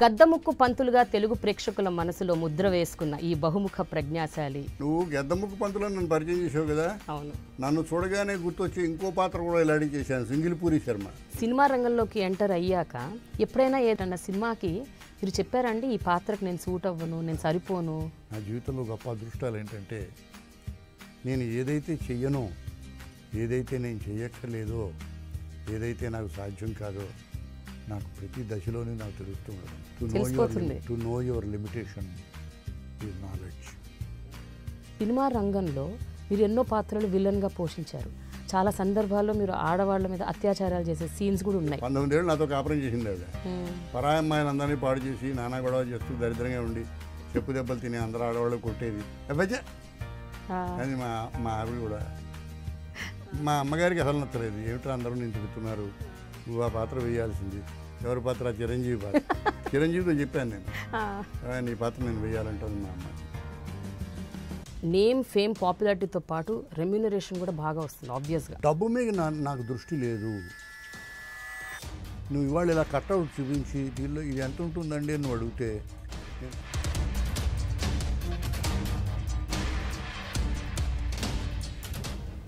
గద్దముక్కు పంతులుగా తెలుగు ప్రేక్షకుల మనసులో ముద్ర వేసుకున్న ఈ బహుముఖ ప్రజ్ఞాశాలి. నువ్వు గద్దముక్కు పంతులను నన్ను పరిచయం చేసావు కదా. అవును. నన్ను చూడగానే గుర్తొచ్చి ఇంకో పాత్ర కూడా ఇలాంటి చేశాను, సింగిల్పూరి శర్మ. సినిమా రంగంలోకి ఎంటర్ అయ్యాక ఎప్పుడైనా ఏదన్నా సినిమాకి మీరు చెప్పారండి ఈ పాత్రకు నేను సూట్ అవ్వను, నేను సరిపోను? నా జీవితంలో గొప్ప అదృష్టాలు ఏంటంటే నేను ఏదైతే చెయ్యనో, ఏదైతే నేను చెయ్యక్కర్లేదో, ఏదైతే నాకు సాధ్యం కాదో నాకు ప్రతి దశలోనే నాకు తెలుస్తుంది. To know your limitation is knowledge. Cinema రంగంలో మీరు ఎన్నో పాత్రలు విలన్గా పోషించారు. చాలా సందర్భాల్లో మీరు ఆడవాళ్ళ మీద అత్యాచారాలు చేసే సీన్స్ కూడా ఉన్నాయి. 19 ఏళ్ళు నాతో కాపురం చేసింది ఆవిడ. పరాయి అమ్మాయిని అందరినీ పాడు చేసి నానా గొడవ చేస్తూ దరిద్రంగా ఉండి చెప్పు దెబ్బలు తిని అందరూ ఆడవాళ్ళు కొట్టేది. అబ్బాయి అది మా ఆవిడ కూడా. మా అమ్మగారికి అసలు నచ్చలేదు. ఏమిటో అందరూ నేను తిరుగుతున్నారు, నువ్వు ఆ పాత్ర వేయాల్సింది. ఎవరి పాత్ర? చిరంజీవి పాత్ర. చిరంజీవితో చెప్పాను నేను, నీ పాత్ర నేను వేయాలంటుంది మా అమ్మ. నేమ్, ఫేమ్, పాపులారిటీతో పాటు రెమ్యూనరేషన్ కూడా బాగా వస్తుంది ఆబ్వియస్గా. డబ్బు మీద నాకు దృష్టి లేదు. నువ్వు ఇవాళ ఇలా కట్అవుట్ చూపించి దీనిలో ఇది ఎంత ఉంటుందండి అని నువ్వు అడిగితే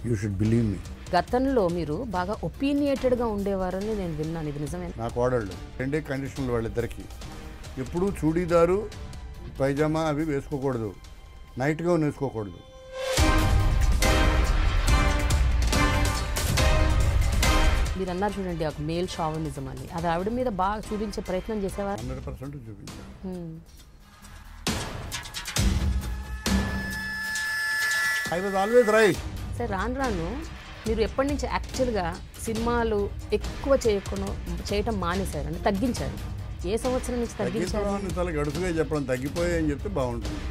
యూ షుడ్ బిలీవ్ మీ. గతంలో మీరు బాగా ఒపీనియేటెడ్గా ఉండేవారని నేను విన్నాను, ఇది నిజమే? నా కోడళ్ళు రెండే కండిషన్లు వాళ్ళిద్దరికి. ఎప్పుడూ చూడీదారు పైజామా అవి వేసుకోకూడదు, నైట్ గౌన్ వేసుకోకూడదు. మీరు అన్నారు చూడండి ఒక మేల్ షావనిజం అని, అది ఆవిడ మీద బాగా చూపించే ప్రయత్నం చేసేవారు. 100% చూపించారు. I was always right. సరే, రాను రాను మీరు ఎప్పటి నుంచి యాక్చువల్గా సినిమాలు ఎక్కువ చేయటం మానేశారు అంటే తగ్గించారు? ఏ సంవత్సరం నుంచి తగ్గించారు? చాలా గడుసుగా చెప్పడం, తగ్గిపోయాయని చెప్తే బాగుంటుంది.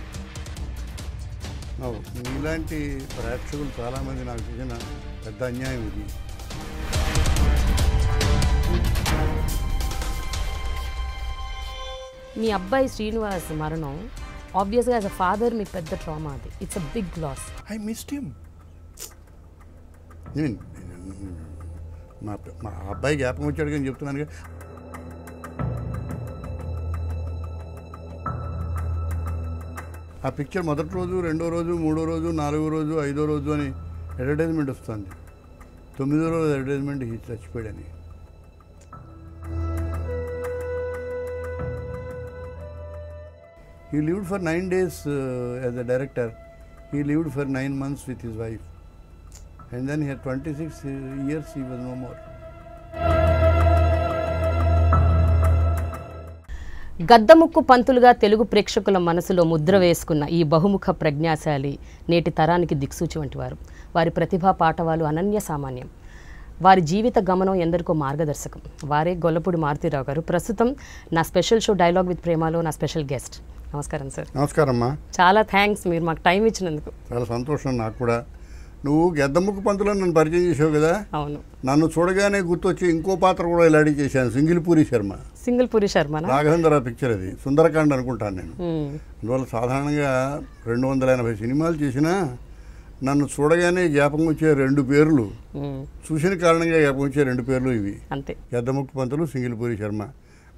ఇలాంటి ప్రేక్షకులు చాలామంది నాకు చేసిన పెద్ద అన్యాయం ఇది. మీ అబ్బాయి శ్రీనివాస్ మరణం ఆబ్వియస్గా యాజ్ అ ఫాదర్ మీకు పెద్ద ట్రామా. అది it's a big loss. I missed him. మా అబ్బాయి జ్ఞాపకం వచ్చాడు కానీ చెప్తున్నాను. ఆ పిక్చర్ మొదటి రోజు, రెండో రోజు, మూడో రోజు, నాలుగో రోజు, ఐదో రోజు అని అడ్వర్టైజ్మెంట్ వస్తుంది. 9వ రోజు advertisement చచ్చిపోయాడని. He lived for 9 days as a director. He lived for 9 months with his wife. And then he had 26 years, he was no more. గద్దముక్కు పంతులుగా తెలుగు ప్రేక్షకుల మనసులో ముద్ర వేసుకున్న ఈ బహుముఖ ప్రజ్ఞాశాలి నేటి తరానికి దిక్సూచి వంటి వారు. వారి ప్రతిభా పాటవాలు అనన్య సామాన్యం. వారి జీవిత గమనం ఎందరికో మార్గదర్శకం. వారే గొల్లపూడి మారుతీరావు గారు. ప్రస్తుతం నా స్పెషల్ షో డైలాగ్ విత్ ప్రేమలో నా స్పెషల్ గెస్ట్. నమస్కారం సార్. నమస్కారమ్మా. చాలా థ్యాంక్స్ మీరు మాకు టైం ఇచ్చినందుకు. చాలా సంతోషం నాకు కూడా. నువ్వు గద్దముక్కు పంతులను నన్ను పరిచయం చేసావు కదా. అవును. నన్ను చూడగానే గుర్తొచ్చి ఇంకో పాత్ర కూడా ఇలాంటి చేశాను, సింగిల్పూరి శర్మ. సింగిల్పూరి శర్మ రాఘవేంద్ర పిక్చర్ అది, సుందరకాండ అనుకుంటాను నేను. అందువల్ల సాధారణంగా 280 సినిమాలు చేసినా నన్ను చూడగానే జ్ఞాపకం వచ్చే 2 పేర్లు, చూసిన కారణంగా జ్ఞాపకం వచ్చే 2 పేర్లు ఇవి అంతే. గద్దముక్కు పంతులు, సింగిల్పూరి శర్మ.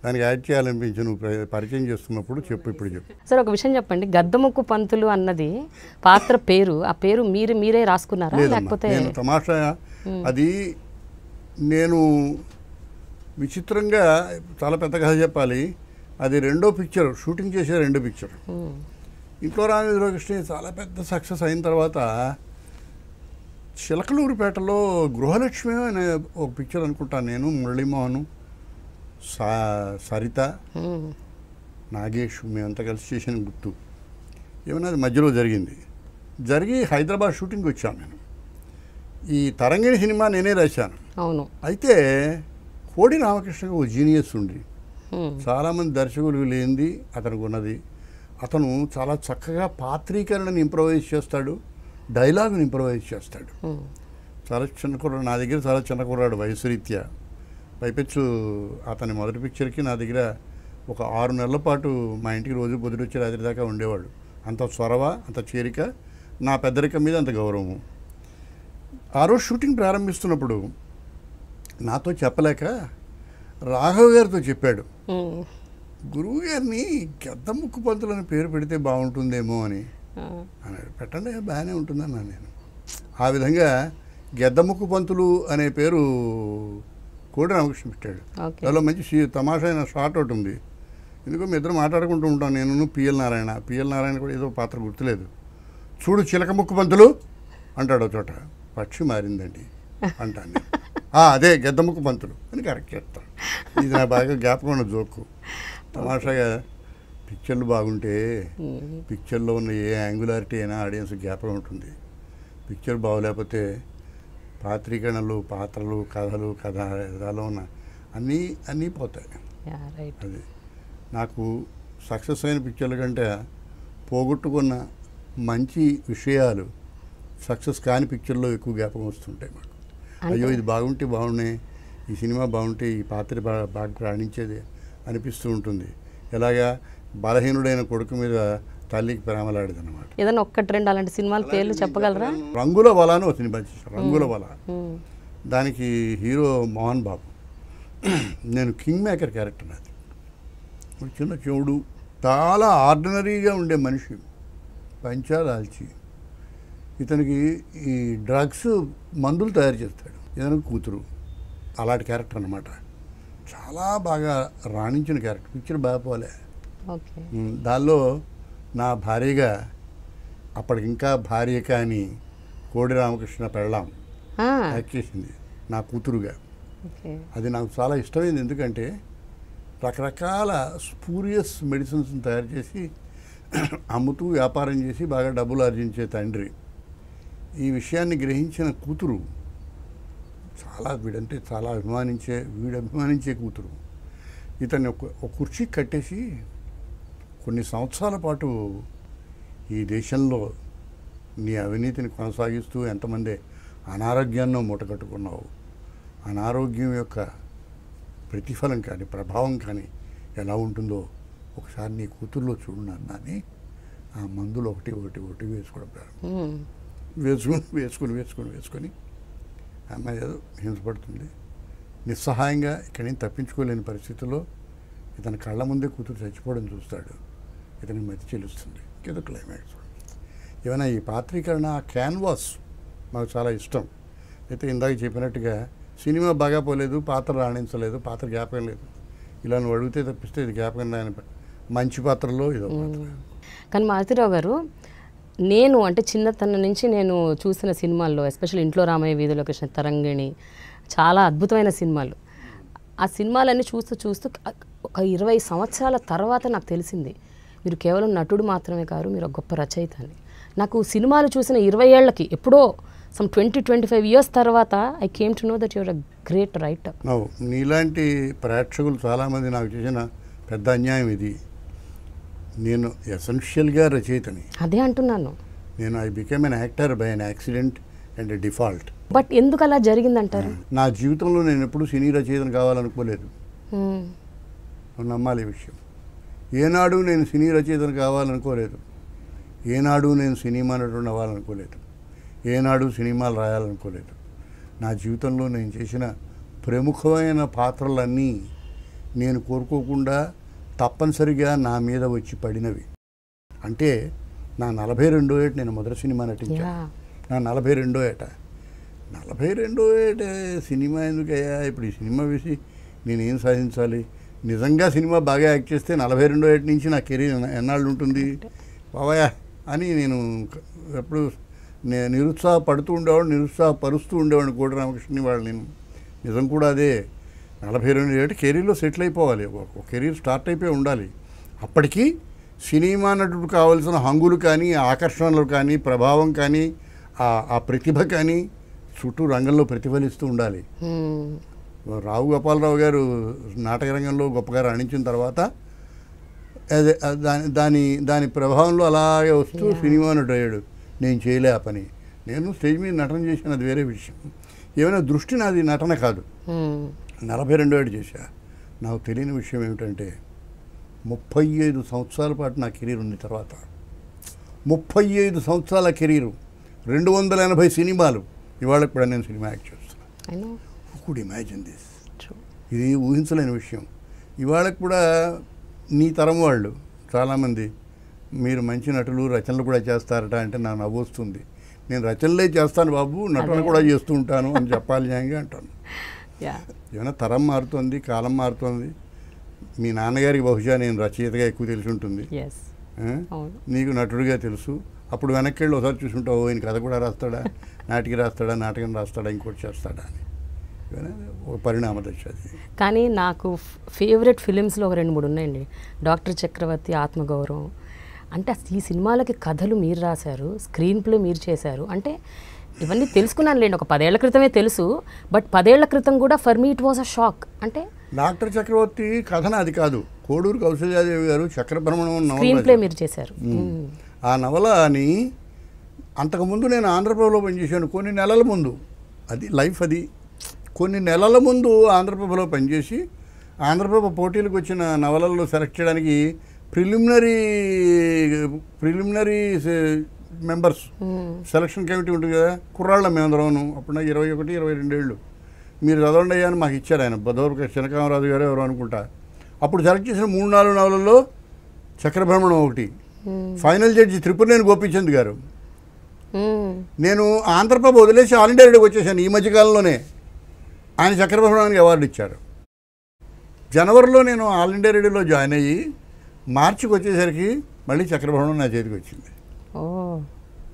దానికి యాడ్ చేయాలనిపించి నువ్వు పరిచయం చేస్తున్నప్పుడు చెప్పు. ఇప్పుడు చెప్పు సార్. ఒక విషయం చెప్పండి, గద్దముక్కు పంతులు అన్నది పాత్ర పేరు, ఆ పేరు మీరే రాసుకున్నారా లేకపోతే? నేను తమాషా అది నేను విచిత్రంగా చాలా పెద్ద కథ చెప్పాలి. అది 2వ పిక్చర్, షూటింగ్ చేసే 2వ పిక్చర్. ఇంట్లో రామేంద్ర కృష్ణ చాలా పెద్ద సక్సెస్ అయిన తర్వాత చిలకలూరిపేటలో గృహలక్ష్మి అనే ఒక పిక్చర్ అనుకుంటాను నేను, మురళీమోహన్, సరిత, నాగేష్ మేమంతా కలిసి చేసిన గుర్తు. ఏమన్నా అది మధ్యలో జరిగి హైదరాబాద్ షూటింగ్కి వచ్చాను నేను. ఈ తరంగిణి సినిమా నేనే రాశాను. అవును. అయితే కోడి రామకృష్ణకి ఒక జీనియస్ ఉండి చాలామంది దర్శకులు లేనిది అతనికి ఉన్నది. అతను చాలా చక్కగా పాత్రీకరణను ఇంప్రవైజ్ చేస్తాడు, డైలాగుని ఇంప్రవైజ్ చేస్తాడు. చాలా చిన్న కుర్రాడు, నా దగ్గర చాలా చిన్న కుర్రాడు వయసు రీత్యా. పైపెచ్చు అతని మొదటి పిక్చర్కి నా దగ్గర ఒక 6 నెలల పాటు మా ఇంటికి రోజు పొద్దుట వచ్చి రాత్రి దాకా ఉండేవాడు. అంత చొరవ, అంత చేరిక, నా పెద్దరికం మీద అంత గౌరవం. ఆ రోజు షూటింగ్ ప్రారంభిస్తున్నప్పుడు నాతో చెప్పలేక రాఘవ్ గారితో చెప్పాడు, గురువు గారిని గెద్దముక్కు పంతులని పేరు పెడితే బాగుంటుందేమో అని అన్నాడు. పెట్టండి బాగానే ఉంటుందన్నాను నేను. ఆ విధంగా గెద్దముక్కు పంతులు అనే పేరు కోడి రామకృష్ణ పెట్టాడు. దానిలో మంచి తమాషా అయిన షార్ట్ ఒకటి ఉంది. ఎందుకో మీ ఇద్దరు మాట్లాడుకుంటూ ఉంటాం, నేను పిఎల్ నారాయణ కూడా ఏదో పాత్ర గుర్తులేదు. చూడు చిలక ముక్కు పంతులు అంటాడు చోట, పక్షి మారిందండి అంటాను నేను. అదే గెద్దముక్కు పంతులు అని కరెక్ట్ చేస్తాను. ఇది నా బాగా జ్ఞాపకం ఉన్న జోకు. తమాషాగా పిక్చర్లు బాగుంటే పిక్చర్లో ఉన్న ఏ యాంగులారిటీ అయినా ఆడియన్స్ జ్ఞాపకం ఉంటుంది. పిక్చర్ బాగోలేకపోతే పాత్రీకరణలు, పాత్రలు, కథలో ఉన్న అన్నీ పోతాయి. అది నాకు సక్సెస్ అయిన పిక్చర్ల కంటే పోగొట్టుకున్న మంచి విషయాలు సక్సెస్ కాని పిక్చర్లో ఎక్కువ జ్ఞాపకం వస్తుంటాయి మాకు. అయ్యో ఇది బాగుంటే బాగున్నాయి, ఈ సినిమా బాగుంటే ఈ పాత్ర బాగా రాణించేది అనిపిస్తూ ఉంటుంది. ఎలాగా బలహీనుడైన కొడుకు మీద తల్లికి ప్రేమలాడేది అనమాట. ఏదైనా ఒక్కటి రెండు అలాంటి సినిమాల పేర్లు చెప్పగలరా? రంగుల వల అని ఒక సినిమా చేశాను, రంగుల వల. దానికి హీరో మోహన్ బాబు. నేను కింగ్ మేకర్ క్యారెక్టర్. అది ఒక చిన్న చెవుడు, చాలా ఆర్డినరీగా ఉండే మనిషి, పంచాదాల్చి ఇతనికి ఈ డ్రగ్స్ మందులు తయారు చేస్తాడు. ఇతనికి కూతురు. అలాంటి క్యారెక్టర్ అనమాట. చాలా బాగా రాణించిన క్యారెక్టర్. పిక్చర్ బాగా పోలే. దానిలో నా భార్యగా, అప్పటికి ఇంకా భార్య కానీ కోడి రామకృష్ణ పెళ్ళాం యాక్ట్ చేసింది నా కూతురుగా. అది నాకు చాలా ఇష్టమైంది. ఎందుకంటే రకరకాల స్పూరియస్ మెడిసిన్స్ని తయారు చేసి అమ్ముతూ వ్యాపారం చేసి బాగా డబ్బులు ఆర్జించే తండ్రి. ఈ విషయాన్ని గ్రహించిన కూతురు చాలా వీడంటే చాలా అభిమానించే కూతురు. ఇతన్ని ఒక కుర్చీ కట్టేసి కొన్ని సంవత్సరాల పాటు ఈ దేశంలో నీ అవినీతిని కొనసాగిస్తూ ఎంతమంది అనారోగ్యాన్ని మూటకట్టుకున్నావు, అనారోగ్యం యొక్క ప్రతిఫలం కానీ ప్రభావం కానీ ఎలా ఉంటుందో ఒకసారి నీ కూతుర్లో చూడు నాన్న అని ఆ మందులు ఒకటి వేసుకోవడం ప్రారంభం. వేసుకొని అమ్మాయి ఏదో హింసపడుతుంది. నిస్సహాయంగా ఇక్కడి నుంచి తప్పించుకోలేని పరిస్థితుల్లో ఇతని కళ్ళ ముందే కూతురు చచ్చిపోవడం చూస్తాడు. ఇతనికి మతి చెల్లుస్తుంది. ఏదో క్లైమాక్స్. ఏమైనా ఈ పాత్రీకరణ క్యాన్వాస్ మాకు చాలా ఇష్టం. అయితే ఇందాక చెప్పినట్టుగా సినిమా బాగా పోలేదు, పాత్ర రాణించలేదు, పాత్ర జ్ఞాపకం లేదు, ఇలా నువ్వు అడిగితే తప్పిస్తే ఇది జ్ఞాపకం రాని మంచి పాత్రలో ఇదో పాత్ర. కానీ మారుతిరావు గారు, నేను అంటే చిన్నతనం నుంచి నేను చూసిన సినిమాల్లో, ఎస్పెషల్లీ ఇంట్లో రామయ్య వీధిలో కృష్ణ, తరంగిణి, చాలా అద్భుతమైన సినిమాలు. ఆ సినిమాలన్నీ చూస్తూ ఒక 20 సంవత్సరాల తర్వాత నాకు తెలిసింది మీరు కేవలం నటుడు మాత్రమే కాదు, మీరు ఒక గొప్ప రచయిత అని. నాకు సినిమాలు చూసిన 20 ఏళ్ళకి ఎప్పుడో సమ్ 20-25 ఇయర్స్ తర్వాత I came to know that your a great writer. నీలాంటి ప్రేక్షకులు చాలామంది నాకు చేసిన పెద్ద అన్యాయం ఇది. నేను ఎసెన్షియల్గా రచయితని. అదే అంటున్నాను నేను. I became an actor by an accident and default. But ఎందుకు అలా జరిగిందంటారు? నా జీవితంలో నేను ఎప్పుడు సినీ రచయితను కావాలనుకోలేదు. నమ్మాలి ఈ విషయం. ఏనాడు నేను సినీ రచయితను కావాలనుకోలేదు. ఏనాడు నేను సినిమా నటుడు అవ్వాలనుకోలేదు. ఏనాడు సినిమాలు రాయాలనుకోలేదు. నా జీవితంలో నేను చేసిన ప్రముఖమైన పాత్రలన్నీ నేను కోరుకోకుండా తప్పనిసరిగా నా మీద వచ్చి పడినవి. అంటే నా 42వ ఏట నేను మొదటి సినిమా నటించాను. నా 42వ ఏట సినిమా ఎందుకయ్యా, ఇప్పుడు ఈ సినిమా వేసి నేనేం సాధించాలి? నిజంగా సినిమా బాగా యాక్ట్ చేస్తే 42వ ఏట నుంచి నా కెరీర్ ఎన్నాళ్ళు ఉంటుంది బావయ్యా అని నేను ఎప్పుడు నిరుత్సాహపడుతూ ఉండేవాడు, నిరుత్సాహపరుస్తూ ఉండేవాడిని కోడి రామకృష్ణని వాళ్ళు. నేను నిజం కూడా అదే. 42 ఏట కెరీర్లో సెటిల్ అయిపోవాలి, ఒక కెరీర్ స్టార్ట్ అయిపోయి ఉండాలి. అప్పటికి సినిమా నటుడు కావాల్సిన హంగులు కానీ, ఆకర్షణలు కానీ, ప్రభావం కానీ, ఆ ప్రతిభ కానీ చుట్టూ రంగంలో ప్రతిఫలిస్తూ ఉండాలి. రావు గోపాలరావు గారు నాటక రంగంలో గొప్పగా రాణించిన తర్వాత అదే దాని ప్రభావంలో అలాగే వస్తూ సినిమా నటుడు అయ్యాడు. నేను చేయలే ఆ పని. నేను స్టేజ్ మీద నటన చేసిన, అది వేరే విషయం. ఏమైనా దృష్టి నాది నటన కాదు. 42 ఏడు చేశా. నాకు తెలియని విషయం ఏమిటంటే 35 సంవత్సరాల పాటు నా కెరీర్ ఉంది. తర్వాత 35 సంవత్సరాల కెరీరు, 280 సినిమాలు. ఇవాళకి కూడా నేను సినిమా యాక్ట్ చేస్తున్నాను. Could imagine this. ఇది ఊహించలేని విషయం. ఇవాళకి కూడా నీ తరం వాళ్ళు చాలామంది మీరు మంచి నటులు రచనలు కూడా చేస్తారట అంటే నాకు నవ్వు వస్తుంది. నేను రచనలే చేస్తాను బాబు, నటన కూడా చేస్తూ ఉంటాను అని చెప్పాలి న్యాయంగా అంటాను. ఏమైనా తరం మారుతుంది, కాలం మారుతుంది. మీ నాన్నగారికి బహుశా నేను రచయితగా ఎక్కువ తెలిసి ఉంటుంది, నీకు నటుడిగా తెలుసు. అప్పుడు వెనక్కి వెళ్ళి ఒకసారి చూసుకుంటావు, ఈయన కథ కూడా రాస్తాడా, నాటికి రాస్తాడా, నాటకం రాస్తాడా, ఇంకోటి చేస్తాడా అని. ఒక పరిణామ దశ అది. కానీ నాకు ఫేవరెట్ ఫిలిమ్స్లో ఒక 2-3 ఉన్నాయండి. డాక్టర్ చక్రవర్తి, ఆత్మగౌరవం. అంటే ఈ సినిమాలకి కథలు మీరు రాశారు, స్క్రీన్ ప్లే మీరు చేశారు. అంటే ఇవన్నీ తెలుసుకున్నాను లేండి, ఒక 10 ఏళ్ల క్రితమే తెలుసు. బట్ 10 ఏళ్ల క్రితం కూడా for me it was a shock. అంటే డాక్టర్ చక్రవర్తి కథన అది కాదు, కోడూరు కౌశల్యాదేవి గారు చక్రభ్రమణం స్క్రీన్ ప్లే మీరు చేశారు. ఆ నవలని అంతకుముందు నేను ఆంధ్రప్రభలో పనిచేశాను కొన్ని నెలల ముందు. అది లైఫ్. అది కొన్ని నెలల ముందు ఆంధ్రప్రభలో పనిచేసి ఆంధ్రప్రభ పోటీలకు వచ్చిన నవలల్లో సెలెక్ట్ చేయడానికి ప్రిలిమినరీ మెంబర్స్ సెలక్షన్ కమిటీ ఉంటుంది కదా, కుర్రాళ్ళ మేమందరం. అప్పుడు నాకు 21-22 ఏళ్ళు. మీరు చదవండి అయ్యా అని మాకు ఇచ్చారు ఆయన, బదోరక శనకామరాజు గారు ఎవరు అనుకుంటా. అప్పుడు సెలెక్ట్ చేసిన 3-4 నవలల్లో చక్రభ్రమణం ఒకటి. ఫైనల్ జడ్జి త్రిపురనేని గోపీచంద్ గారు. నేను ఆంధ్రప్రభ వదిలేసి ఆల్ ఇండియా రేడియోకి వచ్చేసాను ఈ మధ్యకాలంలోనే. ఆయన చక్రభ్రమణానికి అవార్డు ఇచ్చారు. జనవరిలో నేను ఆల్ ఇండియా రేడియోలో జాయిన్ అయ్యి మార్చికి వచ్చేసరికి మళ్ళీ చక్రభ్రమణం నా చేతికి వచ్చింది.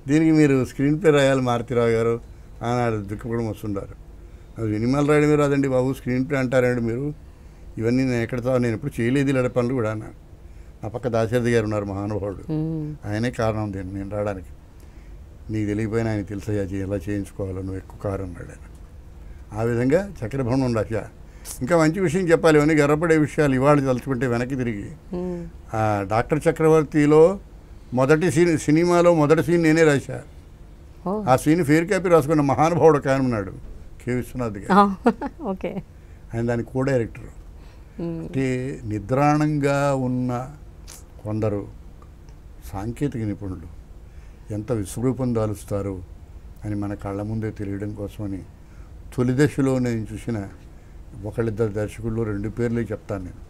దీనికి మీరు స్క్రీన్ ప్లే రాయాలి మారుతిరావు గారు ఆనాడు దుఃఖపడం వస్తుంటారు. అది సినిమాలు రాయడం మీరు అదండి బాబు, స్క్రీన్ ప్లే అంటారండి మీరు. ఇవన్నీ నేను నేను ఎప్పుడు చేయలేదు ఇలాంటి పనులు కూడా. నా పక్క దాశరథి గారు ఉన్నారు, మహానుభావుడు. ఆయనే కారణం దీన్ని నేను రావడానికి. నీకు తెలియపోయినా ఆయన తెలుసయ్యా ఎలా చేయించుకోవాలో, నువ్వు ఎక్కువ కారు అన్నాడు ఆయన. ఆ విధంగా చక్రభ్రమణం రాశ. ఇంకా మంచి విషయం చెప్పాలి, ఇవన్నీ గర్వపడే విషయాలు ఇవాళ తలుచుకుంటే వెనక్కి తిరిగి. డాక్టర్ చక్రవర్తిలో సినిమాలో మొదటి సీన్ నేనే రాశా. ఆ సీన్ ఫేర్ కాపీ రాసుకున్న మహానుభావుడు ఒక ఆయన ఉన్నాడు, కె విశ్వనాథ్ గారు. ఆయన దానికి కో డైరెక్టర్. అంటే నిద్రాణంగా ఉన్న కొందరు సాంకేతిక నిపుణులు ఎంత విశ్వరూపం దాలుస్తారు అని మన కళ్ళ ముందే తెలియడం కోసమని తొలి దశలో నేను చూసిన ఒకళ్ళిద్దరు దర్శకుల్లో 2 పేర్లే చెప్తాను నేను.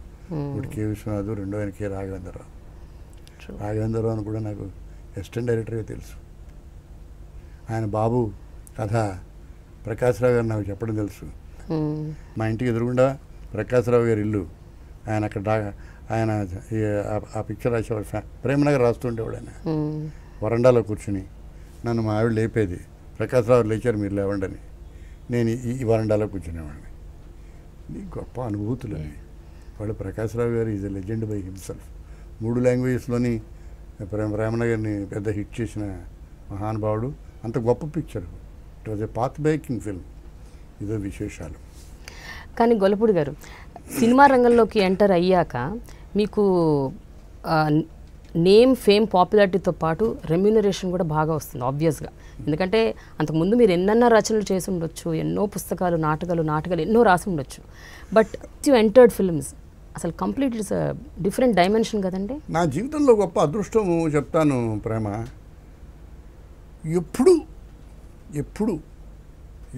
ఒకటి కె విశ్వనాథ్, రెండో ఆయన కె రాఘవేంద్రరావు. రాఘవేంద్రరావు అని కూడా నాకు అసిస్టెంట్ డైరెక్టర్గా తెలుసు. ఆయన బాబు కథ ప్రకాశ్రావు గారు నాకు చెప్పడం తెలుసు. మా ఇంటికి ఎదురుగుండా ప్రకాశ్రావు గారి ఇల్లు. ఆయన అక్కడ ఆయన ఆ పిక్చర్ రాసేవాడు, ప్రేమనగర్ రాస్తుండేవాడు. ఆయన వరండాలో కూర్చుని నన్ను మా ఆవిడ లేపేది, ప్రకాశ్రావు లేచారు మీరు లేవండి అని. నేను ఈ వరండాలో కూర్చునేవాడిని. గొప్ప అనుభూతులు అని. వాళ్ళు ప్రకాశ్రావు గారు is a legend by himself. 3 లాంగ్వేజెస్లోని ప్రేమనగర్ని పెద్ద హిట్ చేసిన మహానుభావుడు. అంత గొప్ప picture. It was a path breaking film. ఇదో విశేషాలు. కానీ గొల్లపూడి గారు సినిమా రంగంలోకి ఎంటర్ అయ్యాక మీకు నేమ్, ఫేమ్, పాపులారిటీతో పాటు రెమ్యూనరేషన్ కూడా బాగా వస్తుంది ఆబ్వియస్గా. ఎందుకంటే అంతకుముందు మీరు ఎన్నన్నా రచనలు చేసి ఉండొచ్చు, ఎన్నో పుస్తకాలు, నాటకాలు ఎన్నో రాసి ఉండొచ్చు. బట్ యు ఎంటర్డ్ ఫిల్మ్స్, అసలు కంప్లీట్ ఇట్స్ డిఫరెంట్ డైమెన్షన్ కదండి. నా జీవితంలో గొప్ప అదృష్టము చెప్తాను ప్రేమ. ఎప్పుడు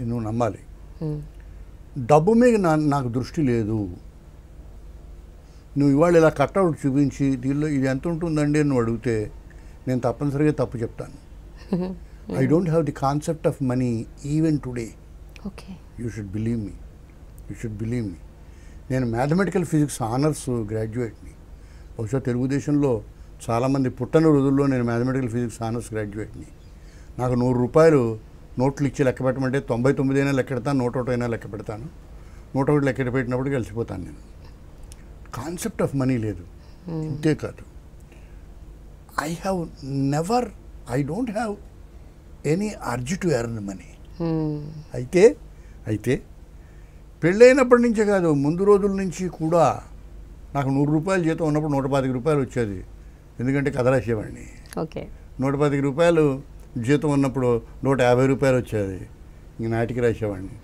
నువ్వు నమ్మాలి, డబ్బు మీద నాకు దృష్టి లేదు. నువ్వు ఇవాళ ఇలా కట్అవుట్ చూపించి దీనిలో ఇది ఎంత ఉంటుందండి అని నువ్వు అడిగితే నేను తప్పనిసరిగా తప్పు చెప్తాను. I don't have the concept of money even today. You should believe me. నేను మ్యాథమెటికల్ ఫిజిక్స్ ఆనర్స్ గ్రాడ్యుయేట్ని. బహుశా తెలుగుదేశంలో చాలామంది పుట్టని రోజుల్లో నేను మ్యాథమెటికల్ ఫిజిక్స్ ఆనర్స్ గ్రాడ్యుయేట్ని. నాకు 100 రూపాయలు నోట్లు ఇచ్చి లెక్క పెట్టమంటే 99 అయినా లెక్క పెడతాను, 101 అయినా లెక్క పెడతాను. 101 లెక్క పెట్టినప్పుడు కలిసిపోతాను నేను. కాన్సెప్ట్ ఆఫ్ మనీ లేదు. ఇంతే కాదు, I don't have any urge to earn money. అయితే పెళ్ళైనప్పటి నుంచే కాదు, ముందు రోజుల నుంచి కూడా నాకు 100 రూపాయలు జీతం ఉన్నప్పుడు 125 రూపాయలు వచ్చేది. ఎందుకంటే కథ రాసేవాడిని. 125 రూపాయలు జీతం ఉన్నప్పుడు 150 రూపాయలు వచ్చేది, ఇంక నాటికి రాసేవాడిని.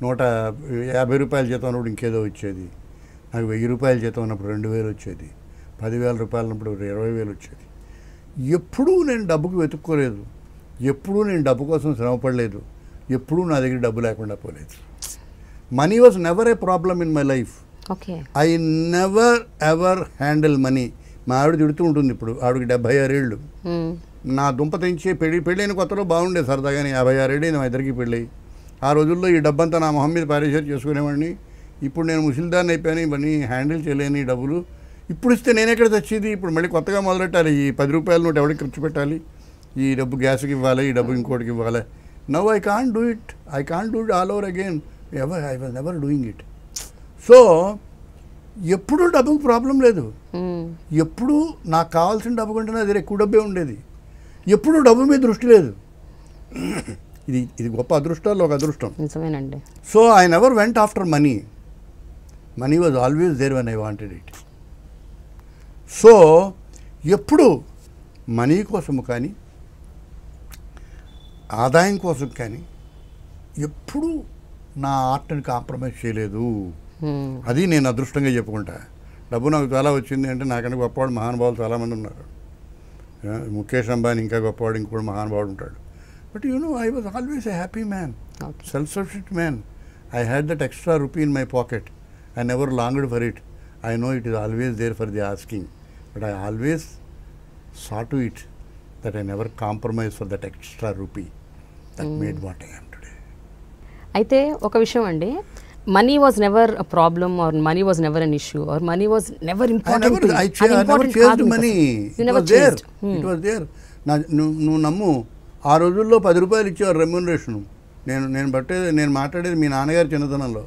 150 రూపాయల జీతం ఉన్నప్పుడు ఇంకేదో వచ్చేది. నాకు 1000 రూపాయల జీతం ఉన్నప్పుడు 2000 వచ్చేది. 10,000 రూపాయలు ఉన్నప్పుడు 20,000 వచ్చేది. ఎప్పుడూ నేను డబ్బుకు వెతుక్కోలేదు, ఎప్పుడూ నేను డబ్బు కోసం శ్రమపడలేదు, ఎప్పుడూ నా దగ్గర డబ్బు లేకుండా పోలేదు. Money was never A problem in my life. Okay. I never ever handle money. మా ఆవిడ తిడుతూ ఉంటుంది ఇప్పుడు, ఆవిడకి 76 ఏళ్ళు. నా దుంప తెంచి పెళ్ళైన కొత్తలో బాగుండేది సరదాగానే. 56 ఏళ్ళు మా ఇద్దరికి పెళ్ళి. ఆ రోజుల్లో ఈ డబ్బంతా నా మొహం మీద పారేషేర్ చేసుకునేవాడిని. ఇప్పుడు నేను ముసిల్దాన్ని అయిపోయాను, ఇవన్నీ హ్యాండిల్ చేయలేని డబ్బులు. ఇప్పుడు ఇస్తే నేను ఎక్కడ తెచ్చేది? ఇప్పుడు మళ్ళీ కొత్తగా మొదలెట్టాలి. ఈ 10 రూపాయల నోటు ఎవరికి ఖర్చు పెట్టాలి? ఈ డబ్బు గ్యాస్కి ఇవ్వాలి, ఈ డబ్బు ఇంకోటికి ఇవ్వాలి. Now I can't do it all over again. I was never doing it. So ఎప్పుడూ డబ్బుకు ప్రాబ్లం లేదు. ఎప్పుడూ నాకు కావాల్సిన డబ్బు కంటే నా దగ్గర ఎక్కువ డబ్బే ఉండేది. ఎప్పుడూ డబ్బు మీద దృష్టి లేదు. ఇది గొప్ప అదృష్టాల్లో ఒక అదృష్టం. నిజమేనండి. So I never went after money. Money was always there when I wanted it. So ఎప్పుడు మనీ కోసము కానీ ఆదాయం కోసం కానీ ఎప్పుడూ నా ఆర్ట్ని కాంప్రమైజ్ చేయలేదు. అది నేను అదృష్టంగా చెప్పుకుంటా. డబ్బు నాకు చాలా వచ్చింది అంటే నాకంటే గొప్పవాడు మహానుభావులు చాలామంది ఉన్నారు. ముఖేష్ అంబానీ ఇంకా గొప్పవాడు, ఇంకోటి మహానుభావుడు ఉంటాడు. But I was always a happy man, self sufficient man. I had that extra rupee in my pocket. I never longed for it. I know it is always there for the asking, but I always saw to it that I never compromised for that extra rupee that made what I am today. అయితే ఒక విషయం అండి, money was never a problem or money was never an issue or money was never important to you. I never chased money. You never chased. chased. It was there. నువ్వు నమ్ము, ఆ రోజుల్లో 10 రూపాయలు ఇచ్చేవారు రెమ్యూనరేషన్. నేను మాట్లాడేది మీ నాన్నగారి చిన్నతనంలో.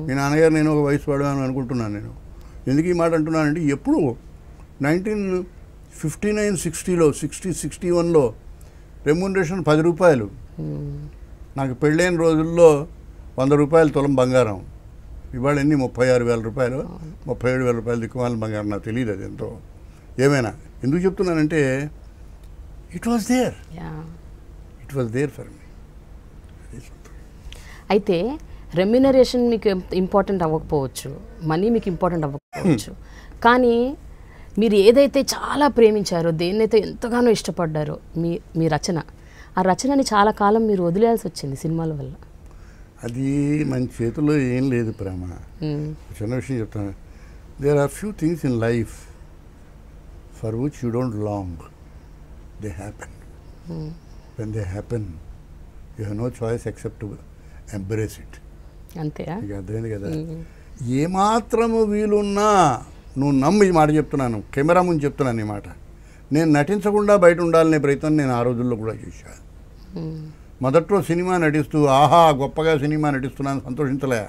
మీ నాన్నగారు నేను ఒక వయసు పడమని అనుకుంటున్నాను. నేను ఎందుకు ఈ మాట అంటున్నానంటే, ఎప్పుడు 1959-60లో 60-61లో రెమ్యూనరేషన్ 10 రూపాయలు. నాకు పెళ్ళైన రోజుల్లో 100 రూపాయలు తులం బంగారం. ఇవాళ ఎన్ని 36,000 రూపాయలు, 37,000 రూపాయలు దిక్కుమాల బంగారం. నాకు తెలియదు అది ఎంతో. ఏమైనా ఎందుకు చెప్తున్నానంటే, it was there for me. అయితే రెమ్యునరేషన్ మీకు ఇంపార్టెంట్ అవ్వకపోవచ్చు, మనీ మీకు ఇంపార్టెంట్ అవ్వకపోవచ్చు, కానీ మీరు ఏదైతే చాలా ప్రేమించారో, దేన్నైతే ఎంతగానో ఇష్టపడ్డారో మీ రచన, ఆ రచనని చాలా కాలం మీరు వదిలేయాల్సి వచ్చింది సినిమాల వల్ల. అది మన చేతుల్లో ఏం లేదు ప్రేమ. చిన్న విషయం చెప్తాను. There are few things in life for which you don't long. They happen. When they happen you have no choice except to embrace it. అంతే. ఇక అర్థమైంది కదా. ఏమాత్రము వీలున్నా నువ్వు నమ్ము, ఈ మాట చెప్తున్నాను, కెమెరా ముందు చెప్తున్నాను ఈ మాట. నేను నటించకుండా బయట ఉండాలనే ప్రయత్నం నేను ఆ రోజుల్లో కూడా చేశాను. మొదట్లో సినిమా నటిస్తూ ఆహా గొప్పగా సినిమా నటిస్తున్నాను సంతోషించలే.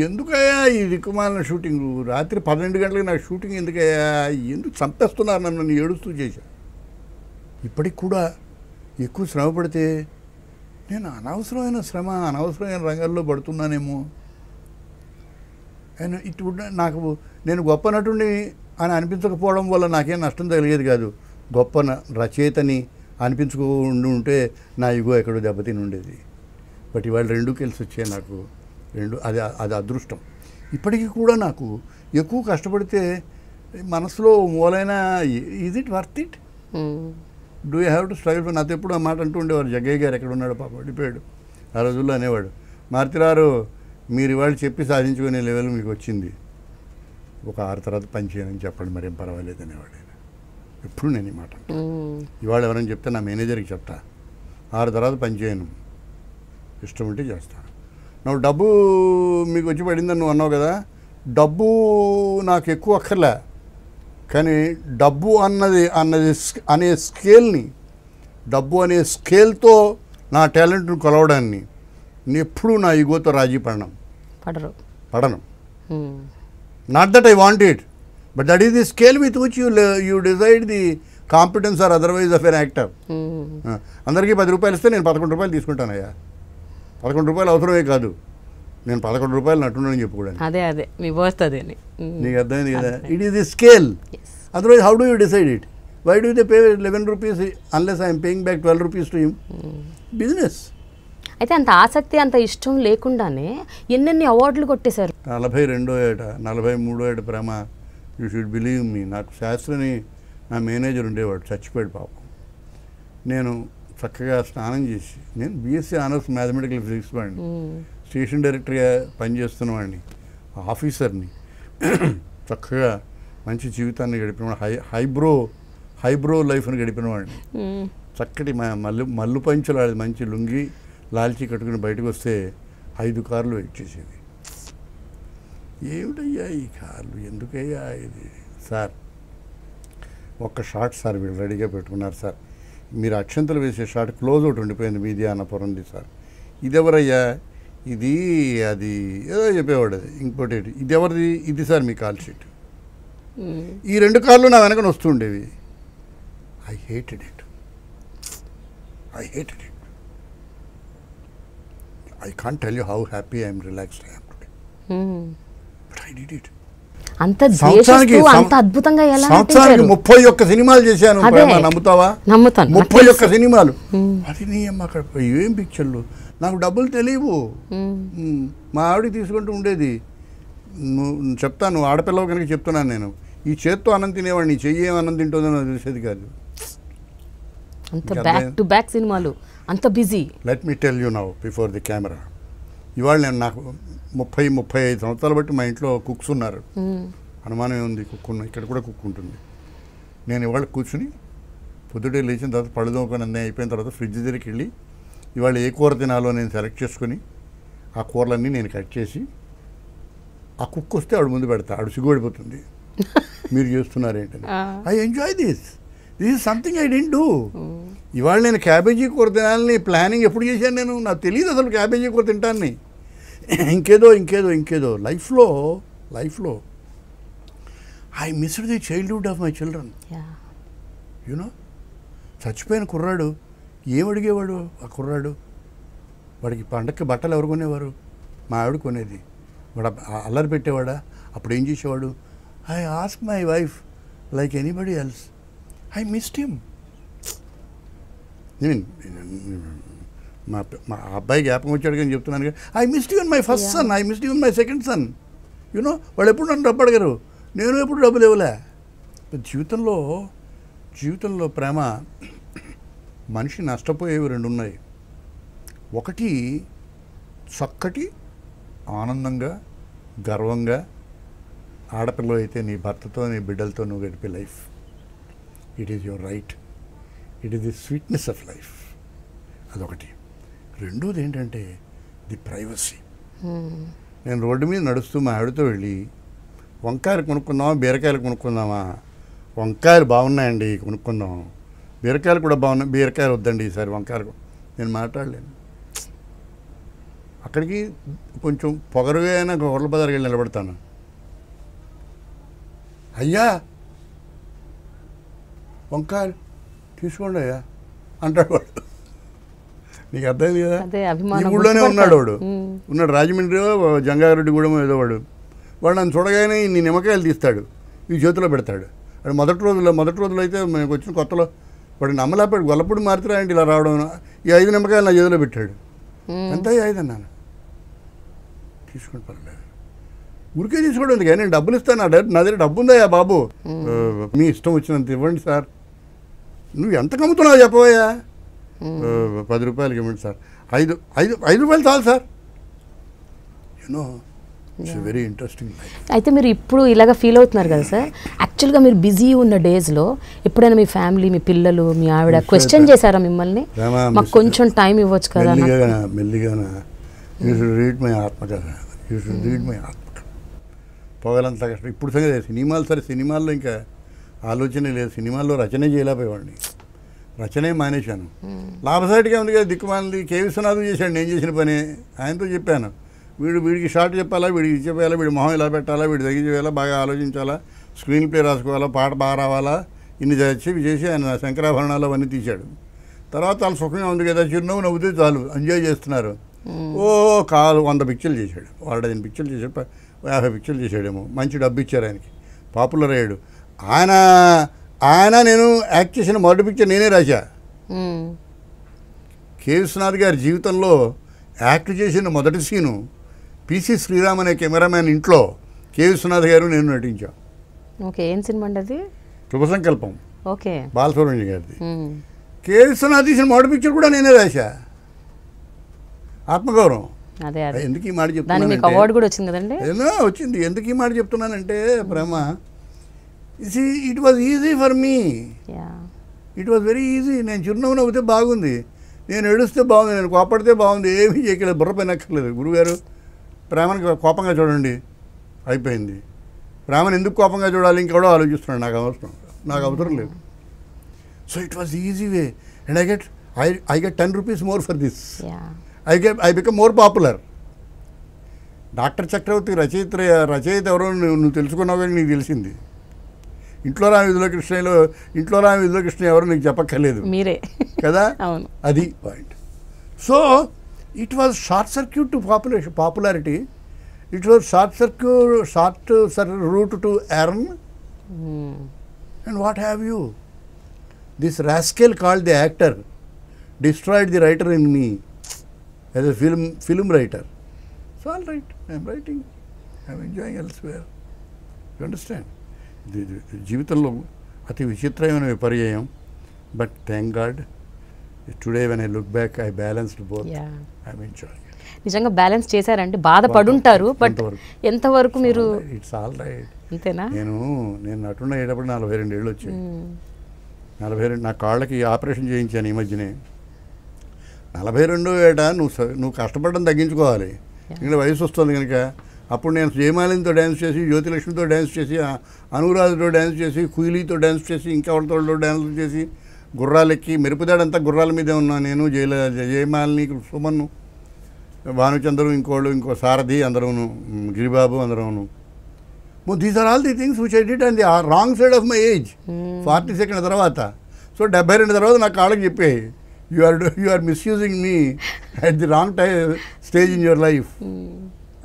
ఎందుకయ్యా ఈ దిక్కుమాలిన షూటింగ్, రాత్రి 12 గంటలకు నాకు షూటింగ్ ఎందుకయ్యా, ఎందుకు చంపేస్తున్నారు నన్ను ఏడుస్తూ చేశా. ఇప్పటికి కూడా ఎక్కువ శ్రమ పడితే నేను అనవసరమైన రంగాల్లో పడుతున్నానేమో. అండ్ నాకు నేను గొప్ప నటుడిని అని అనిపించకపోవడం వల్ల నాకేం నష్టం కలిగేది కాదు. గొప్ప రచయితని అనిపించుకుంటూ ఉంటే నా ఇగో ఎక్కడో దెబ్బతిని ఉండేది. బట్ ఇవాళ 2 కలిసి వచ్చాయి నాకు. అది అదృష్టం. ఇప్పటికీ కూడా నాకు ఎక్కువ కష్టపడితే మనసులో మూలైన is it worth it, do you have to struggle for. నాతో ఎప్పుడు ఆ మాట అంటూ ఉండేవారు. జగ్గయ్య గారు ఎక్కడ ఉన్నాడు పాప, వెళ్ళిపోయాడు. ఆ రోజుల్లో అనేవాడు, మారుతిరారు మీరు ఇవాళ చెప్పి సాధించుకునే లెవెల్ మీకు వచ్చింది, ఒక 6 తర్వాత పని చేయనని చెప్పండి, మరేం పర్వాలేదు అనేవాడు. ఎప్పుడు నేను ఈ మాట అంటాను. ఇవాళ ఎవరైనా చెప్తే నా మేనేజర్కి చెప్తా, 6 తర్వాత పని చేయను, ఇష్టం ఉంటే చేస్తాను. నువ్వు డబ్బు మీకు వచ్చి పడిందని నువ్వు అన్నావు కదా, డబ్బు నాకు ఎక్కువ అక్కర్లే, కానీ డబ్బు అనే స్కేల్ని, డబ్బు అనే స్కేల్తో నా టాలెంట్ను కొలవడాన్ని నేను ఎప్పుడూ నా ఈగోతో రాజీ పడను. Not that I want it, but that is the scale with which you decide the competence or otherwise of an actor. అందరికీ 10 రూపాయలు ఇస్తే నేను 11 రూపాయలు తీసుకుంటానయ్యా. 11 రూపాయలు అవసరమే కాదు, నేను 11 రూపాయలు నటున్నానని చెప్పుకోవడానికి. అదే నీకు అర్థమైంది కదా. It is the scale. Otherwise how do you decide it? Why do they pay 11 rupees unless I'm paying back 12 rupees to him? Business. అయితే అంత ఆసక్తి, అంత ఇష్టం లేకుండానే ఎన్నెన్ని అవార్డులు కొట్టేశారు. 42వ ఏట 43వ ఏట ప్రేమ, యూ షుడ్ బిలీవ్ మీ. నాకు శాస్త్రిని నా మేనేజర్ ఉండేవాడు, చచ్చిపోయాడు పాపం. నేను చక్కగా స్నానం చేసి, నేను బీఎస్సీ ఆనర్స్ మ్యాథమెటికల్ ఫిజిక్స్ వాడిని, స్టేషన్ డైరెక్టర్గా పనిచేస్తున్న వాడిని, ఆఫీసర్ని. చక్కగా మంచి జీవితాన్ని గడిపిన హైబ్రో లైఫ్ని గడిపిన వాడిని. చక్కటి మల్లు పంచులు మంచి లుంగి లాల్చి కట్టుకుని బయటకు వస్తే 5 కార్లు వెయిట్ చేసేది. ఏమిటయ్యా ఈ కార్లు, ఎందుకయ్యా ఇది సార్? ఒక్క షాట్ సార్ వీళ్ళు రెడీగా పెట్టుకున్నారు సార్, మీరు అక్షంతలు వేసే షాట్ క్లోజ్ అవుట్ ఉండిపోయింది మీది అన్నపురంది సార్. ఇదెవరయ్యా, ఇది అది ఏదో చెప్పేవాడు. అది ఇంకోటి ఇది ఎవరిది, ఇది సార్ మీ కాల్ షీట్. ఈ 2 కార్లు నా వెనకన వస్తుండేవి. I hated it. I can't tell you how happy I am, relaxed I am today. But I did it. అంత ద్వేషిస్తూ అంత అద్భుతంగా ఎలా సంవత్సరానికి 31 సినిమాలు చేశాను. నమ్ముతావా? నమ్ముతాను. 31 సినిమాలు. అది నీ అమ్మ అక్కడ ఏం పిక్చర్లు, నాకు డబ్బులు తెలియవు. మా ఆవిడకి తీసుకుంటూ ఉండేది. నువ్వు చెప్తాను, ఆడపిల్లవ కనుక చెప్తున్నాను నేను, ఈ చేత్తో అన్నం తినేవాడిని, చెయ్యి ఏం అన్నం తింటుందో నాకు తెలిసేది కాదు. అంత బ్యాక్ టు బ్యాక్ సినిమాలు, అంత busy. Let me tell you now before the camera. ఇవాళ నేను నాకు 30-35 సంవత్సరాలు బట్టి మా ఇంట్లో కుక్స్ ఉన్నారు. అనుమానం ఏముంది, కుక్ ఉన్న ఇక్కడ కూడా కుక్ ఉంటుంది. నేను ఇవాళ కూర్చుని పొద్దుటే లేచిన తర్వాత పళ్ళుదోకొని అన్నీ అయిపోయిన తర్వాత ఫ్రిడ్జ్ దగ్గరికి వెళ్ళి ఇవాళ ఏ కూర తినాలో నేను సెలెక్ట్ చేసుకుని ఆ కూరలన్నీ నేను కట్ చేసి ఆ కుక్ వస్తే ఆవిడ ముందు పెడతా. ఆవిడ సిగ్గుపడిపోతుంది, మీరు చేస్తున్నారేంటని. I enjoy this is something I didn't do. ఇవాళ నేను క్యాబేజీ కూర తినాలని ప్లానింగ్ ఎప్పుడు చేశాను నేను? నాకు తెలియదు అసలు క్యాబేజీ కూర తింటాన్ని. ఇంకేదో లైఫ్లో I missed the childhood of my children. You know, చచ్చిపోయిన కుర్రాడు ఏమడిగేవాడు ఆ కుర్రాడు? వాడికి పండక్కి బట్టలు ఎవరు కొనేవారు? మా ఆవిడ కొనేది. వాడు అల్లరి పెట్టేవాడా? అప్పుడు ఏం చేసేవాడు? I ask my wife like anybody else. I missed him. మా అబ్బాయి జ్ఞాపకం వచ్చాడు కానీ చెప్తున్నాను. I missed you my first son, I missed you my second son. You know, వాళ్ళు ఎప్పుడు నన్ను డబ్బు అడిగారు, నేను ఎప్పుడు డబ్బులు ఇవ్వలే. జీవితంలో ప్రేమ మనిషి నష్టపోయేవి 2 ఉన్నాయి. ఒకటి చక్కటి ఆనందంగా గర్వంగా ఆడపిల్ల అయితే నీ భర్తతో నీ బిడ్డలతో నువ్వు గడిపే life. It is your right, it is the sweetness of life. అదొకటి. రెండోది ఏంటంటే ది ప్రైవసీ. నేను రోడ్డు మీద నడుస్తూ మా ఆవిడతో వెళ్ళి వంకాయలు కొనుక్కుందామా బీరకాయలు కొనుక్కుందామా, వంకాయలు బాగున్నాయండి కొనుక్కుందాం, బీరకాయలు కూడా బాగున్నాయి, బీరకాయలు వద్దండి ఈసారి వంకాయలు, నేను మాట్లాడలేను. అక్కడికి కొంచెం పొగరుగా అయినా గొర్రెల బజార్కి వెళ్ళి నిలబడతాను. అయ్యా వంకాయలు తీసుకోండి అయ్యా అంటాడు వాడు. నీకు అర్థమైంది కదా? ఈ ఊళ్ళోనే ఉన్నాడు రాజమండ్రిలో జంగారెడ్డిగూడెం ఏదో వాడు నన్ను చూడగానే ఇన్ని నిమ్మకాయలు తీస్తాడు, ఈ చేతిలో పెడతాడు. వాడు మొదటి రోజులో అయితే మేము వచ్చిన కొత్తలో వాడు నమ్మలేపాడు, గొల్లపూడి మారుతురాయండి ఇలా రావడం. ఈ 5 నిమ్మకాయలు నా చేతిలో పెట్టాడు. ఎంత 5 అన్నాను. తీసుకోండి పర్లేదు, ఊరికే తీసుకోవడం ఎందుకు, నేను డబ్బులు ఇస్తాను, నా దగ్గర డబ్బు ఉందయ్యా బాబు, మీ ఇష్టం వచ్చినంత ఇవ్వండి సార్. నువ్వు ఎంత కమ్ముతున్నావు చెప్పవయ్యా? 10 రూపాయలకి ఇవ్వండి సార్. 5 రూపాయలు చాలు sir. You know, it's very interesting life. అయితే మీరు ఇప్పుడు ఇలాగ ఫీల్ అవుతున్నారు కదా సార్, యాక్చువల్గా మీరు బిజీ ఉన్న డేస్లో ఎప్పుడైనా మీ ఫ్యామిలీ, మీ పిల్లలు, మీ ఆవిడ క్వశ్చన్ చేశారా మిమ్మల్ని, మాకు కొంచెం టైం ఇవ్వచ్చు కదా? మెల్లిగానా యూ షుడ్ రీడ్ మై ఆత్మకథ, యూ షుడ్ రీడ్ మై ఆత్మకథ. పోగలంతా కష్టం. ఇప్పుడు సంగతి సినిమాలు సరే, సినిమాల్లో ఇంకా ఆలోచనే లేదు. సినిమాల్లో రచనే చేయలేకపోయేవాడిని, రచనే మానేశాను. లాభసాటిగా ఉంది కదా దిక్కుమాలింది. కే విశ్వనాథం చేశాడు నేను చేసిన పని. ఆయనతో చెప్పాను, వీడికి షార్ట్ చెప్పాలా, వీడికి చెప్పాలా, వీడి మొహం ఇలా పెట్టాలా, వీడి దగ్గర చేయాలా, బాగా ఆలోచించాలా, స్క్రీన్ ప్లే రాసుకోవాలా, పాట బాగా రావాలా, ఇన్ని చేసి ఆయన శంకరాభరణాలు అవన్నీ తీశాడు. తర్వాత వాళ్ళు సుఖంగా ఉంది కదా, చిరునవ్వు నవ్వుతే చాలు, ఎంజాయ్ చేస్తున్నారు. 100 పిక్చర్లు చేశాడు, 15 పిక్చర్లు చేశాడు, 50 పిక్చర్లు చేశాడేమో. మంచి డబ్బు ఇచ్చారు ఆయనకి, పాపులర్ అయ్యాడు ఆయన. నేను యాక్ట్ చేసిన మొదటి పిక్చర్ నేనే రాశా. కె విశ్వనాథ్ గారి జీవితంలో యాక్ట్ చేసిన మొదటి సీను పిసి శ్రీరామ్ అనే కెమెరామ్యాన్ ఇంట్లో కె విశ్వనాథ్ గారు నేను నటించాను. ఓకే, ఏం సినిమా అండి అది? శుభ సంకల్పం. ఓకే, బాలసుబ్రహ్మణ్యం గారిది. కె విశ్వనాథ్ తీసిన మొదటి పిక్చర్ కూడా నేనే రాశా, ఆత్మగౌరవం. అదే అదే ఎందుకు ఈ మాట దానికి మీకు చెప్తున్నానంటే అవార్డు కూడా వచ్చింది కదండి. ఏదో వచ్చింది. ఎందుకు ఈ మాట చెప్తున్నానంటే ప్రేమ, it was easy for me, yeah it was very easy. నేను చిరునవ్వు నవ్వుతే బాగుంది, నేను ఏడుస్తే బాగుంది, నేను కోపడితే బాగుంది, ఏమీ చేయలేదు, బుర్రపైన అక్కర్లేదు. గురువుగారు ప్రేమను కోపంగా చూడండి, అయిపోయింది. ప్రేమను ఎందుకు కోపంగా చూడాలి ఇంకెవడో ఆలోచిస్తున్నాడు, నాకు అవసరం లేదు. So it was easy way and I get 10 rupees more for this. Yeah I become more popular. Doctor Chakravarthi రచయిత ఎవరో నువ్వు తెలుసుకున్నావు కానీ నీకు తెలిసింది. ఇంట్లో రామ విధుల కృష్ణ ఎవరో నీకు చెప్పక్కర్లేదు మీరే కదా. అవును. అది point. So it was short circuit to popularity. It was short route to earn. And what have you, this rascal called the actor destroyed the writer in me as a film writer. So all right, I am writing, I am enjoying elsewhere. You understand? జీవితంలో అతి విచిత్రమైన విపర్యయం. But thank God today when I look back I balanced both. I am enjoying. నిజంగా balance చేశారంటే బాధపడుంటారు, but ఎంతవరకు మీరు it's all right. అంతేనా? నేను నటుడు అయ్యేటప్పుడు 42 ఏళ్ళు వచ్చాయి. 42 నా కాళ్ళకి ఆపరేషన్ చేయించాను ఈ మధ్యనే. 42వ ఏట నువ్వు కష్టపడడం తగ్గించుకోవాలి, ఇంకా వయసు వస్తుంది కనుక. అప్పుడు నేను జయమాలినితో డ్యాన్స్ చేసి, జ్యోతిలక్ష్మితో డ్యాన్స్ చేసి, అనురాధతో డ్యాన్స్ చేసి, కుయిలీతో డ్యాన్స్ చేసి, ఇంకా వాళ్ళతో డ్యాన్స్ చేసి, గుర్రాలెక్కి మెరుపుదాడంతా గుర్రాల మీదే ఉన్నాను నేను. జయమాలిని, సుమన్ను, భానుచంద్రు, ఇంకో సారథి, అందరూను, గిరిబాబు, అందరూను. These are all the things which I did on the wrong side of my age. 42 తర్వాత. సో 72 తర్వాత నా కాళ్ళకి చెప్పే, you are misusing me at the wrong stage in your life.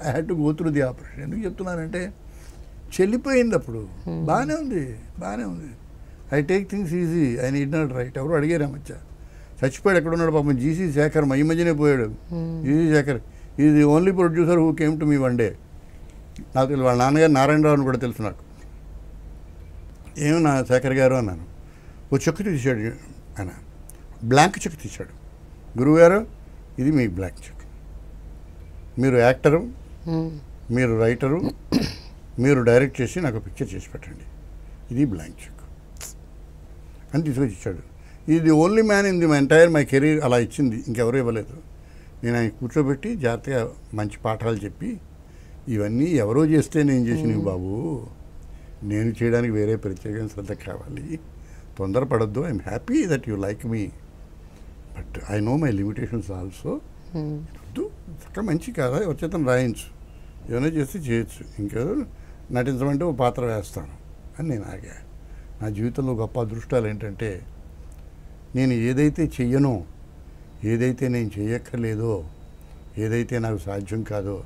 I had to go through the operation. ఎందుకు చెప్తున్నానంటే చెల్లిపోయింది అప్పుడు. బాగానే ఉంది. I take things easy, I need not right. ఎవరు అడిగారు మధ్య చచ్చిపోయాడు, ఎక్కడ ఉన్నాడు పాపం, జీసీ శేఖర్, ఈ మధ్యనే పోయాడు. GC Shekhar is the only producer who came to me one day. నాకు తెలుసు, వాళ్ళ నాన్నగారు నారాయణరావు కూడా తెలుసు నాకు. ఏమో నా శేఖర్ గారు అన్నాను. ఓ చెక్ తీశాడు ఆయన, బ్లాంక్ చెక్ తీశాడు. గురువుగారు ఇది మీ బ్లాంక్ చెక్, మీరు యాక్టరు, మీరు రైటరు, మీరు డైరెక్ట్ చేసి నాకు పిక్చర్ చేసి పెట్టండి, ఇది బ్లాంక్ చెక్ అని తీసుకొచ్చి ఇచ్చాడు. ఇది only man in the my career అలా ఇచ్చింది, ఇంకెవరూ ఇవ్వలేదు. నేను ఆయన కూర్చోబెట్టి జాగ్రత్తగా మంచి పాఠాలు చెప్పి, ఇవన్నీ ఎవరో చేస్తే నేను చేసినవి బాబు, నేను చేయడానికి వేరే ప్రత్యేకమైన శ్రద్ధ కావాలి, తొందరపడద్దు. I'm happy that you like me, but I know my limitations also. వద్దు, చక్కగా మంచి కదా వచ్చేతను రాయించు, ఏమైనా చేస్తే చేయొచ్చు, ఇంకేదో నటించమంటే ఓ పాత్ర వేస్తాను అని నేను ఆగా. నా జీవితంలో గొప్ప అదృష్టాలు ఏంటంటే, నేను ఏదైతే చెయ్యనో, ఏదైతే నేను చేయక్కర్లేదో, ఏదైతే నాకు సాధ్యం కాదో,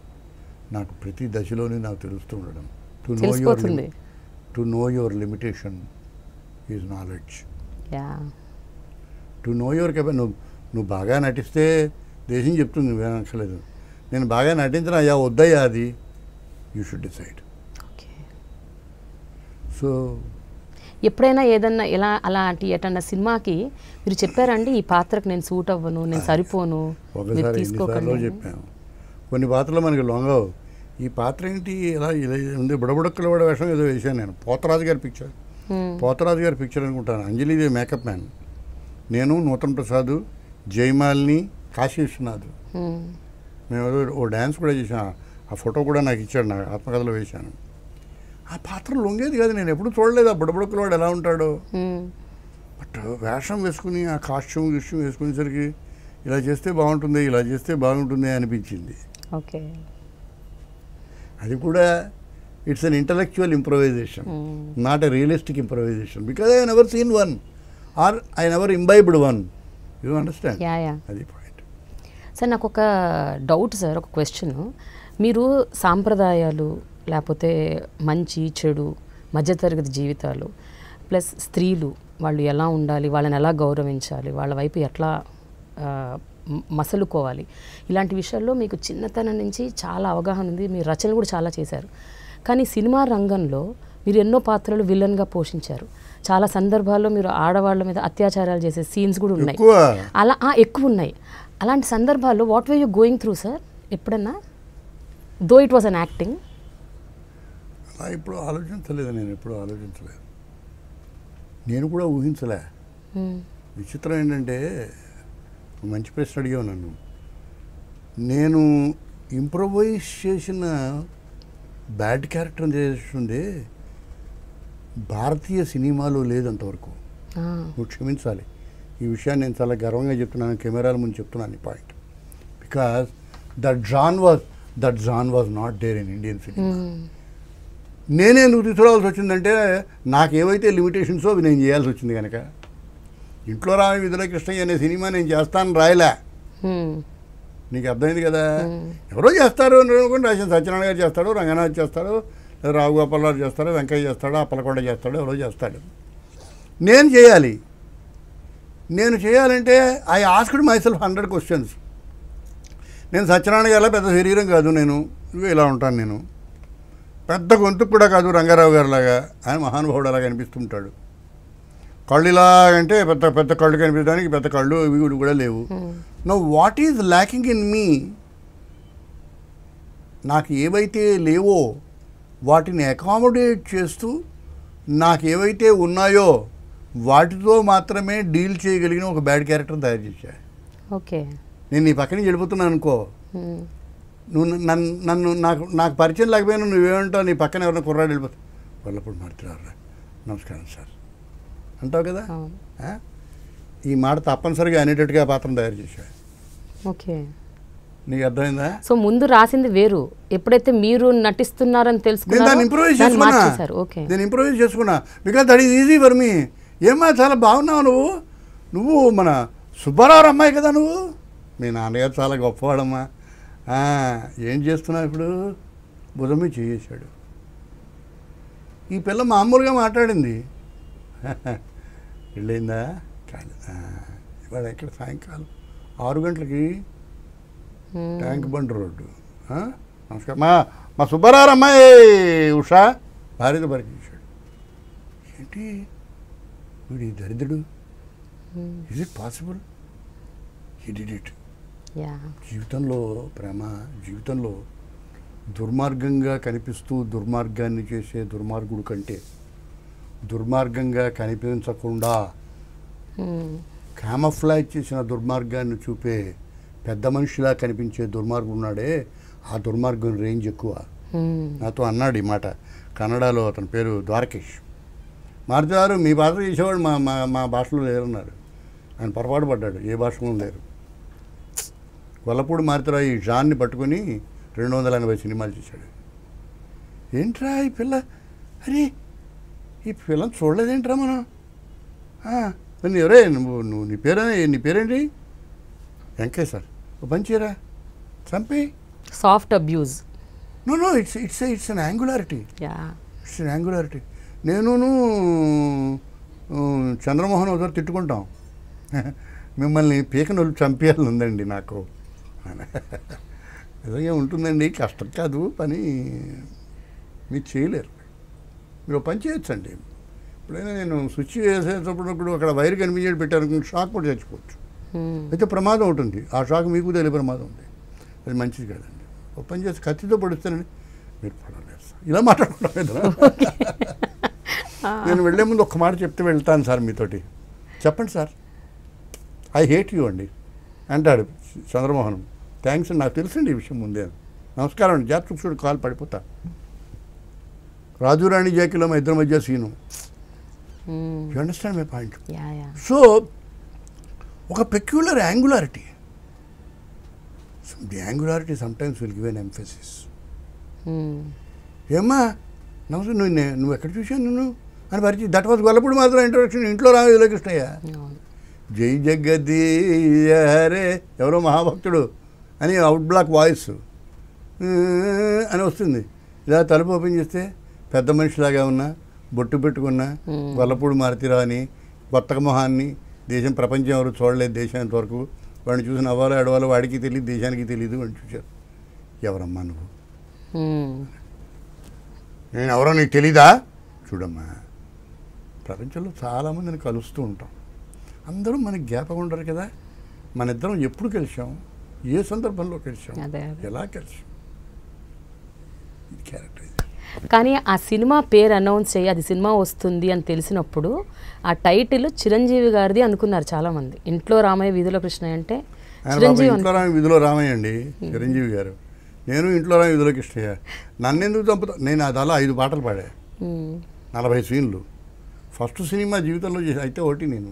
నాకు ప్రతి దశలోనే నాకు తెలుస్తూ ఉండడం. To know your limitation is knowledge. To know your నువ్వు బాగా నటిస్తే దేశం చెప్తుంది, నువ్వేనక్కర్లేదు. నేను బాగా నటించిన అయ్యా వద్దయ్యా, అది యూ షుడ్ డిసైడ్. సో ఎప్పుడైనా ఏదన్నా ఇలా అలాంటి ఎటన్నా సినిమాకి మీరు చెప్పారండి, ఈ పాత్రకు నేను సూట్ అవ్వను, నేను సరిపోను, ఒకసారి ఎన్నిసార్లు చెప్పాను. కొన్ని పాత్రలు మనకి లొంగవు. ఈ పాత్ర ఏంటి ఇలా ఉంది, బుడబుడక్కలు కూడా వేషం ఏదో వేసాను నేను. పోతరాజు గారి పిక్చర్ అనుకుంటాను. అంజలిదేవి మేకప్ మ్యాన్, నేను, నూతన్ ప్రసాద్, జయమాలిని, కాశీ విశ్వనాథ్, మేము ఓ డ్యాన్స్ కూడా చేసాను. ఆ ఫోటో కూడా నాకు ఇచ్చాడు, నాకు ఆత్మకథలో వేశాను. ఆ పాత్ర లొంగేది కాదు, నేను ఎప్పుడు చూడలేదు ఆ బుడబుడక్కలు వాడు ఎలా ఉంటాడో. బట్ వేషం వేసుకుని ఆ కాస్ట్యూమ్ వేసుకునేసరికి ఇలా చేస్తే బాగుంటుంది అనిపించింది. ఓకే, అది కూడా it's an intellectual improvisation, not a realistic improvisation, because I never seen one or I never imbibed one. You understand? అది పాయింట్. సార్ నాకు ఒక డౌట్ సార్, ఒక క్వశ్చన్. మీరు సాంప్రదాయాలు లేకపోతే మంచి చెడు మధ్యతరగతి జీవితాలు ప్లస్ స్త్రీలు వాళ్ళు ఎలా ఉండాలి, వాళ్ళని ఎలా గౌరవించాలి, వాళ్ళ వైపు ఎట్లా మసలుకోవాలి, ఇలాంటి విషయాల్లో మీకు చిన్నతనం నుంచి చాలా అవగాహన ఉంది. మీరు రచనలు కూడా చాలా చేశారు. కానీ సినిమా రంగంలో మీరు ఎన్నో పాత్రలు విలన్గా పోషించారు. చాలా సందర్భాల్లో మీరు ఆడవాళ్ళ మీద అత్యాచారాలు చేసే సీన్స్ కూడా ఉన్నాయి, అలా ఎక్కువ ఉన్నాయి. అలాంటి సందర్భాల్లో what were you going through sir? ఎప్పుడన్నా though it was an acting? అలా ఇప్పుడు ఆలోచించలేదు, నేను ఎప్పుడు ఆలోచించలేదు, నేను కూడా ఊహించలే. విచిత్రం ఏంటంటే, మంచి ప్రశ్న అడిగావు నన్ను. నేను ఇంప్రొవైజ్ చేసిన బ్యాడ్ క్యారెక్టర్ చేస్తుండే భారతీయ సినిమాలో లేదంతవరకు. నువ్వు క్షమించాలి, ఈ విషయాన్ని నేను చాలా గర్వంగా చెప్తున్నాను, కెమెరాల ముందు చెప్తున్నాను ఈ point. Because that John was not there in Indian film. నేనే ఎందుకు తీసుకురావాల్సి వచ్చిందంటే, నాకు ఏవైతే లిమిటేషన్సో అవి నేను చేయాల్సి వచ్చింది కనుక. ఇంట్లో రామి విధుల కృష్ణయ్య అనే సినిమా నేను చేస్తాను రాయలే, నీకు అర్థమైంది కదా. ఎవరో చేస్తారు అనుకోండి, రాసిన సత్యనారాయణ గారు చేస్తాడు, రంగనాథ్ చేస్తాడు, రావు గోపాలరావు చేస్తాడు, వెంకయ్య చేస్తాడు, అప్పలకొండ చేస్తాడు, ఎవరో చేస్తాడు. నేను చేయాలి. నేను చేయాలంటే I asked my self 100 questions. నేను సత్యనారాయణ గారిలా పెద్ద శరీరం కాదు, నేను ఇలా ఉంటాను, నేను పెద్ద గొంతుకు కూడా కాదు రంగారావు గారిలాగా, ఆయన మహానుభావుడు అలాగా అనిపిస్తుంటాడు. కళ్ళు ఇలాగంటే పెద్ద పెద్ద కళ్ళు కనిపించడానికి పెద్ద కళ్ళు ఇవి కూడా లేవు. Know what is lacking in me, నాకు ఏవైతే లేవో వాటిని అకామిడేట్ చేస్తూ నాకు ఏవైతే ఉన్నాయో వాటితో మాత్రమే డీల్ చేయగలిగిన ఒక బ్యాడ్ క్యారెక్టర్ తయారు చేశా. ఓకే, నేను నీ పక్కన వెళ్ళిపోతున్నాను అనుకో, నువ్వు నన్ను నాకు పరిచయం లేకపోయినా నువ్వేమంటావు, నీ పక్కన ఎవరైనా కుర్రాడు వెళ్ళిపోతావు, వాళ్ళప్పుడు మాట్లాడరా నమస్కారం సార్ అంటావు కదా. ఈ మాట తప్పనిసరిగా అనేటట్టుగా పాత్ర తయారు చేశా. ఓకే, నీకు అర్థమైందా? సో ముందు రాసింది వేరు, ఎప్పుడైతే మీరు నటిస్తున్నారని తెలుసుకున్నారో నేను ఇంప్రూవైజ్ చేసుకున్నా. Because that is easy for మీ. ఏమ్మా చాలా బాగున్నావు నువ్వు మన సుబ్బారావు అమ్మాయి కదా నువ్వు. మీ నాన్నగారు చాలా గొప్పవాడమ్మా. ఏం చేస్తున్నావు ఇప్పుడు? భుజం మీద చేసాడు. ఈ పిల్ల మామూలుగా మాట్లాడింది, వెళ్ళిందా కాదు. ఇవాళ ఇక్కడ సాయంకాలం 6 గంటలకి ట్యాంక్ బండ్ రోడ్డు. నమస్కారం, మా సుబ్బారావు అమ్మాయి ఉషా భార్యతో పరిచయించాడు. ఏంటి వీడి దరిద్రుడు, is it possible? He did it. జీవితంలో ప్రేమ, జీవితంలో దుర్మార్గంగా కనిపిస్తూ దుర్మార్గాన్ని చేసే దుర్మార్గుడు కంటే దుర్మార్గంగా కనిపించకుండా క్యామఫ్లాజ్ చేసిన దుర్మార్గాన్ని చూపే పెద్ద మనిషిలా కనిపించే దుర్మార్గుడు ఉన్నాడే, ఆ దుర్మార్గం రేంజ్ ఎక్కువ. నాతో అన్నాడు ఈ మాట. కన్నడలో అతని పేరు ద్వారకేష్. మారుతారు మీ భాష చేసేవాడు మా భాషలో లేరన్నారు. ఆయన పొరపాటు పడ్డాడు, ఏ భాషలో లేరు. గొల్లపూడి మారుతారావు ఈ జాన్ని పట్టుకొని 280 సినిమాలు చేశాడు. ఏంట్రా ఈ పిల్ల, అరే ఈ పిల్లని చూడలేదేంట్రా మనం. ఎవరే నువ్వు నీ పేరేంటి? వెంకయ్య సార్, ఓ పని చేయరా, చంపి. Soft abuse. No it's an angularity. It's an angularity. నేను చంద్రమోహన్ ఒకసారి తిట్టుకుంటాం, మిమ్మల్ని పీకనొల్లు చంపేయాలని ఉందండి నాకు. నిజంగా ఉంటుందండి, కష్టం కాదు పని, మీరు చేయలేరు. మీరు పని చేయొచ్చండి. ఎప్పుడైనా నేను స్విచ్ వేసేటప్పుడు అక్కడ వైర్ కనిపించేది పెట్టాను, షాక్ కూడా చచ్చిపోవచ్చు. అయితే ప్రమాదం ఉంటుంది, ఆ షాక్ మీకు తెలియ ప్రమాదం ఉంది, అది మంచిది కాదండి. ఒక పని చేసి కత్తితో పడుస్తానండి, మీరు పడలేదు సార్, ఇలా మాట్లాడుకుంటాం కదా. నేను వెళ్ళే ముందు ఒక్క మాట చెప్తే వెళ్తాను సార్ మీతోటి, చెప్పండి సార్, ఐ హేట్ యూ అండి అంటాడు చంద్రమోహన్. థ్యాంక్స్ అండి, నాకు తెలుసండి ఈ విషయం ముందే. నమస్కారం అండి, జాత్ చూడు కాలు పడిపోతా. రాజు రాణి జాకీలో మా ఇద్దరి మధ్య scene. You understand my point? So ఒక peculiar angularity, the angularity sometimes will give an emphasis. ఏమ్మా నమస్తే, నువ్వు ఎక్కడ చూశాను నిన్ను అని పరిచయం. దట్ వాజ్ గొల్లపూడి మాత్రం ఇంట్రొడక్షన్. ఇంట్లో రామ కృష్ణయ్య, జై జగదీయ హరే ఎవరో మహాభక్తుడు అని అవుట్ బ్లాక్ వాయిస్ అని వస్తుంది. ఇలా తలుపు ఓపెన్ చేస్తే పెద్ద మనిషిలాగా ఉన్నా, బొట్టు పెట్టుకున్నా, గొల్లపూడి మారుతిరావు అని కొత్త మొహాన్ని, దేశం ప్రపంచం ఎవరు చూడలేదు దేశానికి వరకు, వాడిని చూసి నవ్వాలో ఎడవాలో వాడికి తెలియదు, దేశానికి తెలియదు. వాడిని చూశారు, ఎవరమ్మా నువ్వు, నేను ఎవరో నీకు తెలీదా? చూడమ్మా, ప్రపంచంలో చాలామందిని కలుస్తూ ఉంటాం, అందరూ మనకి జ్ఞాపకం ఉండరు కదా. మన ఇద్దరం ఎప్పుడు కలిసాం, ఏ సందర్భంలో కలిసాం, అదే అదే. ఎలా కలిసాం, ఇది క్యారెక్టర్. కానీ ఆ సినిమా పేరు అనౌన్స్ చేయి అది సినిమా వస్తుంది అని తెలిసినప్పుడు ఆ టైటిల్ చిరంజీవి గారిది అనుకున్నారు చాలామంది. ఇంట్లో రామయ్య వీధిలో కృష్ణయ్య అంటే ఆయన చిరంజీవి ఇంట్లో రామయ్య విధిలో రామయ్య అండి చిరంజీవి గారు. నేను ఇంట్లో రామయ్య విధిలో కృష్ణయ్య. నన్ను ఎందుకు చంపుతా, నేను అది అలా 5 పాటలు పాడా, 40 సీన్లు. ఫస్ట్ సినిమా జీవితంలో చేసి అయితే ఒకటి నేను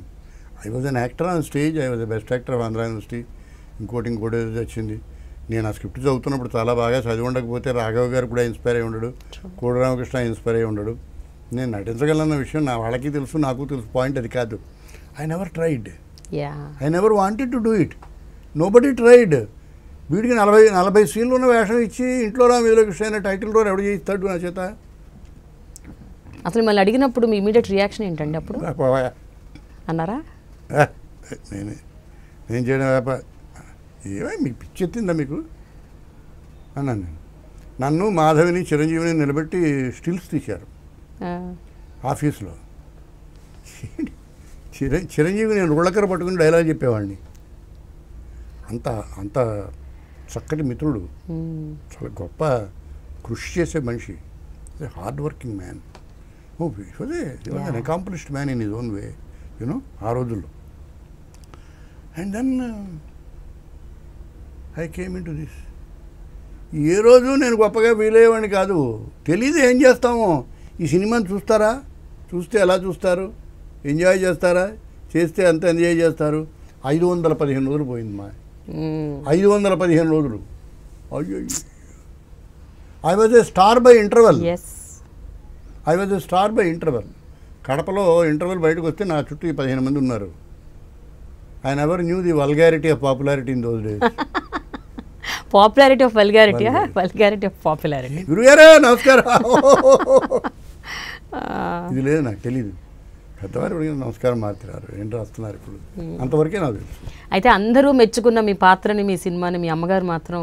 I was an actor on stage, I was the best actor of Andhra university. ఇంకోటి ఏదో వచ్చింది. నేను ఆ స్క్రిప్ట్ చదువుతున్నప్పుడు చాలా బాగా చదివి ఉండకపోతే రాఘవ గారు కూడా ఇన్స్పైర్ అయ్యి ఉండడు, కోడి రామకృష్ణ ఇన్స్పైర్ అయ్యి ఉండడు. నేను నటించగలన్న విషయం నా వాళ్ళకి తెలుసు, నాకు తెలుసు. పాయింట్ అది కాదు. I never tried, I never wanted to do it, nobody tried. వీడికి 40 సీన్లు ఉన్న వేషం ఇచ్చి ఇంట్లో రామ వీధిలో కృష్ణ అయిన టైటిల్ రోల్ ఎవడు చేయిస్తాడు నా చేత? అసలు మళ్ళీ అడిగినప్పుడు మీ ఇమీడియట్ రియాక్షన్ ఏంటండి అప్పుడు? అన్నారా? నేను చేయడం వ్యాపారం ఏమై మీకు పిచ్చెత్తిందా మీకు అన్నాను నేను. నన్ను మాధవిని చిరంజీవిని నిలబెట్టి స్టిల్స్ తీశారు ఆఫీస్లో. చిరంజీవి నేను రుళ్ళకర పట్టుకుని డైలాగ్ చెప్పేవాడిని. అంత అంత చక్కటి మిత్రుడు, చాలా గొప్ప కృషి చేసే మనిషి, hard working man. Accomplished man in his own way, you know రోజుల్లో. And then I came into this. ఏ రోజు నేను గొప్పగా ఫీల్ అయ్యేవాడిని కాదు. తెలీదు ఏం చేస్తామో. ఈ సినిమాని చూస్తారా, చూస్తే ఎలా చూస్తారు, ఎంజాయ్ చేస్తారా, చేస్తే అంత ఎంజాయ్ చేస్తారు. 515 రోజులు పోయింది మా 515 రోజులు. అయ్యో, I was A star by interval. I was A star by interval. కడపలో ఇంటర్వెల్ బయటకు వస్తే నా చుట్టూ 15 మంది ఉన్నారు. I never knew the vulgarity of popularity in those days. Popularity of vulgarity, vulgarity of popularity. గురుగారు నమస్కారం, ఇది లేదు నాకు తెలీదు. పెద్దవారు నమస్కారం మారుతున్నారు, ఏంటి రాస్తున్నారు ఇప్పుడు, అంతవరకే నాకు తెలుసు. అయితే అందరూ మెచ్చుకున్న మీ పాత్రని, మీ సినిమాని మీ అమ్మగారు మాత్రం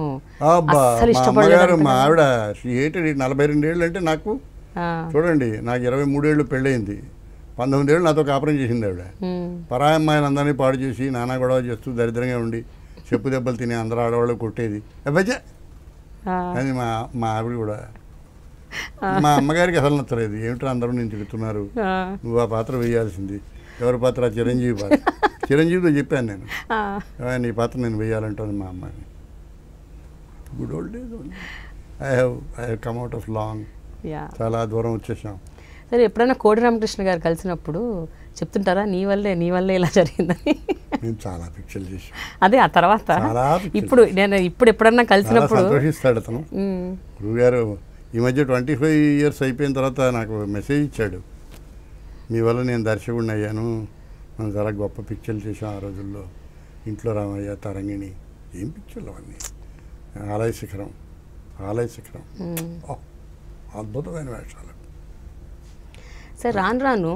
అమ్మగారు, మా ఆవిడ 42 ఏళ్ళు అంటే నాకు చూడండి, నాకు 23 ఏళ్ళు పెళ్ళయింది. 19 ఏళ్ళు నాతో కాపురం చేసింది ఆవిడ. పరాయి అమ్మాయిలు అందరినీ పాడు చేసి నానా గొడవ చేస్తూ దరిద్రంగా ఉండి చెప్పు దెబ్బలు తిని అందరూ ఆడవాళ్ళు కొట్టేది అబ్బాజా అని మా ఆవిడ కూడా. మా అమ్మగారికి అసలు నచ్చలేదు. ఏమిటో అందరూ నేను తిడుతున్నారు, నువ్వు ఆ పాత్ర వేయాల్సింది. ఎవరి పాత్ర? చిరంజీవి పాత్ర. చిరంజీవితో చెప్పాను నేను, నీ పాత్ర నేను వేయాలంటుంది మా అమ్మాయిని. Good old days. I have come out of long, చాలా దూరం వచ్చేసాం. సరే, ఎప్పుడైనా కోడి రామకృష్ణ గారు కలిసినప్పుడు చెప్తుంటారా నీ వల్లే ఇలా జరిగిందని? నేను చాలా పిక్చర్లు చేశాను. అదే ఆ తర్వాత ఇప్పుడు ఎప్పుడన్నా కలిసినప్పుడు సంతోషిస్తాడు అతను. గురుగారు ఈ మధ్య 25 ఇయర్స్ అయిపోయిన తర్వాత నాకు మెసేజ్ ఇచ్చాడు, మీ వల్ల నేను దర్శకుడిని అయ్యాను, మనం చాలా గొప్ప పిక్చర్లు చేసాం ఆ రోజుల్లో. ఇంట్లో రామయ్య, తరంగిణి, ఏం పిక్చర్లు అవన్నీ. ఆలయ శిఖరం, అద్భుతమైన వేషాలు. సార్, రాను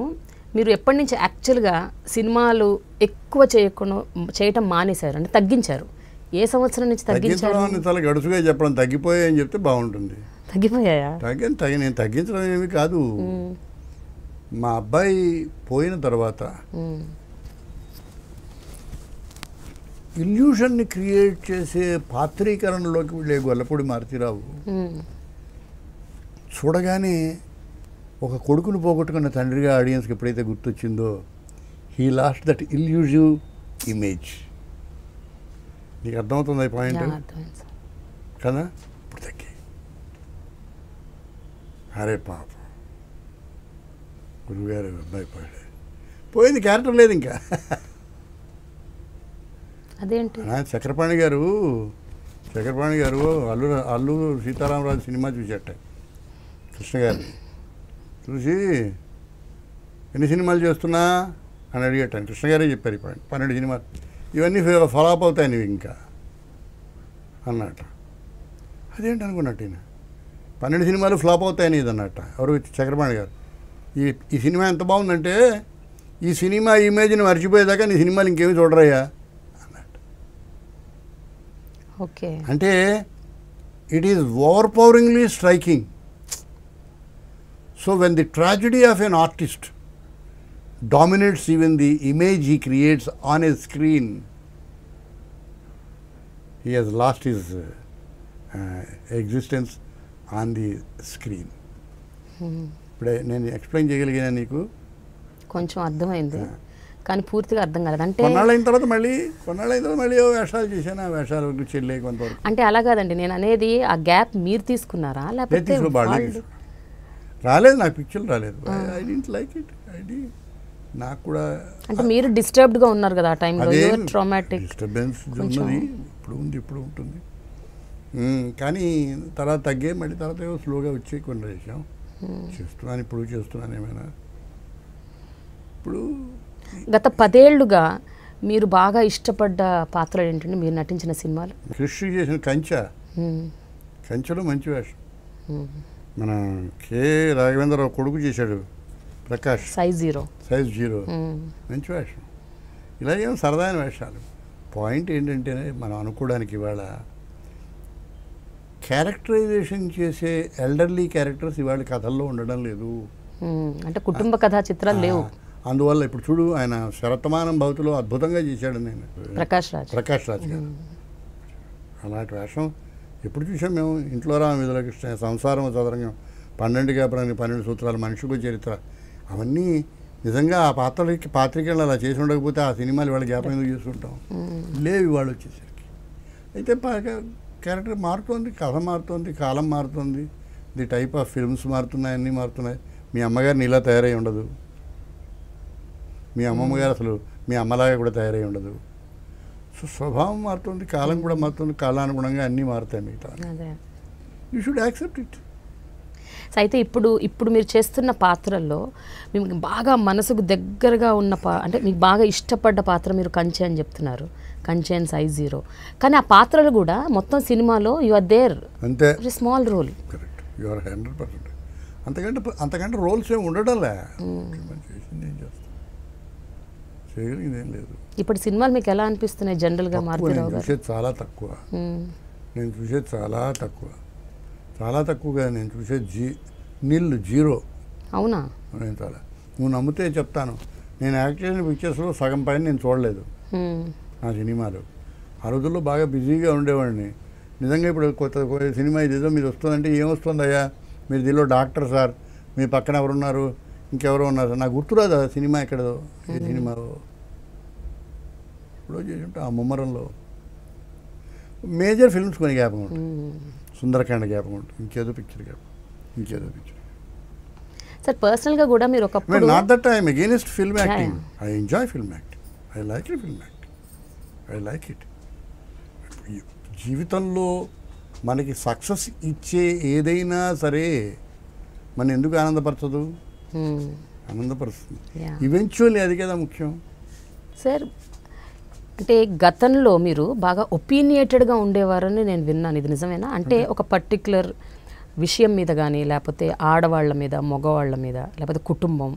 మీరు ఎప్పటి నుంచి యాక్చువల్గా సినిమాలు ఎక్కువ చేయటం మానేశారు, అంటే తగ్గించారు? ఏ సంవత్సరం నుంచి తగ్గించారు? చాలా గడుసుగా చెప్పడం, తగ్గిపోయాయని చెప్తే బాగుంటుంది. తగ్గిపోయాయా? నేను తగ్గించడం ఏమి కాదు. మా అబ్బాయి పోయిన తర్వాత ఇల్యూషన్ని క్రియేట్ చేసే పాత్రీకరణలోకి వెళ్ళే గొల్లపూడి మారుతీరావు చూడగానే ఒక కొడుకును పోగొట్టుకున్న తండ్రిగా ఆడియన్స్కి ఎప్పుడైతే గుర్తొచ్చిందో, he lost that elusive image. నీకు అర్థమవుతుంది ఈ పాయింట్ కదా? ఇప్పుడు తగ్గి, అరే పాప గురువుగారు అబ్బాయి పోయింది, క్యారెక్టర్ లేదు ఇంకా. అదేంటి? చక్రపాణి గారు అల్లు సీతారామరాజు సినిమా చూసేట కృష్ణ గారిని చూసి, ఎన్ని సినిమాలు చేస్తున్నా అని అడిగేటాను. కృష్ణ గారే చెప్పారు, 12 సినిమాలు, ఇవన్నీ ఫాలోఅప్ అవుతాయి నువ్వు ఇంకా అన్నట్ట. అదేంటి అనుకున్నట్టు, 12 సినిమాలు ఫ్లాప్ అవుతాయని ఇది అన్నట్ట. ఎవరు? చక్రపాణి గారు. ఈ సినిమా ఎంత బాగుందంటే, ఈ సినిమా ఇమేజ్ని మర్చిపోయేదాకా నీ సినిమాలు ఇంకేమి చూడరయ్యా అన్నట్టు. ఓకే, అంటే it is overpoweringly striking. So when the tragedy of an artist dominates even the image he creates on a screen, he has last his existence on the screen. ఇప్పుడే నేను explain చేయగలిగినా నీకు? కొంచెం అర్థమైంది కానీ పూర్తిగా అర్థం కాలేదు. అంటే కొన్నాళ్ళు అయిన తర్వాత మళ్ళీ వేషాలు చేశాను. ఆ వేషాలు చెల్లే కొంతవరకు. అంటే అలా కాదండి, నేను అనేది ఆ గ్యాప్ మీరు తీసుకున్నారా లేకపోతే రాలేదు, నాకు పిక్చర్లు రాలేదు. I don't like it. నాకు కూడా అంటే మీరు డిస్టర్బ్డ్గా ఉన్నారు కదా ఆ టైంలో, ట్రామాటిక్ డిస్టర్బెన్స్ ఉన్నది, ఇప్పుడు ఉంటుంది. కానీ తర్వాత తగ్గే, మళ్ళీ తర్వాత ఏవో స్లోగా వచ్చి కొన్ని చేసాం. చేస్తున్నాను ఏమైనా. ఇప్పుడు గత 10 ఏళ్లుగా మీరు బాగా ఇష్టపడ్డ పాత్రలు ఏంటంటే మీరు నటించిన సినిమాలు? కృష్ణ చేసిన కంచెలో మంచి వేషం. మన కె రాఘవేంద్రరావు కొడుకు చేశాడు ప్రకాష్, సైజ్ జీరో, మంచి వేషం. ఇలాగేమో సరదాయిన వేషాలు. పాయింట్ ఏంటంటే మనం అనుకోవడానికి ఇవాళ క్యారెక్టరైజేషన్ చేసే ఎల్డర్లీ క్యారెక్టర్స్ ఇవాళ కథల్లో ఉండడం లేదు. అంటే కుటుంబ కథా చిత్రాలు లేవు. అందువల్ల ఇప్పుడు చూడు, ఆయన శరతమానం భవతిలో అద్భుతంగా చేశాడు. నేను ప్రకాష్ రాజ్ గారు అలాంటి వేషం ఎప్పుడు చూసాం మేము? ఇంట్లో రామ విధుల కృష్ణ, సంసారం చదరంగం, 12 సూత్రాలు, మనిషికు చరిత్ర, అవన్నీ నిజంగా ఆ పాత్రికలు అలా చేసి ఉండకపోతే ఆ సినిమాలు వాళ్ళ జ్ఞాపకం ఎందుకు చేసుకుంటాం? లేవు ఇవాళ వచ్చేసరికి. అయితే క్యారెక్టర్ మారుతోంది, కథ మారుతోంది, కాలం మారుతోంది, ది టైప్ ఆఫ్ ఫిల్మ్స్ మారుతున్నాయి, అన్నీ మారుతున్నాయి. మీ అమ్మగారిని ఇలా తయారై ఉండదు, మీ అమ్మమ్మ గారు అసలు మీ అమ్మలాగా కూడా తయారై ఉండదు. సో స్వభావం మారుతుంది, కాలం కూడా మారుతుంది, కాలానుగుణంగా అన్నీ మారుతాయి. మిగతా యూ షుడ్ యాక్సెప్ట్ ఇట్. అయితే ఇప్పుడు మీరు చేస్తున్న పాత్రల్లో మీకు బాగా మనసుకు దగ్గరగా ఉన్న అంటే మీకు బాగా ఇష్టపడ్డ పాత్ర మీరు కంచె అని చెప్తున్నారు, కంచె అండ్ సైజ్ జీరో. కానీ ఆ పాత్రలు కూడా మొత్తం సినిమాలో యు ఆర్ దేర్, అంతే, small role. Correct, you are 100%. అంతకంటే రోల్స్ ఏమి ఉండడంలే. ఏం చేస్తాం, చేయగలిగింది ఏం లేదు. ఇప్పుడు సినిమాలు మీకు ఎలా అనిపిస్తున్నాయి జనరల్గా? మారుతిరావు గారు చూసేది చాలా తక్కువ. నేను చూసేది చాలా తక్కువగా నేను చూసేది జీరో. అవునా? నేను నువ్వు నమ్మితే చెప్తాను, నేను యాక్ట్ చేసిన పిక్చర్స్లో సగం పైన నేను చూడలేదు నా సినిమాలు. ఆ రోజుల్లో బాగా బిజీగా ఉండేవాడిని. నిజంగా ఇప్పుడు కొత్త సినిమా ఇదేదో మీరు వస్తుందంటే ఏమొస్తుందయ్యా, మీరు దీనిలో డాక్టర్ సార్, మీ పక్కన ఎవరున్నారు, ఇంకెవరో ఉన్నారు, నాకు గుర్తురాదు ఆ సినిమా ఎక్కడదో, ఏ సినిమా ఇప్పుడు చేసి ఉంటే ఆ ముమ్మరంలో మేజర్ ఫిల్మ్స్ కొన్ని జ్ఞాపకం ఉంటుంది. సుందరకాండ జ్ఞాపకం ఉంటుంది, ఇంకేదో పిక్చర్ సార్. పర్సనల్గా కూడా మీరు ఒకప్పుడు, not that I'm against film acting, I enjoy film acting, I like it. జీవితంలో మనకి సక్సెస్ ఇచ్చే ఏదైనా సరే మన ఎందుకు ఆనందపరచదు? ఆనందపరుస్తుంది. ఈవెన్చువల్లీ అది కదా ముఖ్యం. సార్ అంటే గతంలో మీరు బాగా ఒపీనియేటెడ్గా ఉండేవారని నేను విన్నాను, ఇది నిజమేనా? అంటే ఒక పర్టిక్యులర్ విషయం మీద కానీ, లేకపోతే ఆడవాళ్ళ మీద, మగవాళ్ళ మీద, లేకపోతే కుటుంబం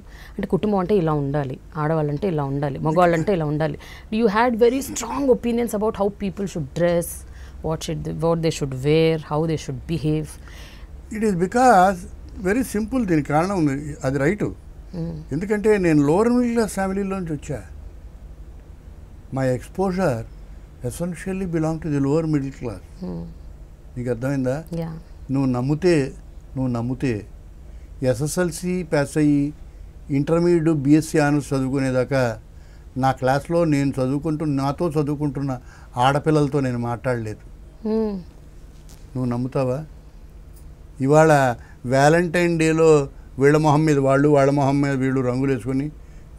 అంటే ఇలా ఉండాలి, ఆడవాళ్ళంటే ఇలా ఉండాలి, మగవాళ్ళంటే ఇలా ఉండాలి. You had very strong opinions about how people should dress, what they should wear, how they should behave. It is because very simple. దీనికి కారణం ఉంది, అది రైటు. ఎందుకంటే నేను లోవర్ మిడిల్ క్లాస్ ఫ్యామిలీలోంచి వచ్చా. My exposure essentially belong to the lower middle class. నీకు అర్థమైందా? నువ్వు నమ్ముతే ఎస్ఎస్ఎల్సి పాస్ అయ్యి ఇంటర్మీడియట్ బీఎస్సీ ఆనర్స్ చదువుకునేదాకా నా క్లాస్లో నాతో చదువుకుంటున్న ఆడపిల్లలతో నేను మాట్లాడలేదు. నువ్వు నమ్ముతావా? ఇవాళ వ్యాలంటైన్ డేలో వీళ్ళ మొహం మీద వాళ్ళు, వాళ్ళ మొహం మీద వీళ్ళు రంగులు వేసుకొని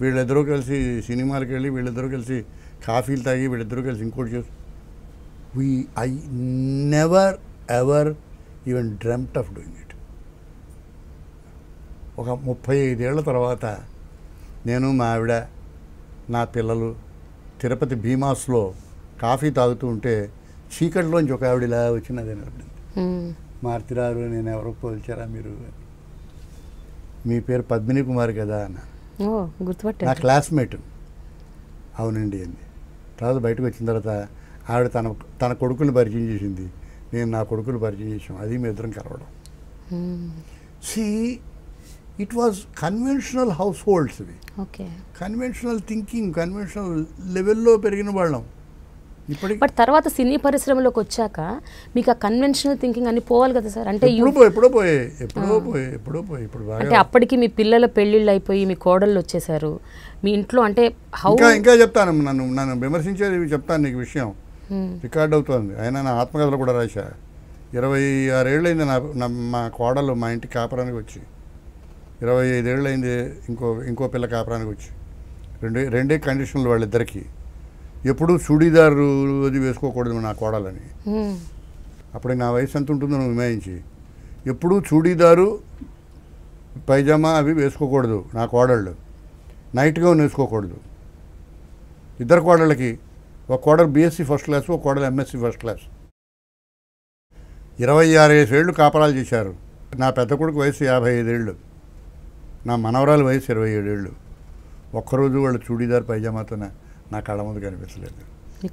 వీళ్ళిద్దరూ కలిసి సినిమాలకు వెళ్ళి, వీళ్ళిద్దరూ కలిసి కాఫీలు తాగి, వీళ్ళిద్దరూ కలిసి ఇంకోటి చేసి, I never ever even dreamt of doing it. ఒక 35 ఏళ్ల తర్వాత నేను, మా ఆవిడ, నా పిల్లలు తిరుపతి భీమాస్లో కాఫీ తాగుతూ ఉంటే చీకటిలోంచి ఒక ఆవిడ ఇలా వచ్చిన అదే నిలబడింది. మారుతిరావు, నేను ఎవరో పోల్చారా మీరు, మీ పేరు పద్మిని కుమార్ కదా అన్న. నా క్లాస్మేట్. అవునండి అండి. తర్వాత బయటకు వచ్చిన తర్వాత ఆవిడ తన కొడుకుని పరిచయం చేసింది, నేను నా కొడుకుని పరిచయం చేసాం, అది మీ ఇద్దరం కలవడం. It was conventional house holds ఇవి, కన్వెన్షనల్ థింకింగ్, కన్వెన్షనల్ లెవెల్లో పెరిగిన వాళ్ళం. ఇప్పటికి బట్ తర్వాత సినీ పరిశ్రమలోకి వచ్చాక మీకు ఆ కన్వెన్షనల్ థింకింగ్ అన్ని పోవాలి కదా సార్. అంటే ఎప్పుడో పోయి ఇప్పుడు బాగా అంటే అప్పటికి మీ పిల్లల పెళ్ళిళ్ళు అయిపోయి మీ కోడళ్ళు వచ్చేసారు మీ ఇంట్లో. అంటే ఇంకా చెప్తాను, నన్ను విమర్శించేది చెప్తాను నీకు విషయం, రికార్డ్ అవుతుంది. అయినా నా ఆత్మకథలు కూడా రాశా. 26 ఏళ్ళైంది మా కోడలు మా ఇంటికి కాపురానికి వచ్చి, 25 ఏళ్ళైంది ఇంకో పిల్ల కాపురానికి వచ్చి. రెండే కండిషన్లు వాళ్ళిద్దరికి. ఎప్పుడూ చూడీదారు అది వేసుకోకూడదు నా కోడలని. అప్పుడు నా వయసు ఎంత ఉంటుందో నువ్వు విమాయించి. ఎప్పుడూ చూడీదారు పైజామా అవి వేసుకోకూడదు నా కోడళ్ళు. నైట్ గౌన్ వేసుకోకూడదు. ఇద్దరు కోడళ్ళకి, ఒక కోడలు బీఎస్సీ ఫస్ట్ క్లాసు, ఒక కోడలు ఎంఎస్సీ ఫస్ట్ క్లాస్. 26 ఏళ్ళు కాపరాలు చేశారు. నా పెద్ద కొడుకు వయసు 55 ఏళ్ళు, నా మనవరాలు వయసు 27 ఏళ్ళు. ఒక్కరోజు వాళ్ళు చూడీదార్ పైజామాతో నా కళ్ళ ముందు కనిపించలేదు.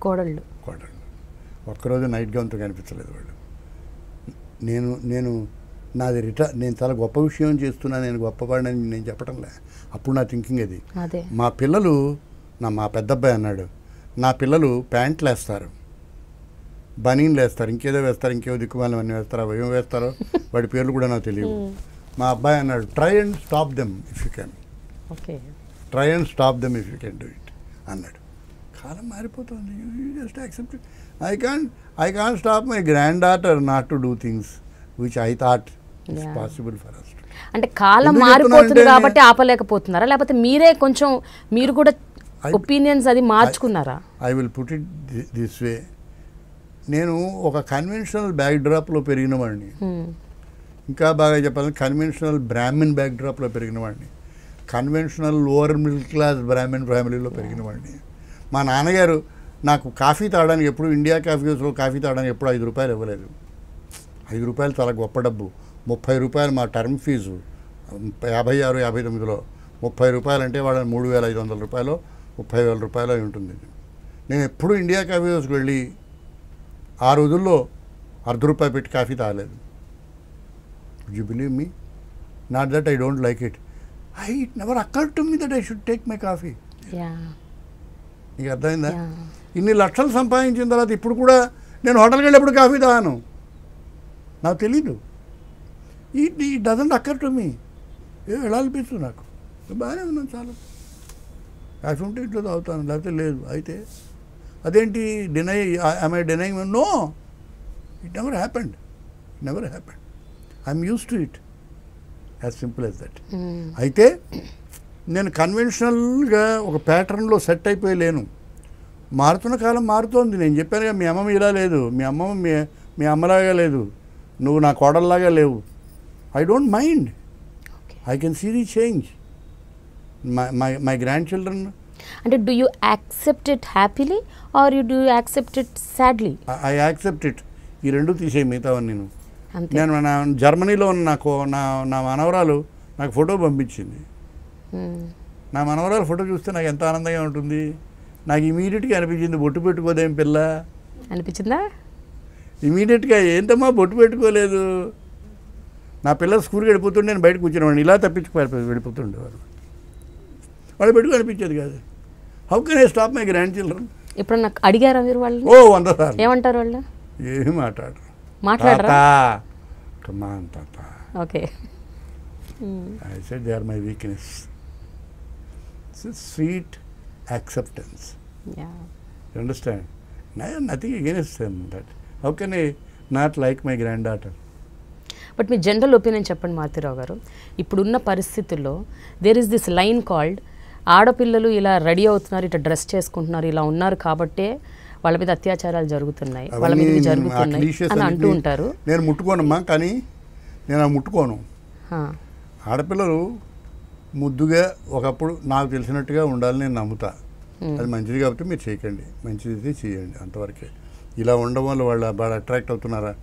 కోడళ్ళు ఒక్కరోజు నైట్ గౌన్తో కనిపించలేదు వాళ్ళు. నేను నాది నేను చాలా గొప్ప విషయం చేస్తున్నా, నేను గొప్పవాడిని నేను చెప్పటంలే. అప్పుడు నా థింకింగ్ అది. మా పిల్లలు మా పెద్దబ్బాయి అన్నాడు, నా పిల్లలు ప్యాంట్లు వేస్తారు, బనీన్లు వేస్తారు, ఇంకేదో వేస్తారు, ఇంకేదో దిక్కుమాలం అన్నీ వేస్తారు. అవి ఏం వేస్తారో వాడి పేర్లు కూడా నాకు తెలియదు. మా అబ్బాయి అన్నాడు, try and stop them if you can, try and stop them if you can do it అన్నాడు. కాలం మారిపోతుంది. Just accept. I can't stop my granddaughter not to do things which I thought it's possible for us. అంటే కాలం మారిపోతుంది కాబట్టి ఆపలేకపోతున్నారా, లేకపోతే మీరు కూడా ఒపీనియన్స్ అది మార్చుకున్నారా? I will put it this way. నేను ఒక కన్వెన్షనల్ బ్యాక్ డ్రాప్లో పెరిగిన వాడిని. ఇంకా బాగా చెప్పాలంటే కన్వెన్షనల్ బ్రాహ్మిన్ బ్యాక్ డ్రాప్లో పెరిగిన వాడిని. Conventional lower middle class Brahmin ఫ్యామిలీలో పెరిగిన వాడిని. మా నాన్నగారు నాకు కాఫీ తాగడానికి ఎప్పుడు, ఇండియా కాఫీ హౌస్లో కాఫీ తాగడానికి ఎప్పుడు 5 రూపాయలు ఇవ్వలేదు. 5 రూపాయలు చాలా గొప్ప డబ్బు. 30 రూపాయలు మా టర్మ్ ఫీజు 56, 59లో 30 రూపాయలు అంటే వాళ్ళ 3,500 రూపాయలు, 30,000 రూపాయలు అయి ఉంటుంది. నేను ఎప్పుడు ఇండియా కాఫీ హౌస్కి వెళ్ళి ఆ రోజుల్లో ₹1 పెట్టి కాఫీ తాగలేదు. You believe me? Not that I don't like it, it never occurred to me that I should take my coffee. నీకు అర్థమైందా? ఇన్ని లక్షలు సంపాదించిన తర్వాత ఇప్పుడు కూడా నేను హోటల్కి వెళ్ళినప్పుడు కాఫీ తాగాను, నాకు తెలీదు. It doesn't occur to me. ఎలా అనిపిస్తుంది నాకు, బాగానే ఉన్నాను, చాలా కాఫీ ఉంటే ఇంట్లో తాగుతాను, లేకపోతే లేదు. అయితే అదేంటి am I denying? No, it never happened. I'm used to it, as simple as that. అయితే నేను కన్వెన్షనల్గా ఒక ప్యాటర్న్లో సెట్ అయిపోయి లేను. మారుతున్న కాలం మారుతోంది. నేను చెప్పానుగా, మీ అమ్మమ్మ ఇలా లేదు, మీ అమ్మలాగా లేదు, నువ్వు నా కోడల్లాగా లేవు. I don't mind, I can see the change. My grandchildren. అంటే do you accept it happily or do you accept it sadly? I accept it. ఈ రెండు తీసేయి మిగతావన్నీ. నేను జర్మనీలో ఉన్న నా మనవరాలు నాకు ఫోటో పంపించింది. నా మనవరాలు ఫోటో చూస్తే నాకు ఎంత ఆనందంగా ఉంటుంది. నాకు ఇమీడియట్గా అనిపించింది, బొట్టు పెట్టుకోదేం పిల్ల అనిపించిందా? ఇమీడియట్గా ఏంటమ్మా బొట్టు పెట్టుకోలేదు. నా పిల్లలు స్కూల్కి వెళ్ళిపోతుండే నేను బయటకు కూర్చునేవాడిని, ఇలా వెళ్ళిపోతుండేవారు. వాళ్ళు పెట్టుకు అనిపించేది కాదు. How can I stop my grand children? ఇప్పుడు నాకు అడిగారా మీరు వాళ్ళు? 100 సార్లు. ఏమంటారు వాళ్ళు? ఏమి మాట్లాడరా. Okay. I said they are my weakness. It's a sweet acceptance. Yeah. You understand? I have nothing against them. That how can I not like my granddaughter? But మీ జనరల్ ఒపీనియన్ చెప్పండి మారుతిరావు గారు. ఇప్పుడున్న పరిస్థితుల్లో there is this line called, ఆడపిల్లలు ఇలా ready అవుతున్నారు, ఇట్లా dress చేసుకుంటున్నారు, ఇలా ఉన్నారు కాబట్టే వాళ్ళ మీద అత్యాచారాలు జరుగుతున్నాయి, వాళ్ళ మీద జరుగుతున్నాయి అని అంటూ ఉంటారు. నేను ముట్టుకోనమ్మా, కానీ నేను ముట్టుకోను. ఆడపిల్లలు ముద్దుగా ఒకప్పుడు నాకు తెలిసినట్టుగా ఉండాలని నేను నమ్ముతా. అది మంచిది కాబట్టి మీరు చేయకండి, మంచిది చేయండి, అంతవరకే. ఇలా ఉండడం వల్ల వాళ్ళు బాగా అట్రాక్ట్ అవుతున్నారా,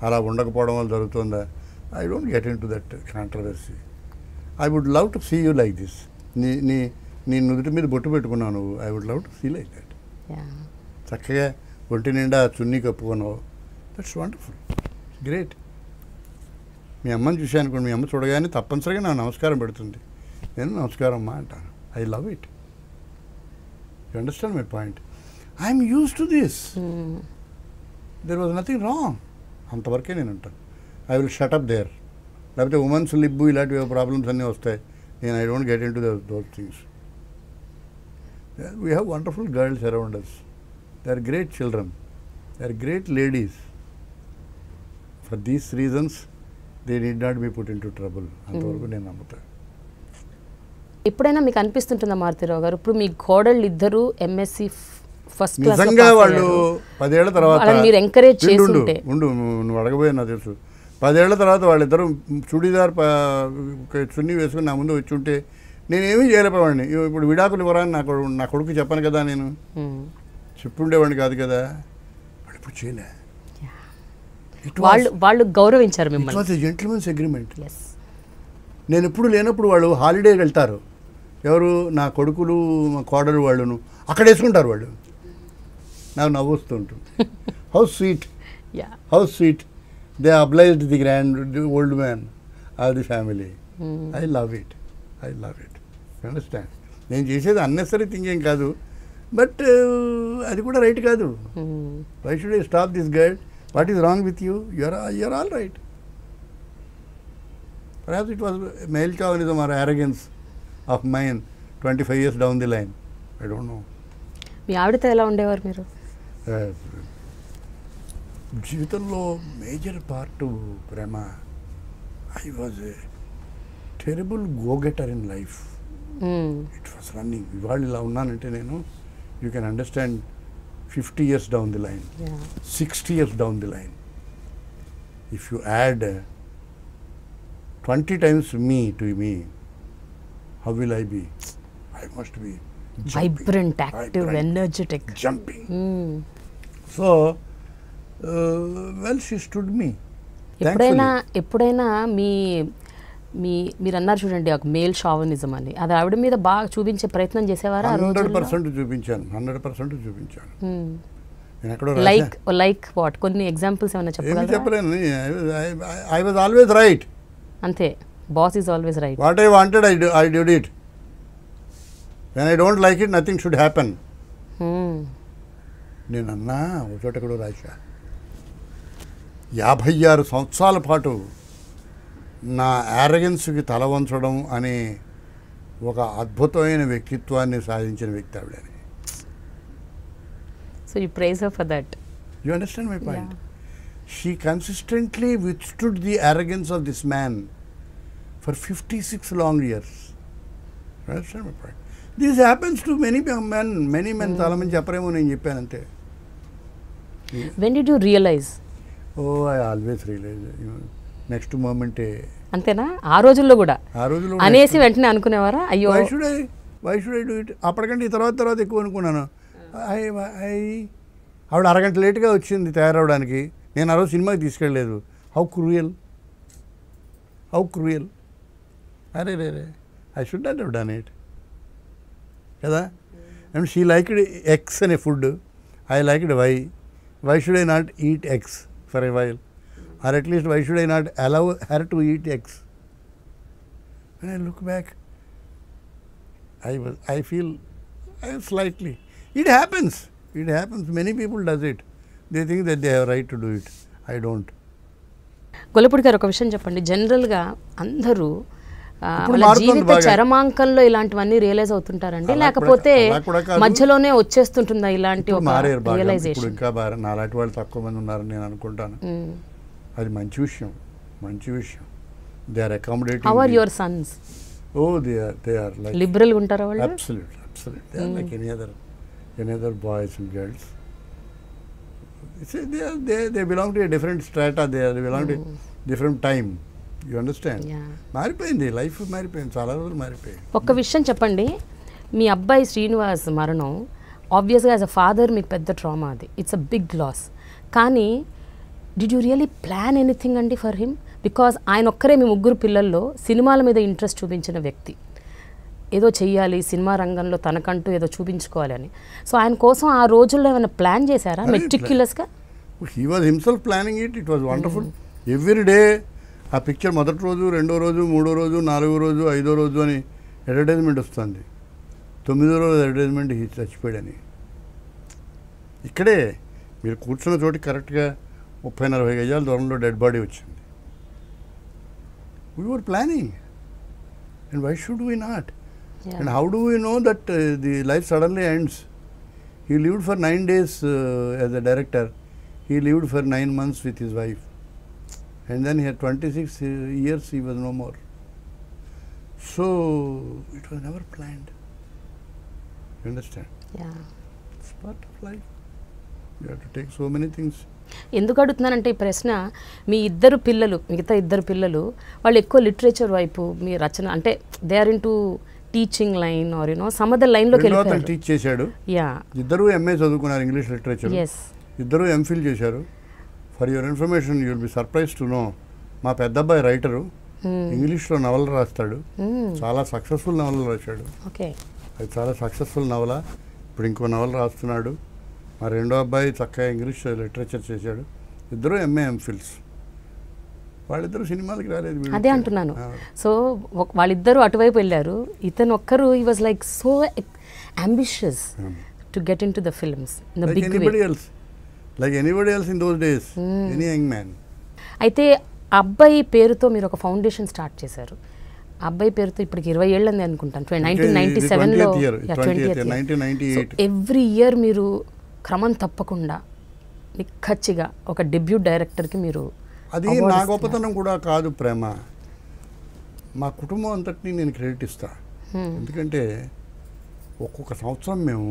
అలా ఉండకపోవడం వల్ల జరుగుతుందా? I don't get into that controversy. I would love to see you like this. నీ నుదుటి మీద బొట్టు పెట్టుకున్నావు నువ్వు. I would love to see like that. చక్కగా ఒంటి నిండా చున్నీ కప్పుకున్నావు. That's wonderful, great. మీ అమ్మని చూశాను అనుకోండి, మీ అమ్మ చూడగానే తప్పనిసరిగా నాకు నమస్కారం పెడుతుంది. నేను నమస్కారం అమ్మా అంటాను. I love it. You understand my point? I'm used to this, there was nothing wrong. అంతవరకే నేను అంటాను. I will shut up there. లేకపోతే ఉమెన్స్ లిబ్బు ఇలాంటి ప్రాబ్లమ్స్ అన్నీ వస్తాయి. నేను I don't get into those things. We have wonderful girls around us. They are great children, they are great ladies. For these reasons they need not be put into trouble. అంతవరకు నేను నమ్ముతాను. ఎప్పుడైనా మీకు అనిపిస్తుంటుందా మారుతిరావు గారు, ఇప్పుడు మీ కోడళ్ళు ఇద్దరు MSc first class నిజంగా వాళ్ళు 10 ఏళ్ల తర్వాత మీరు ఎంకరేజ్ చేస్తుంటే ఉండు నువ్వు అడగబోయే నాకు తెలుసు. 10 ఏళ్ల తర్వాత వాళ్ళిద్దరూ చుడీదార్ చున్నీ వేసుకుని నా ముందు వచ్చి ఉంటే నేనేమీ చేయలేకపోయాడిని. ఇప్పుడు విడాకులు ఇవ్వరా నా కొడుకు చెప్పను కదా, నేను చెప్పుండేవాడిని కాదు కదా. వాళ్ళు ఇప్పుడు చేయలే. వాళ్ళు గౌరవించారు మిమ్మల్ని. It was a gentlemen's agreement. నేను ఎప్పుడు లేనప్పుడు వాళ్ళు హాలిడేకి వెళ్తారు. ఎవరు? నా కొడుకులు, మా కోడలు వాళ్ళను అక్కడ వేసుకుంటారు. వాళ్ళు నాకు నవ్వుస్తూ ఉంటుంది. How sweet, how sweet they obliged the grand old man of the family. I love it, I love it. Understand? నేను చేసేది అన్నెసరీ థింకింగ్ కాదు, బట్ అది కూడా రైట్ కాదు. Why should I stop this girl? What is wrong with you? You're all right. Perhaps it was male chauvinism or arrogance of mine 25 years down the line. I don't know. మీ ఆవిడతో ఎలా ఉండేవారు మీరు? జీవితంలో major part ప్రేమ. I was a terrible go getter in life. It was running. ఇవాళ ఇలా ఉన్నానంటే నేను, you can understand 50 years down the line, 60 years down the line. If you add 20 times me to me, how will I be? I must be jumping, vibrant, active, energetic, jumping. So well, she stood me. ఎప్పుడైనా మీరు అన్నారు చూడండి ఒక male chauvinism అని, అది ఆవిడ మీద బాగా చూపించే ప్రయత్నం చేసేవారా? 100% చూపించాను, 100% చూపించాను. నేను ఎక్కడో లైక్ వాట్? కొన్ని ఎగ్జాంపుల్స్ ఏమైనా చెప్పగలరా? చెప్పలేను. I was always right. అంతే, boss is always right. What I wanted I did it. When I don't like it nothing should happen. నేను అన్నా ఒక చోట ఎక్కడో రాశా, 56 సంవత్సరాల పాటు నా యారగెన్స్కి తల వంచడం అనే ఒక అద్భుతమైన వ్యక్తిత్వాన్ని సాధించిన వ్యక్తి ఆవిడని. So you praise her for that. You understand my point? She consistently withstood the arrogance of this man for 56 long years. Understand my point? This happens to many men. చాలా మంది చెప్పరేమో, నేను చెప్పాను అంతే. When did you realize? Oh, I always realize. Next మూమెంటే. అంతేనా? ఆ రోజుల్లో కూడా అనేసి వెంటనే అనుకునేవారా? అయ్యో why should I do it? అప్పటికంటే తర్వాత ఎక్కువ అనుకున్నాను. ఆవిడ అరగంట లేట్గా వచ్చింది తయారవడానికి. నేను ఆ రోజు సినిమాకి తీసుకెళ్ళలేదు. How cruel. అరే I should not have done it కదా. అండ్ షీ లైక్డ్ ఎగ్స్ అనే food, I liked why should I not eat eggs for a while, or at least why should I not allow her to eat eggs? When I look back I feel slightly. It happens. Many people does it. They think that they have right to do it. I don't. Gollapudi గారు ఒక విషయం చెప్పండి. జనరల్గా అందరూ వాళ్ళ జీవిత చరమాంకంలో ఇలాంటివన్నీ realise అవుతుంటారండి, లేకపోతే మధ్యలోనే వచ్చేస్తుంటుందా ఇలాంటి ఒక రియలైజేషన్? ఇంకా నాలాంటి వాళ్ళు తక్కువ మంది ఉన్నారని నేను అనుకుంటాను. అది మంచి విషయం. They are accommodating. How are your sons? Oh, they are like liberal ఉంటారా వాళ్ళు? Absolutely. They are like any other boys and girls. They belong to a different strata. They belong to different time. You understand? మారిపోయింది life, మారిపోయింది, చాలా రోజులు మారిపోయింది. ఒక్క విషయం చెప్పండి, మీ అబ్బాయి శ్రీనివాస్ మరణం ఆబ్వియస్గా యాజ్ అ ఫాదర్ మీకు పెద్ద ట్రామా, అది ఇట్స్ అ బిగ్ లాస్. కానీ did you really plan anything అండి ఫర్ హిమ్? బికాజ్ ఆయన ఒక్కరే మీ ముగ్గురు పిల్లల్లో సినిమాల మీద ఇంట్రెస్ట్ చూపించిన వ్యక్తి. ఏదో చెయ్యాలి సినిమా రంగంలో తనకంటూ ఏదో చూపించుకోవాలి అని. సో ఆయన కోసం ఆ రోజుల్లో ఏమైనా ప్లాన్ చేశారా మెటిక్యులస్గా? He was himself planning it. It was wonderful. Every day ఆ పిక్చర్ మొదటి రోజు, రెండో రోజు, మూడో రోజు, నాలుగో రోజు, ఐదో రోజు అని అడ్వర్టైజ్మెంట్ వస్తుంది. 9వ రోజు అడ్వర్టైజ్మెంట్ చచ్చిపోయాడని. ఇక్కడే మీరు కూర్చున్న చోటి కరెక్ట్గా 30-40 గజాల దూరంలో డెడ్ బాడీ వచ్చింది. We were planning and why should we not? Yeah. And how do we know that the life suddenly ends? He lived for 9 days as a director. He lived for 9 months with his wife. And then he had 26 years, he was no more. So, it was never planned. You understand? Yeah. It's part of life. You have to take so many things. ఎందుకు అడుగుతున్నానంటే ఈ ప్రశ్న, మీ ఇద్దరు పిల్లలు, మిగతా ఇద్దరు పిల్లలు వాళ్ళు ఎక్కువ లిటరేచర్ వైపు మీ రచన అంటే they are into teaching line or some other లైన్లోకి వెళ్ళిపోయారు. టీచ్ చేశాడు. యా, ఇద్దరు ఎంఏ చదువుకున్నారు ఇంగ్లీష్ లిటరేచర్. ఎస్, ఇద్దరు ఎంఫిల్ చేశారు. For your information you will be surprise to know, మా పెద్ద అబ్బాయి రైటరు, ఇంగ్లీష్లో నవల రాస్తాడు. చాలా సక్సెస్ఫుల్ నవలలు రాశాడు. ఓకే, అది చాలా సక్సెస్ఫుల్ నవల. ఇప్పుడు ఇంకో నవల రాస్తున్నాడు. మా రెండో అబ్బాయి చక్కగా ఇంగ్లీష్ లిటరేచర్ చేశాడు. ఇద్దరు ఎంఏ ఎంఫిల్స్. వాళ్ళిద్దరు సినిమాలకి రాలేదు. అదే అంటున్నాను. సో వాళ్ళిద్దరూ అటువైపు వెళ్ళారు. ఇతను ఒక్కరు he was like so ambitious to get into the films in the big way. Like anybody else in those days, any young man. అయితే అబ్బాయి పేరుతో మీరు ఒక ఫౌండేషన్ స్టార్ట్ చేశారు. అబ్బాయి పేరుతో ఇప్పటికి 20 ఏళ్ళని అనుకుంటాను. 1997లో, 1998. ఎవ్రీ ఇయర్ మీరు క్రమం తప్పకుండా నిక్కచ్చిగా ఒక డెబ్యూట్ డైరెక్టర్కి మీరు. అది నా గొప్పతనం కూడా కాదు ప్రేమ, మా కుటుంబం అంతటినీ నేను క్రెడిట్ ఇస్తా. ఎందుకంటే ఒక్కొక్క సంవత్సరం మేము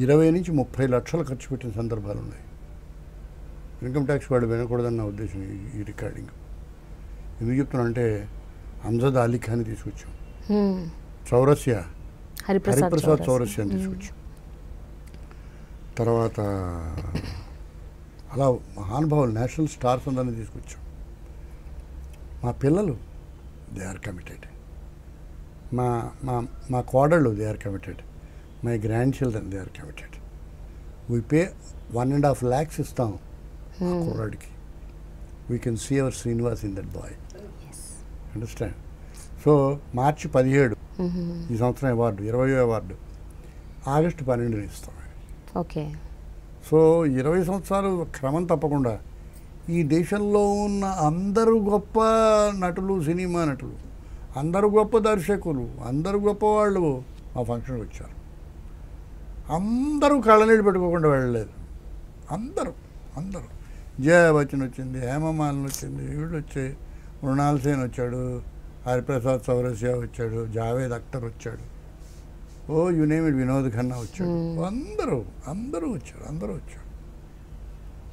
20 నుంచి 30 లక్షలు ఖర్చు పెట్టిన సందర్భాలు ఉన్నాయి. ఇన్కమ్ ట్యాక్స్ వాడు వినకూడదని నా ఉద్దేశం ఈ రికార్డింగ్. ఎందుకు చెప్తున్నా అంటే అమ్జద్ అలీ ఖాన్ తీసుకొచ్చాం, చౌరస్యా హరిప్రసాద్ చౌరస్యాని తీసుకొచ్చాం. తర్వాత అలా మహానుభావులు నేషనల్ స్టార్స్ అందరినీ తీసుకొచ్చాం. మా పిల్లలు దే ఆర్ కమిటెడ్, మా మా మా కోడళ్ళు they are committed, my grandchildren they are committed. We pay 1.5 lakhs ఇస్తాం కుర్రాడికి. We can see our Srinivas in that boy. Understand? So మార్చి 17 ఈ సంవత్సరం అవార్డు, 20వ అవార్డు ఆగస్టు 12 ఇస్తాం. ఓకే. సో 20 సంవత్సరాలు క్రమం తప్పకుండా ఈ దేశంలో ఉన్న అందరూ గొప్ప నటులు, సినిమా నటులు, అందరూ గొప్ప దర్శకులు, అందరూ గొప్ప వాళ్ళు మా ఫంక్షన్కి వచ్చారు. అందరూ కళ్ళనీళ్ళు పెట్టుకోకుండా వెళ్ళలేదు. అందరూ జయ బచ్చన్ వచ్చింది, హేమమాలిని వచ్చింది, వీళ్ళు వచ్చాయి, మృణాల్ సేన్ వచ్చాడు, హరిప్రసాద్ చౌరసియా వచ్చాడు, జావేద్ అఖ్తర్ వచ్చాడు, oh you name it, Vinod Khanna వచ్చాడు. అందరూ వచ్చారు.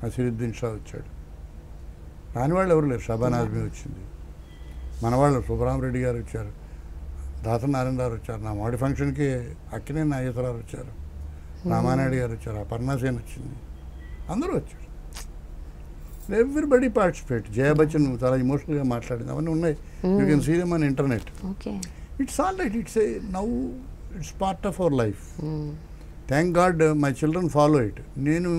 నసీరుద్దీన్ షా వచ్చాడు. రాని వాళ్ళు ఎవరు లేరు. షబాన్ ఆజ్మీ వచ్చింది. మన వాళ్ళు సుబ్బరామరెడ్డి గారు వచ్చారు, దాసరి నారాయణ గారు వచ్చారు. నా మాడి ఫంక్షన్కి అక్కినే నాగేశ్వరరావు వచ్చారు, రామానాయుడు గారు వచ్చారు, అపర్ణ సేన్ వచ్చింది, అందరూ వచ్చారు. Everybody participate. జయ బచ్చన్ చాలా ఇమోషనల్గా మాట్లాడింది, అవన్నీ ఉన్నాయి. You can see them on internet. It's all right. It's part of our life. Thank God my children follow it. నేను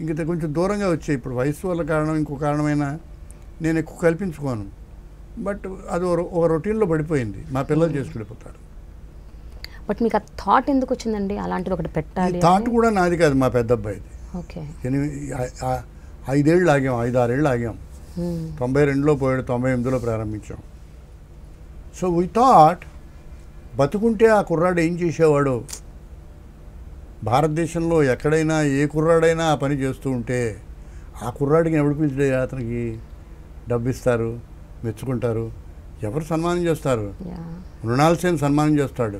ఇంక కొంచెం దూరంగా వచ్చాయి. ఇప్పుడు వయసు వల్ల కారణం, ఇంకో కారణమైనా నేను ఎక్కువ కల్పించుకోను. బట్ అది ఒక రొటీన్లో పడిపోయింది. మా పిల్లలు చేసుకెళ్ళిపోతారు. బట్ మీకు ఆ థాట్ ఎందుకు వచ్చిందండి అలాంటిది ఒకటి పెట్టాలి? థాట్ కూడా నాది కాదు, మా పెద్ద అబ్బాయిది. 5 ఏళ్ళు ఆగాం, 5-6 ఏళ్ళు ఆగాం. 92లో పోయాడు, 98లో ప్రారంభించాం. సో వీ థాట్ బతుకుంటే ఆ కుర్రాడు ఏం చేసేవాడు, భారతదేశంలో ఎక్కడైనా ఏ కుర్రాడైనా ఆ పని చేస్తూ ఉంటే ఆ కుర్రాడికి ఎవడు పిలిచే, అతనికి డబ్బు ఇస్తారు, మెచ్చుకుంటారు, ఎవరు సన్మానం చేస్తారు. మృణాల్ సేన్ సన్మానం చేస్తాడు,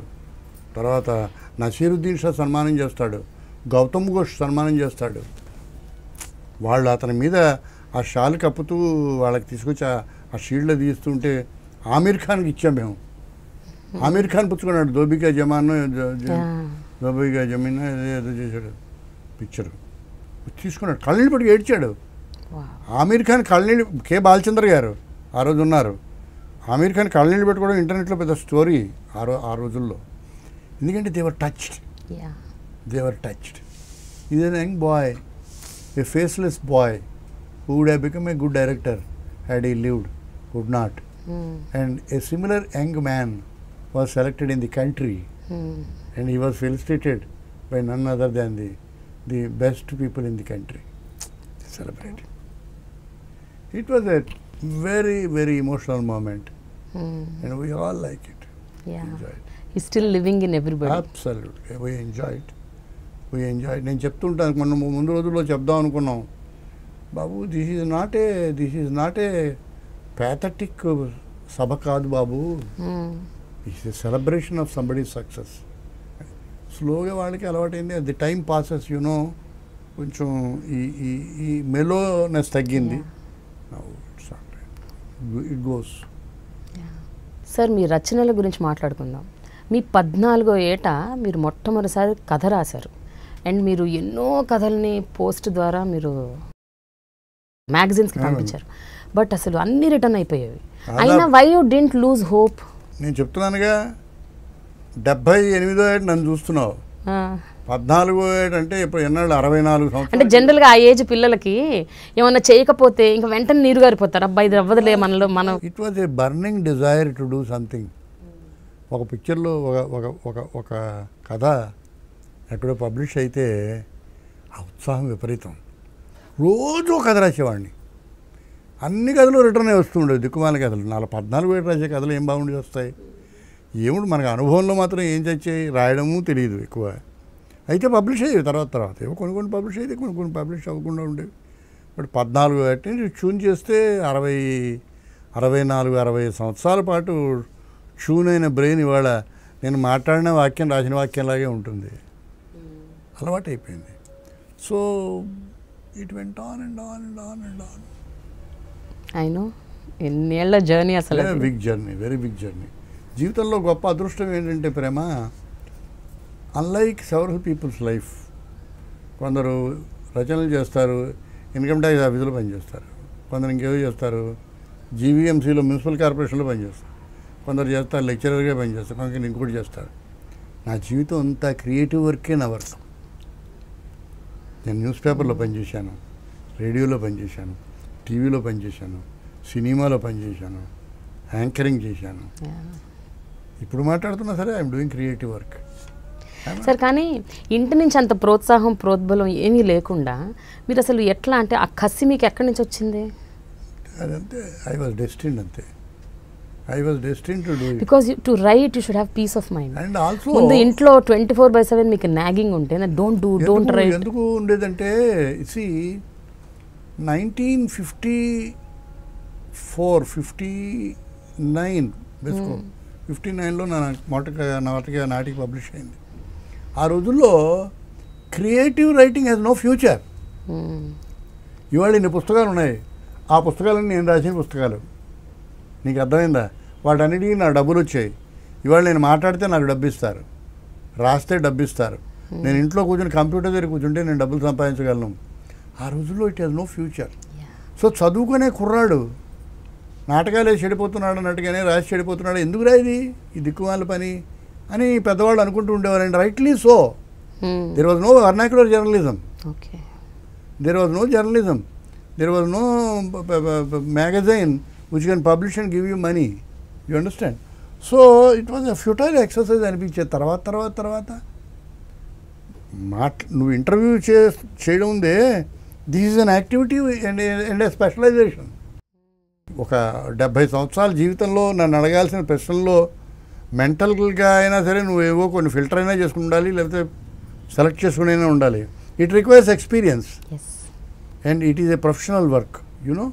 తర్వాత నసీరుద్దీన్ షా సన్మానం చేస్తాడు, గౌతమ్ ఘోష్ సన్మానం చేస్తాడు. వాళ్ళు అతని మీద ఆ షాల్ కప్పుతూ వాళ్ళకి తీసుకొచ్చి ఆ షీల్డ్లో తీస్తుంటే ఆమీర్ ఖాన్కి ఇచ్చాం మేము. ఆమీర్ ఖాన్ పుచ్చుకున్నాడు, దోబికా జమాన్, దోబికా జమీన్ ఏదో చేశాడు పిక్చర్, తీసుకున్నాడు, కళ్ళనీళ్ళు పట్టుకు ఏడ్చాడు. ఆమీర్ ఖాన్ కళ్ళనీళ్ళు, కె బాలచంద్ర గారు ఆ రోజు ఉన్నారు. ఆమీర్ ఖాన్ కళ్ళనీళ్ళు పెట్టుకోవడం ఇంటర్నెట్లో పెద్ద స్టోరీ ఆ రోజుల్లో. ఎందుకంటే Devar touched. Is an young boy, a faceless boy who would have become a good director had he lived, could not. And a similar young man was selected in the country, and he was felicitated by none other than the best people in the country celebrating. It was a very, very emotional moment, and we all like it. Yeah. Enjoyed. He's still living in everybody. Absolutely. We enjoyed. నేను చెప్తుంటాను, మొన్న ముందు రోజుల్లో చెప్దాం అనుకున్నాం, బాబు this is not a pathetic సభ కాదు బాబు, it's a celebration of somebody success. స్లోగా వాళ్ళకి అలవాటైంది, ది టైం పాసెస్ యూనో, కొంచెం ఈ మెలోనెస్ తగ్గింది. It goes. సార్, మీ రచనల గురించి మాట్లాడుకుందాం. మీ 14వ ఏట మీరు మొట్టమొదటిసారి కథ రాశారు, అండ్ మీరు ఎన్నో కథల్ని పోస్ట్ ద్వారా మీరు మ్యాగజైన్స్కి పంపించారు. బట్ అసలు అన్నీ రిటర్న్ అయిపోయేవి. అయినా why you didn't lose hope? నేను చెప్తున్నానుగా, 78వ ఏట నన్ను చూస్తున్నావు, 14వ ఏట అంటే ఇప్పుడు ఎన్నాళ్ళు, 64 సంవత్సరాలు. అంటే జనరల్గా ఆ ఏజ్ పిల్లలకి ఏమన్నా చేయకపోతే ఇంకా వెంటనే నీరు గారిపోతారు, అబ్బాయి ఇది అవ్వదులే మనలో మనం. It was a burning desire to do something. ఒక పిక్చర్లో ఒక కథ ఎక్కడో పబ్లిష్ అయితే ఆ ఉత్సాహం విపరీతం. రోజు కథ రాసేవాడిని, అన్ని కథలు రిటర్న్ వస్తుండేవి, దిక్కుమాల కథలు. 14 ఏళ్ళు రాసే కథలు ఏం బాగుండి వస్తాయి, ఏముంది మనకు అనుభవంలో మాత్రం ఏం చచ్చాయి, రాయడము తెలియదు ఎక్కువ. అయితే పబ్లిష్ అయ్యేవి తర్వాత ఏవో కొన్ని పబ్లిష్ అయితే కొన్ని పబ్లిష్ అవ్వకుండా ఉండేవి. బట్ 14 ఏట ట్యూన్ చేస్తే 64-65 సంవత్సరాల పాటు ట్యూన్ అయిన బ్రెయిన్ ఇవాళ నేను మాట్లాడిన వాక్యం రాసిన వాక్యంలాగే ఉంటుంది, అలవాటు అయిపోయింది. So it went on and on and on and on. I know, ఎన్నేళ్ల జర్నీ అసలు. Big journey, very big journey. జీవితంలో గొప్ప అదృష్టం ఏంటంటే ప్రేమ, అన్లైక్ సెవరల్ పీపుల్స్ లైఫ్, కొందరు రచనలు చేస్తారు, ఇన్కమ్ ట్యాక్స్ ఆఫీసులో పనిచేస్తారు, కొందరు ఇంకేవో చేస్తారు, జీవీఎంసీలో మున్సిపల్ కార్పొరేషన్లో పనిచేస్తారు, కొందరు చేస్తారు లెక్చరర్గా పనిచేస్తారు, కొందరు ఇంకోటి చేస్తారు. నా జీవితం అంతా క్రియేటివ్ వర్కే నా వర్క్. నేను న్యూస్ పేపర్లో పనిచేశాను, రేడియోలో పనిచేశాను, టీవీలో పనిచేశాను, సినిమాలో పనిచేశాను, యాంకరింగ్ చేశాను, ఇప్పుడు మాట్లాడుతున్నా సరే I'm doing creative work. Sir, కానీ ఇంటి నుంచి అంత ప్రోత్సాహం ప్రోద్బలం ఏమీ లేకుండా మీరు అసలు ఎట్లా, అంటే ఆ కసి మీకు ఎక్కడి నుంచి వచ్చింది? అదంతే, ఐ వాజ్ డెస్టిన్డ్, అంతే. I was destined to do it. Because to write, you should have peace of mind. And also, ముందు ఇంట్లో 24/7 మీకు నాగింగ్ ఉంటే don't write. ఎందుకు ఉండేదంటే, see, 1959 బెస్కో 59లో నా నాటిక పబ్లిష్ అయింది. ఆ రోజుల్లో creative writing has no future. ఇవాళ ఇన్ని పుస్తకాలు ఉన్నాయి, ఆ పుస్తకాలన్నీ నేను రాసిన పుస్తకాలు. నీకు అర్థమైందా? వాటన్నిటికీ నా డబ్బులు వచ్చాయి. ఇవాళ నేను మాట్లాడితే నాకు డబ్బు ఇస్తారు, రాస్తే డబ్బు ఇస్తారు. నేను ఇంట్లో కూర్చొని కంప్యూటర్ దగ్గర కూర్చుంటే నేను డబ్బులు సంపాదించగలను. ఆ రోజుల్లో it has no future. So చదువుకునే కుర్రాడు నాటకాలే చెడిపోతున్నాడు అన్నట్టుగానే రాసి చెడిపోతున్నాడు, ఎందుకు రాయిది ఈ దిక్కుమాల పని అని పెద్దవాళ్ళు అనుకుంటూ ఉండేవారండి. Rightly so. There was no vernacular journalism, there was no journalism, there was no magazine which can publish and give you money. You understand? So it was a futile exercise అనిపించేది. తర్వాత నువ్వు ఇంటర్వ్యూ చేయడం ఉందే, this is an activity and a specialization. ఒక 70 సంవత్సరాల జీవితంలో నన్ను అడగాల్సిన ప్రశ్నల్లో మెంటల్గా అయినా సరే నువ్వేవో కొన్ని ఫిల్టర్ అయినా చేసుకుని ఉండాలి, లేకపోతే సెలెక్ట్ చేసుకునైనా ఉండాలి. It requires experience and it is a professional work, you know.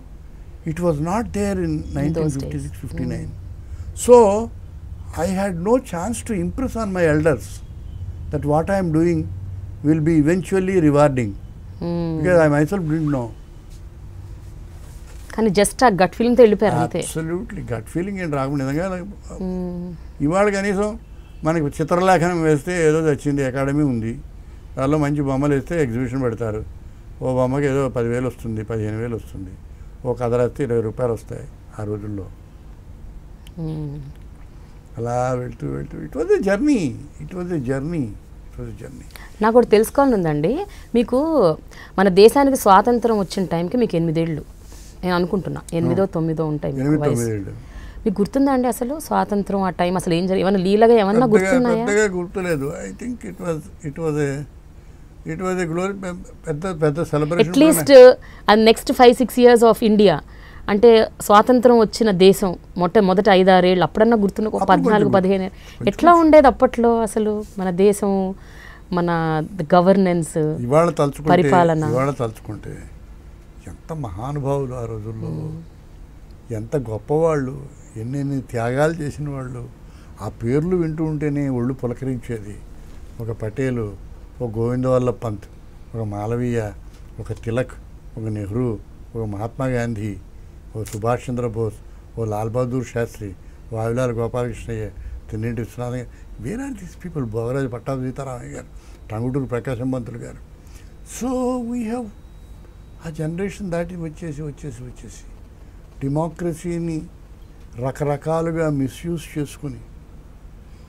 It was not there in 1956-59. So I had no chance to impress on my elders that what I am doing will be eventually rewarding, because I myself didn't know. కానీ just ఆ gut ఫీలింగ్తో వెళ్ళిపోయారు అంతే. Absolutely gut feeling ఏంటి రాకుండా నిజంగా. ఇవాళ కనీసం మనకి చిత్రలేఖనం వేస్తే ఏదో వచ్చింది, అకాడమీ ఉంది, దానిలో మంచి బొమ్మలు వేస్తే ఎగ్జిబిషన్ పెడతారు. ఓ బొమ్మకి ఏదో 10,000 వస్తుంది, 15,000 వస్తుంది. ఓ కథ రాస్తే 20 రూపాయలు వస్తాయి ఆ రోజుల్లో. అలా వెళ్తూ ఇట్ వాజ్ ఎ జర్నీ. నాకు ఒకటి తెలుసుకోవాలని ఉందండి. మీకు మన దేశానికి స్వాతంత్రం వచ్చిన టైంకి మీకు 8 ఏళ్ళు నేను అనుకుంటున్నా, 8, 9 ఉంటాయి. మీకు గుర్తుందా అండి అసలు స్వాతంత్రం ఆ టైం అసలు ఏం జరిగింది, ఏమన్నా లీలగా ఏమన్నా గుర్తున్నాయా? పెద్దగా గుర్తులేదు. I think it was a glory, పెద్ద సెలబ్రేషన్. అట్లీస్ట్ అది నెక్స్ట్ 5-6 ఇయర్స్ ఆఫ్ ఇండియా అంటే స్వాతంత్రం వచ్చిన దేశం మొదట 5-6 ఏళ్ళు అప్పుడన్నా గుర్తున్న 14-15 ఎట్లా ఉండేది అప్పట్లో అసలు మన దేశం, మన గవర్నెన్స్, పరిపాలన? ఇవాళ తలుచుకుంటే ఎంత మహానుభావులు ఆ రోజుల్లో, ఎంత గొప్పవాళ్ళు, ఎన్నెన్ని త్యాగాలు చేసిన వాళ్ళు. ఆ పేర్లు వింటూ ఉంటేనే ఒళ్ళు పులకరించేది. ఒక పటేలు, ఒక గోవిందవల్లభ్ పంత్, ఒక మాలవీయ, ఒక తిలక్, ఒక నెహ్రూ, ఒక మహాత్మా గాంధీ, ఓ సుభాష్ చంద్రబోస్, ఓ లాల్ బహదూర్ శాస్త్రి, వావిలాల గోపాలకృష్ణయ్య, తిన్నింటి Vishwanath, where are these people, Bhogaraju Pattabhi Sitaramayya garu, Tanguturu Prakasam Pantulu garu. So we have a generation దాటి వచ్చేసి డెమోక్రసీని రకరకాలుగా మిస్యూజ్ చేసుకుని,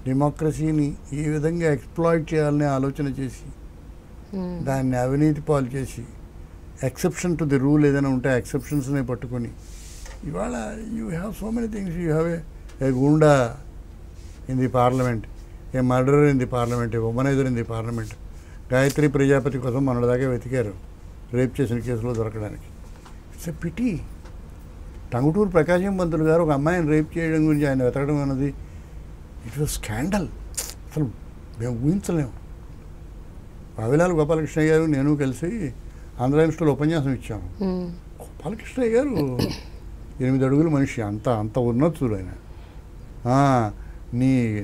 డెమోక్రసీని ఏ విధంగా ఎక్స్ప్లాయిట్ చేయాలనే ఆలోచన చేసి, దాన్ని అవినీతి పాలు చేసి, ఎక్సెప్షన్ టు ది రూల్ ఏదైనా ఉంటే ఎక్సెప్షన్స్నే పట్టుకొని, ఇవాళ you have so many things. You have a goonda in the parliament, a murderer in the parliament, a womaniser in the parliament. Gayatri Prajapati కోసం మొన్నటిదాకా వెతికారు రేప్ చేసిన కేసులో దొరకడానికి. It's a pity. Tanguturu Prakasam Pantulu garu ఒక అమ్మాయిని రేప్ చేయడం గురించి ఆయన వెతకడం అన్నది ఇట్ వాజ్ స్కాండల్. అసలు మేము ఊహించలేము. వావిలాల గోపాలకృష్ణయ్య గారు నేను కలిసి ఆంధ్ర యూనివర్సిటీలో ఉపన్యాసం ఇచ్చాము. గోపాలకృష్ణయ్య గారు 8 అడుగుల మనిషి, అంత ఉన్నతుడు ఆయన.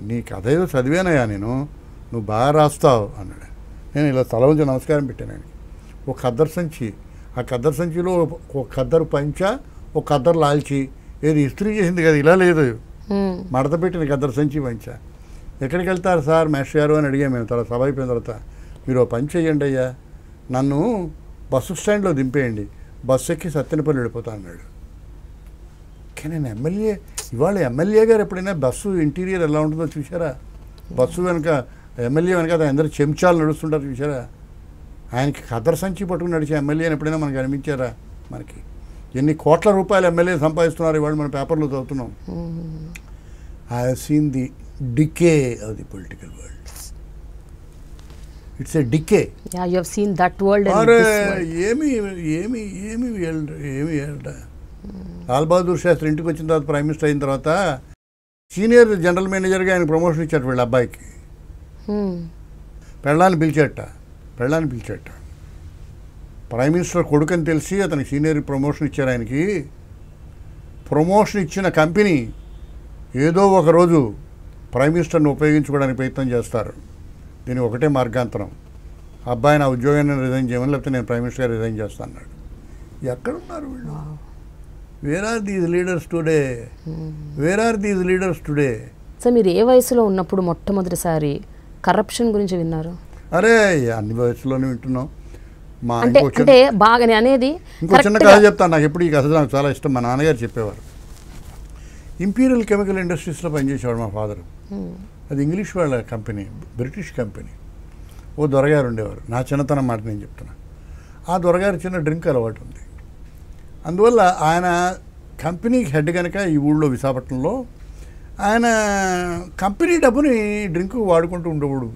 నీ కథ ఏదో చదివానయ్యా నేను, నువ్వు బాగా రాస్తావు అన్నాడు. నేను ఇలా తల ఉంచి నమస్కారం పెట్టాను ఆయనకి. ఒక ఖద్దరు సంచి, ఆ ఖద్దరు సంచిలో ఒక ఖద్దరు పంచ, ఒక ఖద్దరు లాల్చి, ఏది ఇస్త్రీ చేసింది కదా, ఇలా లేదు, మడత పెట్టిన ఖద్దరు సంచి పంచ. ఎక్కడికి వెళ్తారు సార్ మాస్టర్ గారు అని అడిగాము మేము. తర్వాత సభ అయిపోయిన తర్వాత, మీరు పని చేయండి అయ్యా, నన్ను బస్సు స్టాండ్లో దింపేయండి, బస్సు ఎక్కి సత్తెనపల్లి వెళ్ళిపోతా అన్నాడు. కానీ నేను ఎమ్మెల్యే, ఇవాళ ఎమ్మెల్యే గారు ఎప్పుడైనా బస్సు ఇంటీరియర్ ఎలా ఉంటుందో చూసారా? బస్సు వెనక ఎమ్మెల్యే వెనక అందరూ చెంచాలు నడుస్తుంటారు చూసారా? ఆయనకి ఖద్దరు సంచి పట్టుకుని నడిచే ఎమ్మెల్యేని ఎప్పుడైనా మనకు అనిపించారా? మనకి ఎన్ని కోట్ల రూపాయలు ఎమ్మెల్యే సంపాదిస్తున్నారు ఇవాళ మన పేపర్లో చదువుతున్నాం. I have seen the decay of the political world. It's a decay. Yeah, you have seen that world. ఏమి లాల్ బహదూర్ శాస్త్రి ఇంటికి వచ్చిన తర్వాత, ప్రైమ్ మినిస్టర్ అయిన తర్వాత, సీనియర్ జనరల్ మేనేజర్గా ఆయన ప్రమోషన్ ఇచ్చాడు వీళ్ళ అబ్బాయికి. పెళ్ళాన్ని పిలిచాట. ప్రైమ్ మినిస్టర్ కొడుకని తెలిసి అతనికి సీనియర్ ప్రమోషన్ ఇచ్చారు. ఆయనకి ప్రమోషన్ ఇచ్చిన కంపెనీ ఏదో ఒకరోజు ప్రైమ్ మినిస్టర్ని ఉపయోగించుకోవడానికి ప్రయత్నం చేస్తారు. దీనికి ఒకటే మార్గాంతరం, అబ్బాయి నా ఉద్యోగాన్ని రిజైన్ చేయమని, లేకపోతే నేను ప్రైమ్ మినిస్టర్గా రిజైన్ చేస్తాను అన్నాడు. ఎక్కడున్నారు వీళ్ళు? Where are these leaders today? Sir, మీరు ఏ వయసులో ఉన్నప్పుడు మొట్టమొదటిసారి కరప్షన్ గురించి విన్నారు? అరే, అన్ని వయసులోనే వింటున్నాం. అంటే బాగా అనేది ఇంకో చిన్న కథ చెప్తాను. నాకు ఎప్పుడు ఈ కథ నాకు చాలా ఇష్టం. మా నాన్నగారు చెప్పేవారు. ఇంపీరియల్ కెమికల్ ఇండస్ట్రీస్లో పనిచేసేవాడు మా ఫాదర్. అది ఇంగ్లీష్ వాళ్ళ కంపెనీ, బ్రిటిష్ కంపెనీ. ఓ దొరగారు ఉండేవారు. నా చిన్నతనం మాట నేను చెప్తున్నా. ఆ దొరగారు చిన్న డ్రింక్ అలవాటు ఉంది. అందువల్ల ఆయన కంపెనీకి హెడ్ కనుక ఈ ఊళ్ళో విశాఖపట్నంలో ఆయన కంపెనీ డబ్బుని డ్రింక్ వాడుకుంటూ ఉండేవాడు.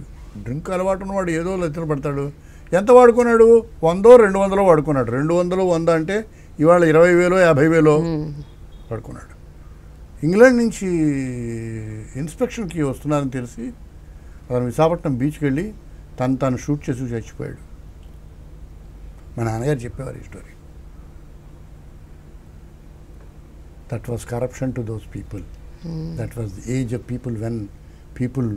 డ్రింక్ అలవాటు ఉన్నవాడు ఏదో లెక్కలు పడతాడు. ఎంత వాడుకున్నాడు? 100-200 వాడుకున్నాడు. 200-100 అంటే ఇవాళ 20,000-50,000 వాడుకున్నాడు. ఇంగ్లాండ్ నుంచి ఇన్స్పెక్షన్కి వస్తున్నారని తెలిసి అతను విశాఖపట్నం బీచ్కి వెళ్ళి తను షూట్ చేసి చచ్చిపోయాడు. మా నాన్నగారు చెప్పేవారు ఈ story. That was corruption to those people. That was the age of people when people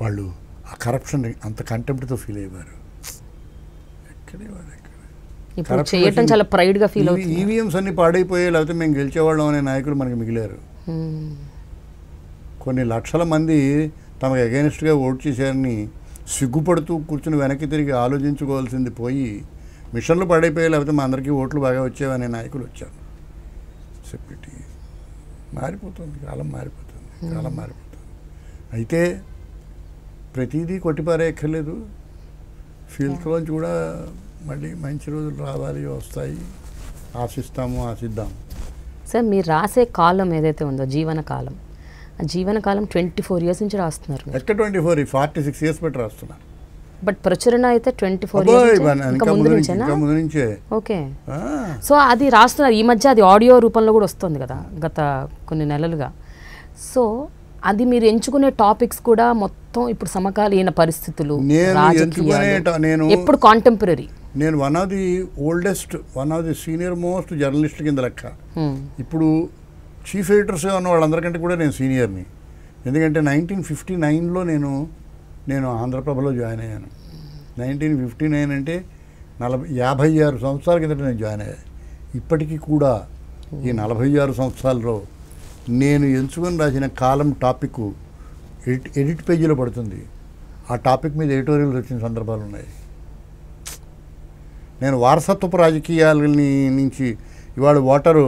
వాళ్ళు ఆ కరప్షన్ అంత కంటెంప్ట్తో ఫీల్ అయ్యేవారు. ఈవీఎంస్ అన్ని పాడైపోయాయి, లేకపోతే మేము గెలిచేవాళ్ళం అనే నాయకులు మనకి మిగిలారు. కొన్ని లక్షల మంది తమకు అగైనెస్ట్గా ఓట్ చేశారని సిగ్గుపడుతూ కూర్చుని వెనక్కి తిరిగి ఆలోచించుకోవాల్సింది పోయి, మిషన్లు పాడైపోయాయి, లేకపోతే మా అందరికీ ఓట్లు బాగా వచ్చేవనే నాయకులు వచ్చారు. సెక్యూరిటీ మారిపోతుంది, కాలం మారిపోతుంది. అయితే ప్రతిదీ కొట్టిపారేయక్కర్లేదు. ఫీల్డ్లోంచి కూడా మళ్ళీ మంచి రోజులు రావాలి, వస్తాయి, ఆశిద్దాం. సార్ మీరు రాసే కాలం ఏదైతే ఉందో జీవన కాలం, ఆ జీవన కాలం 24 years నుంచి రాస్తున్నారు మీరు. ఎక్కడ 24, 46 years పెట్టి రాస్తున్నా. బట్ ప్రచురణ అయితే 24 అబ్బో, years ఇంకా ఇంకా ముందు నుంచేనా? ఇంకా ముందు నుంచే. ఓకే. ఆ, సో అది రాస్తున్నారు. ఈ మధ్య అది ఆడియో రూపంలో కూడా వస్తుంది కదా గత కొన్ని నెలలుగా. సో అది మీరు ఎంచుకునే టాపిక్స్ కూడా మొత్తం ఇప్పుడు సమకాలీన పరిస్థితులు, నేను రాజకీయాలు, ఎప్పుడు కాంటెంపరీ. నేను one of the senior most journalist కింద లెక్క. ఇప్పుడు చీఫ్ ఎడిటర్స్గా ఉన్న వాళ్ళందరికంటే కూడా నేను సీనియర్ని. ఎందుకంటే 1959లో నేను ఆంధ్రప్రభలో జాయిన్ అయ్యాను. 1959 అంటే 56 సంవత్సరాల కిందట నేను జాయిన్ అయ్యాను. ఇప్పటికీ కూడా ఈ 46 సంవత్సరాల్లో నేను ఎంచుకొని రాసిన కాలం టాపిక్ ఎడిట్ పేజీలో పడుతుంది. ఆ టాపిక్ మీద ఎడిటోరియల్స్ వచ్చిన సందర్భాలు ఉన్నాయి. నేను వారసత్వపు రాజకీయాలని నుంచి ఇవాళ ఓటరు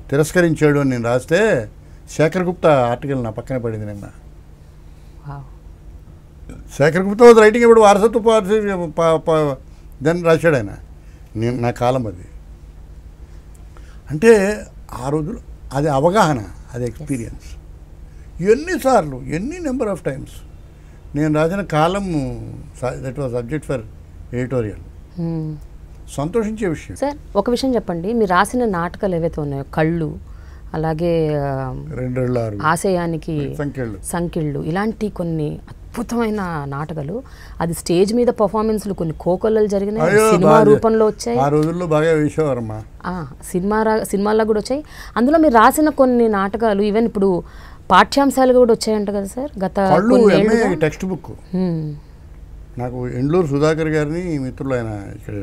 తిరస్కరించాడు అని నేను రాస్తే శేఖర్ గుప్తా ఆర్టికల్ నా పక్కన పడింది నిన్న. శేఖర్ గుప్తా వాజ్ రైటింగ్ ఇప్పుడు వారసత్వపు దాన్ని రాశాడు ఆయన. నా కాలం అది. అంటే ఆ రోజులు అది అవగాహన, అది ఎక్స్పీరియన్స్. ఎన్నిసార్లు, ఎన్ని నెంబర్ ఆఫ్ టైమ్స్ నేను రాసిన column that was subject for editorial. సంతోషించే విషయం. సార్ ఒక విషయం చెప్పండి, మీరు రాసిన నాటకాలు ఏవైతే ఉన్నాయో కళ్ళు, అలాగే 2 ఆశయానికి సంఖ్యళ్ళు, ఇలాంటి కొన్ని అద్భుతమైన నాటకాలు, అది స్టేజ్ మీద పర్ఫార్మెన్స్లు కొన్ని కోకొల్లలు జరిగినాయి, సినిమా రూపంలో వచ్చాయి. ఆ రోజుల్లో బాగా వేసేవారమ్మా. సినిమాల్లో కూడా వచ్చాయి. అందులో మీరు రాసిన కొన్ని నాటకాలు ఈవెన్ ఇప్పుడు పాఠ్యాంశాలు కూడా వచ్చాయంట కదా సార్ గత టెక్స్ట్ బుక్. నాకు ఎండ్లూరు సుధాకర్ గారిని మిత్రులు, ఆయన ఇక్కడ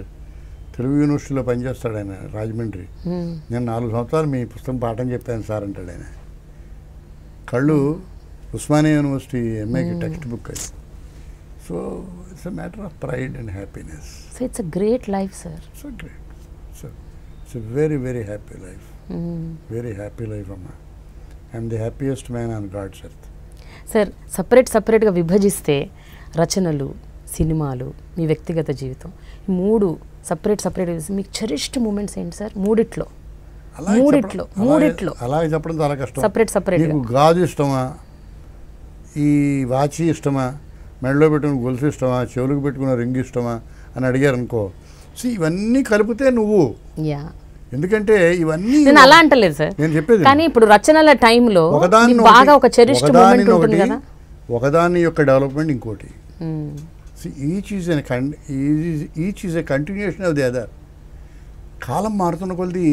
తెలుగు యూనివర్సిటీలో పనిచేస్తాడు, ఆయన రాజమండ్రి. నేను 4 సంవత్సరాలు మీ పుస్తకం పాఠం చెప్పాను సార్ అంటాడు ఆయన. కళ్ళు ఉస్మానియా యూనివర్సిటీ ఎంఏకి టెక్స్ట్ బుక్ అది. So it's a matter of pride and happiness. So it's a great life sir. So great. So it's a very very happy life. Very happy life అమ్మా. I'm the happiest man on God's earth. Sir సపరేట్గా విభజిస్తే రచనలు, సినిమాలు, మీ వ్యక్తిగత జీవితం, ఈ 3 separate మీకు cherished moments ఏంటి సార్? మూడిట్లో అలాగే చెప్పడం చాలా కష్టం. సపరేట్ నీకు గాజు ఇష్టమా, ఈ వాచి ఇష్టమా, మెడలో పెట్టుకున్న గొలుసు ఇష్టమా, చెవులకు పెట్టుకున్న రింగ్ ఇష్టమా అని అడిగారు అనుకో, ఇవన్నీ కలిపితే నువ్వు. ఎందుకంటే ఇవన్నీ నేను అలా అంటలేదు సార్, నేను చెప్పేది. కానీ ఇప్పుడు రచనల టైంలో బాగా ఒక చెరిష్డ్ మూమెంట్ ఉంటుంది కదా, ఒకదాని యొక్క డెవలప్మెంట్ ఇంకోటి. Each is a continuation of the other. కాలం మారుతున్న కొద్ది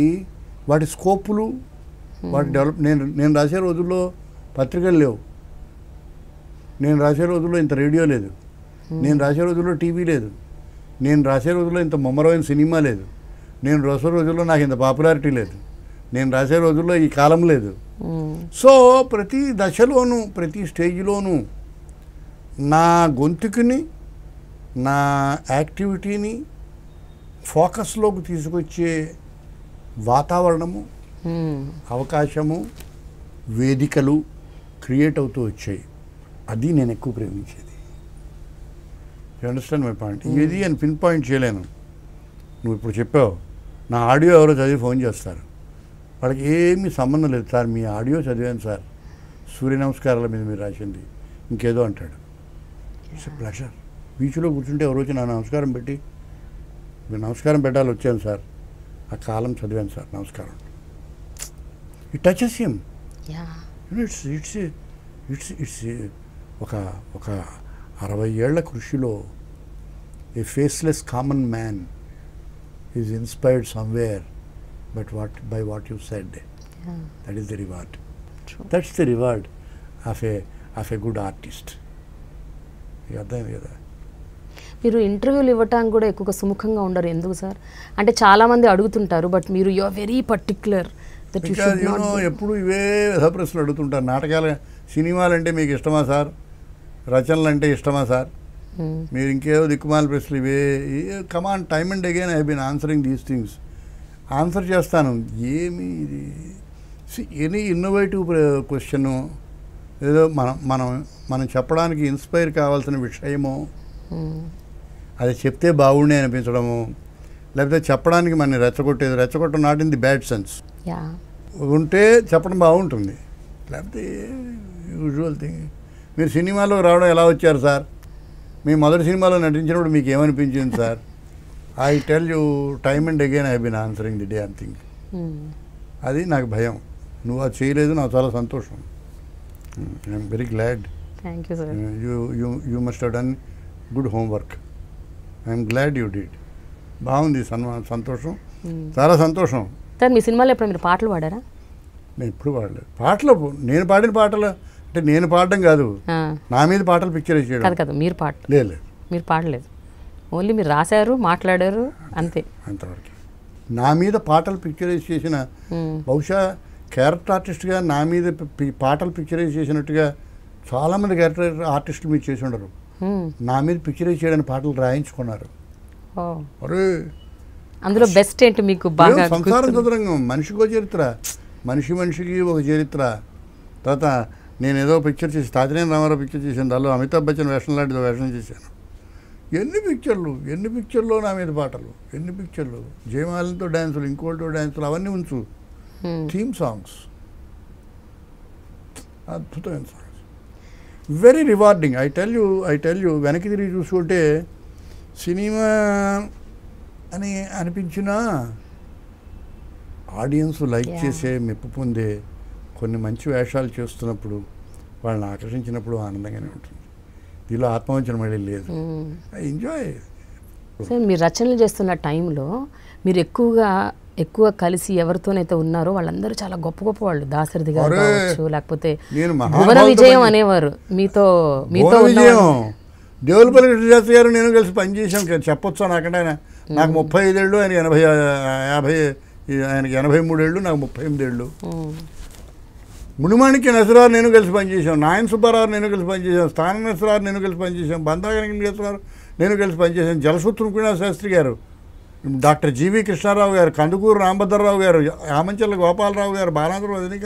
వాటి స్కోపులు, వాటి డెవలప్. నేను రాసే రోజుల్లో పత్రికలు లేవు, నేను రాసే రోజుల్లో ఇంత రేడియో లేదు, నేను రాసే రోజుల్లో టీవీ లేదు, నేను రాసే రోజుల్లో ఇంత ముమ్మరమైన సినిమా లేదు, నేను రాసే రోజుల్లో నాకు ఇంత పాపులారిటీ లేదు, నేను రాసే రోజుల్లో ఈ కాలం లేదు. సో ప్రతి దశలోనూ, ప్రతి స్టేజ్లోనూ నా గొంతుకుని, నా యాక్టివిటీని ఫోకస్లోకి తీసుకొచ్చే వాతావరణము, అవకాశము, వేదికలు క్రియేట్ అవుతూ వచ్చాయి. అది నేను ఎక్కువ ప్రేమించేది. You understand my point? ఇది అని పిన్ పాయింట్ చేయలేను. నువ్వు ఇప్పుడు చెప్పావు, నా ఆడియో ఎవరో చదివి ఫోన్ చేస్తారు, వాళ్ళకి ఏమీ సంబంధం లేదు. సార్ మీ ఆడియో చదివాను సార్, సూర్య నమస్కారాల మీద మీరు రాసింది, ఇంకేదో అంటాడు. It's a pleasure. బీచ్లో కూర్చుంటే ఎవరు వచ్చి నా నమస్కారం పెట్టి, మీరు నమస్కారం పెట్టాలి వచ్చాను సార్, ఆ కాలం చదివాను సార్, నమస్కారం. It touches him. ఇట్స్ ఒక 60 ఏళ్ల కృషిలో a faceless common man is inspired somewhere by what you said. That is the reward. True. That's the reward of a good artist. మీరు ఇంటర్వ్యూలు ఇవ్వటానికి కూడా ఎక్కువగా సుముఖంగా ఉండరు, ఎందుకు సార్? అంటే చాలామంది అడుగుతుంటారు, బట్ మీరు యు ఆర్ వెరీ పర్టిక్యులర్. ఎప్పుడు ఇవే ప్రశ్నలు అడుగుతుంటారు. నాటకాలు, సినిమాలు అంటే మీకు ఇష్టమా సార్, రచనలు అంటే ఇష్టమా సార్, మీరు ఇంకేదో దిక్కుమాల ప్రశ్నలు ఇవే. Come on, time and again I have been answering these things. Answer చేస్తాను. ఏమి ఇది, ఎనీ ఇన్నోవేటివ్ క్వశ్చను, ఏదో మనం చెప్పడానికి ఇన్స్పైర్ కావాల్సిన విషయమో అది చెప్తే బాగుండే అనిపించడము, లేకపోతే చెప్పడానికి మన రెచ్చగొట్టేది, రెచ్చగొట్టడం not in the bad sense, ఉంటే చెప్పడం బాగుంటుంది, లేకపోతే యూజువల్ థింగ్. మీరు సినిమాలో రావడం ఎలా వచ్చారు సార్, మీ మొదటి సినిమాలో నటించినప్పుడు మీకు ఏమనిపించింది sir? I tell you time and again I been answering the day and thing. అది నాకు భయం, నువ్వు అది చేయలేదు, నాకు చాలా సంతోషం. I'm very glad. Thank you sir. You must have done good homework. I'm glad you did. బాగుంది, సంతోషం, చాలా సంతోషం. సార్ మీ సినిమాలో ఎప్పుడు మీరు పాటలు పాడారా? నేను ఎప్పుడు పాడలేదు పాటలు. నేను పాడిన పాటలు అంటే నేను పాడడం కాదు, నా మీద పాటలు పిక్చరైజ్ చేయడం కాదు కదా. మీరు పాట లేదు, మీరు పాడలేదు, ఓన్లీ మీరు రాశారు, మాట్లాడారు, అంతే. అంతవరకు నా మీద పాటలు పిక్చరైజ్ చేసిన, బహుశా క్యారెక్టర్ ఆర్టిస్ట్గా నా మీద పాటలు పిక్చరైజ్ చేసినట్టుగా చాలామంది క్యారెక్టర్ ఆర్టిస్టులు మీరు చేసి ఉండరు. నా మీద పిక్చరైజ్ చేయడానికి పాటలు రాయించుకున్నారు. అరే అందులో బెస్ట్ ఏంటి మీకు బాగా? సంసారం చదరంగం, మనిషికో చరిత్ర, మనిషికి ఒక చరిత్ర. తర్వాత నేను ఏదో పిక్చర్ చేసి తాతినేని రామారావు పిక్చర్ చేశాను, దానిలో అమితాబ్ బచ్చన్ వేషం లాంటిదో వేషం చేశాను. ఎన్ని పిక్చర్లు నా మీద పాటలు, ఎన్ని పిక్చర్లు, జయమాలతో డ్యాన్సులు, ఇంకోటితో డ్యాన్సులు, అవన్నీ ఉంచు. థీమ్ సాంగ్స్, అద్భుతమైన songs, very rewarding. I tell you వెనక్కి తిరిగి చూసుకుంటే సినిమా అని అనిపించినా ఆడియన్స్ లైక్ చేసే, మెప్పు పొందే కొన్ని మంచి వేషాలు చేస్తున్నప్పుడు, వాళ్ళని ఆకర్షించినప్పుడు ఆనందంగానే ఉంటుంది. దీనిలో ఆత్మవంచన మళ్ళీ లేదు. I enjoy. సార్ మీరు రచనలు చేస్తున్న టైంలో మీరు ఎక్కువ కలిసి ఎవరితోనైతే ఉన్నారో వాళ్ళందరూ చాలా గొప్ప వాళ్ళు. దాశరథి గారు కావచ్చు, లేకపోతే భువన విజయం అనేవారు. మీతో దేవులపల్లి కృష్ణశాస్త్రి గారు నేను కలిసి పనిచేసాం. చెప్పొచ్చా నాకంటే? నాకు 35 ఏళ్ళు, ఆయనకి 83 ఏళ్ళు, నాకు 38 ఏళ్ళు. మునిమాణిక్య నసరారు నేను కలిసి పనిచేసాం, నాయన సుబ్బారావు నేను కలిసి పనిచేసాం, స్థాన నసరారు నేను కలిసి పనిచేసాం, బంధాగనకేశ్వరరావు నేను కలిసి పనిచేసాం, జలసూత్ర రుక్మిణీనాథ శాస్త్రి గారు, డాక్టర్ జీవి కృష్ణారావు గారు, కందుకూరు రామభద్రరావు గారు, ఆమంచర్ల గోపాలరావు గారు, బాలాంధ్ర వదినిక.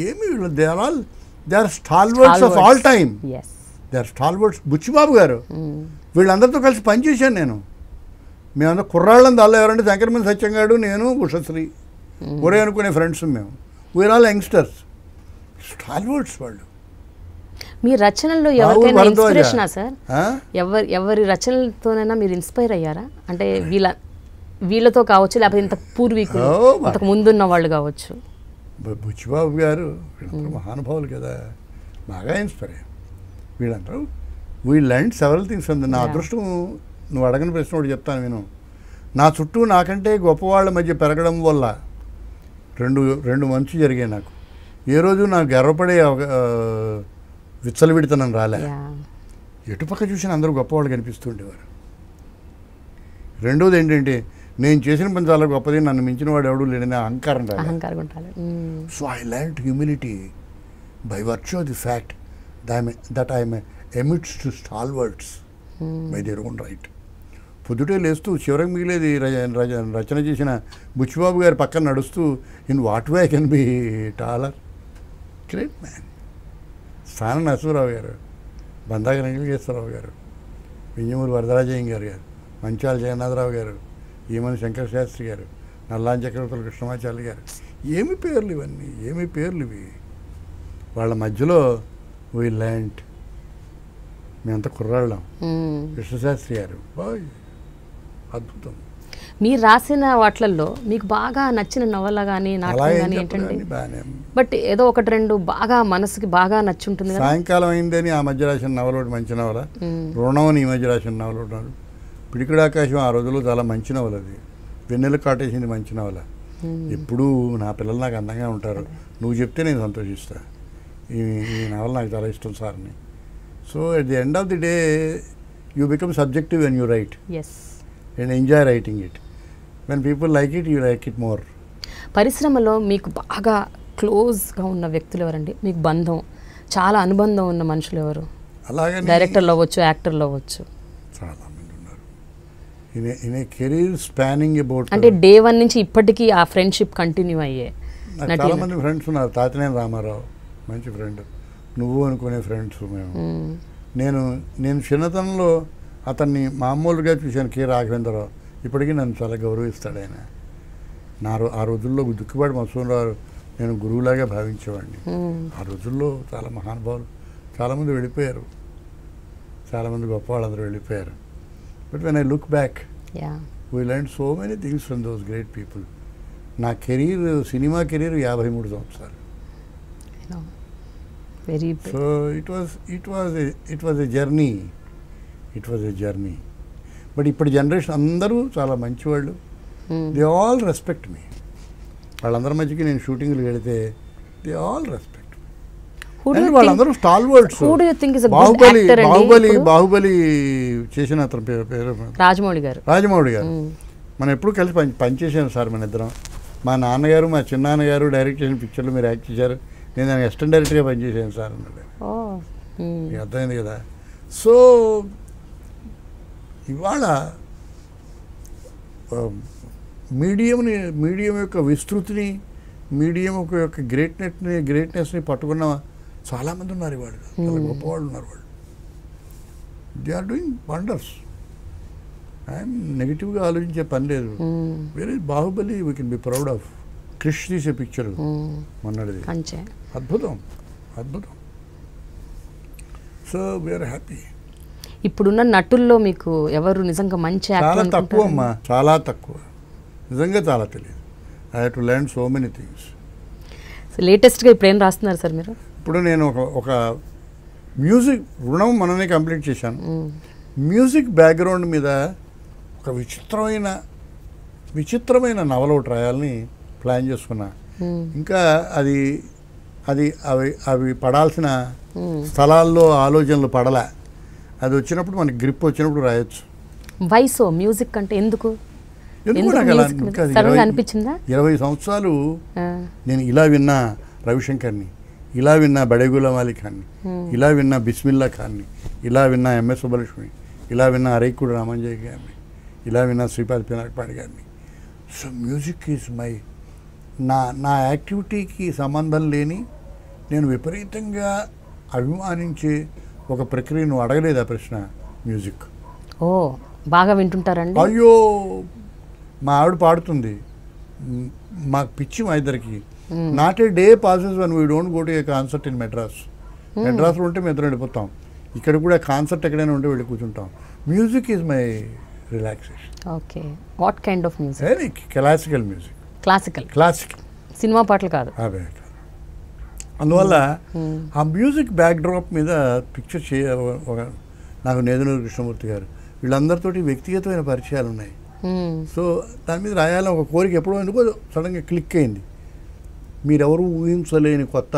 ఏమి వీళ్ళు, they are stalwarts of all time. They are stalwarts. Buchi Babu గారు, వీళ్ళందరితో కలిసి పనిచేశాను నేను. మేమందరూ కుర్రాళ్ళని దాల్లో ఎవరంటే శంకరమణి సత్యంగాడు, నేను, ఉషశ్రీ, ఒరే అనుకునే ఫ్రెండ్స్ మేము. వీఆర్ ఆల్ యంగ్స్టర్స్, స్టాల్వర్డ్స్ వాళ్ళు. మీ రచనల్లో ఎవరికైనా ఇన్స్పిరేషనా సార్? ఎవరి రచనలతోనైనా మీరు ఇన్స్పైర్ అయ్యారా? అంటే వీళ్ళతో కావచ్చు, లేకపోతే ఇంత పూర్వీకులు, ఇంతకు ముందున్న వాళ్ళు కావచ్చు. బుచ్చిబాబు గారు వీళ్ళందరూ మహానుభావులు కదా, బాగా ఇన్స్పైర్ అయ్యారు వీళ్ళందరూ. We learned several things. నా అదృష్టం, నువ్వు అడగని ప్రశ్న ఒకటి చెప్తాను నేను. నా చుట్టూ నాకంటే గొప్పవాళ్ళ మధ్య పెరగడం వల్ల రెండు మంచి జరిగాయి నాకు. ఏ రోజు నాకు గర్వపడే విచ్చలవిడితనం రాలే. ఎటుపక్క చూసినా అందరూ గొప్పవాళ్ళు కనిపిస్తుండేవారు. రెండోది ఏంటంటే, నేను చేసిన పని చాలా గొప్పది, నన్ను మించిన వాడు ఎవడు లేడని అహంకారం రాలేదు. So I learned humility by virtue of the fact that I'm emits to stalwarts by their own right. పొద్దుటే లేస్తూ చివరికి మిగిలేది రచన చేసిన బుచ్చిబాబు గారి పక్కన నడుస్తూ, in what way I can be taller. Great man. స్థాన నరసింహరావు గారు, బంధాగనకేశ్వరరావు గారు, వింజమూరి వరదరాజయ్య గారు, మంచాల జగన్నాథరావు గారు, ఈమని శంకర శాస్త్రి గారు, నల్లాని చక్రవర్తుల కృష్ణమాచార్య గారు. ఏమి పేర్లు ఇవన్నీ, ఏమి పేర్లు ఇవి. వాళ్ళ మధ్యలో వీ ల్యాండ్, మేమంతా కుర్రాళ్ళం. కృష్ణశాస్త్రి గారు బాయ్, అద్భుతం. మీరు రాసిన వాటిల్లో మీకు బాగా నచ్చిన నవల కానీ నాటకం కానీ ఏంటంటే? బట్ ఏదో ఒకటి రెండు బాగా మనసుకి బాగా నచ్చుంటుంది. సాయంకాలం అయిందని ఆ మధ్య రాసిన నవల ఒకటి మంచి నవల, రుణం అని ఈ మధ్య రాసిన నవల ఒకటి, పిడికిడాకాశం ఆ రోజుల్లో చాలా మంచి నవల. అది వెన్నెల కాటేసింది మంచి నవల. ఎప్పుడూ నా పిల్లలు నాకు అందంగా ఉంటారు, నువ్వు చెప్తే నేను సంతోషిస్తా. ఈ నవల నాకు చాలా ఇష్టం సార్ని. So at the end of the day you become subjective when you right and enjoy writing it. When people like it, you like it more. పరిశ్రమలో మీకు బాగా క్లోజ్గా ఉన్న వ్యక్తులు ఎవరండి? మీకు బంధం, చాలా అనుబంధం ఉన్న మనుషులు ఎవరు? అలాగే డైరెక్టర్లు అవ్వచ్చు, యాక్టర్లు అవ్వచ్చు, చాలా మంది ఉన్నారు. In a career spanning about, అంటే డే 1 నుంచి ఇప్పటికీ ఆ ఫ్రెండ్షిప్ కంటిన్యూ అయ్యే చాలా మంది ఫ్రెండ్స్ ఉన్నారు. తాతినేని రామారావు మంచి ఫ్రెండ్, నువ్వు అనుకునే ఫ్రెండ్స్ మేము. నేను చిన్నతనంలో అతన్ని మామూలుగా చూశాను, కె రాఘవేంద్రరావు. ఇప్పటికీ నన్ను చాలా గౌరవిస్తాడు ఆయన. ఆ రోజుల్లో దుక్కిపాటి మసూరావు నేను గురువులాగా భావించేవాడిని. ఆ రోజుల్లో చాలా మహానుభావులు చాలామంది వెళ్ళిపోయారు, చాలామంది గొప్ప వాళ్ళందరూ వెళ్ళిపోయారు. But when I look back we learn so many things from those great people. నా కెరీర్, సినిమా కెరీర్ 53 సంవత్సరాలు. So it was a journey. But ఇప్పుడు జనరేషన్ అందరూ చాలా మంచివాళ్ళు. దే ఆల్ రెస్పెక్ట్ మీ. వాళ్ళందరి మధ్యకి నేను షూటింగ్లు వెళితే దే ఆల్ రెస్పెక్ట్. వాళ్ళందరూ స్టాల్ వర్డ్స్. బాహుబలి చేసిన అతని పేరు రాజమౌళి గారు. మనం ఎప్పుడు కలిసి పనిచేసాను సార్ మన ఇద్దరం. మా నాన్నగారు మా చిన్నాన్నగారు డైరెక్ట్ చేసిన పిక్చర్లు మీరు యాక్ట్ చేశారు, నేను దానికి అసిస్టెంట్ డైరెక్టర్గా పనిచేసాను సార్ అన్నాడు. అర్థమైంది కదా. సో ఇవాళ మీడియం యొక్క విస్తృతిని, మీడియం యొక్క గ్రేట్నెస్ని పట్టుకున్న చాలామంది ఉన్నారు ఇవాళ. చాలా గొప్పవాళ్ళు ఉన్నారు వాళ్ళు. They are doing wonders. I'm నెగిటివ్గా ఆలోచించే పని లేదు. వేరే Baahubali we can be proud of. Krish తీసే పిక్చర్ మొన్నటిది అద్భుతం. So we're happy. ఇప్పుడున్న నటుల్లో మీకు ఎవరు నిజంగా మంచి చాలా తక్కువ అమ్మా, చాలా తక్కువ. నిజంగా చాలా తెలియదు. I have to learn so many things. లేటెస్ట్గా ఇప్పుడు ఏం రాస్తున్నారు సార్ మీరు? ఇప్పుడు నేను ఒక మ్యూజిక్ రుణం మననే కంప్లీట్ చేశాను. మ్యూజిక్ బ్యాక్గ్రౌండ్ మీద ఒక విచిత్రమైన నవల ఒకటి రాయాలని ప్లాన్ చేసుకున్నా. ఇంకా అవి పడాల్సిన స్థలాల్లో ఆలోచనలు పడలే. అది వచ్చినప్పుడు మనకి గ్రిప్ వచ్చినప్పుడు రాయొచ్చు. వయసు మ్యూజిక్ అంటే ఎందుకు 20 సంవత్సరాలు నేను ఇలా విన్నా రవిశంకర్ని, ఇలా విన్నా బడేగుల మాలి ఖాన్ని, ఇలా విన్నా బిస్మిల్లా ఖాన్ని, ఇలా విన్నా ఎంఎస్ సుబ్బలక్ష్మి, ఇలా విన్నా అరైకుడు రామంజయ్ గారిని, ఇలా విన్నా శ్రీపాద్ పినాకపాణి గారిని. సో మ్యూజిక్ ఈజ్ నా యాక్టివిటీకి సంబంధం లేని, నేను విపరీతంగా అభిమానించే ఒక ప్రక్రియ. నువ్వు అడగలేదు ఆ ప్రశ్న. మ్యూజిక్ బాగా వింటుంటారండి? అయ్యో, మా ఆవిడ పాడుతుంది, మాకు పిచ్చి మా ఇద్దరికి. Not a day passes when we don't go to a concert ఇన్ మెడ్రాస్లో ఉంటే మేము ఇద్దరం వెళ్ళిపోతాం. ఇక్కడ కూడా కాన్సర్ట్ ఎక్కడైనా ఉంటే వెళ్ళి కూర్చుంటాం. Music is my relaxation. Okay, what kind of music? Classical music. Classical cinema పాటలు కాదు. అందువల్ల ఆ మ్యూజిక్ బ్యాక్ డ్రాప్ మీద పిక్చర్ నాకు నేదునూరు కృష్ణమూర్తి గారు వీళ్ళందరితోటి వ్యక్తిగతమైన పరిచయాలు ఉన్నాయి. సో దాని మీద రాయాలని ఒక కోరిక ఎప్పుడో ఎందుకో సడన్గా క్లిక్ అయింది. మీరెవరు ఊహించలేని కొత్త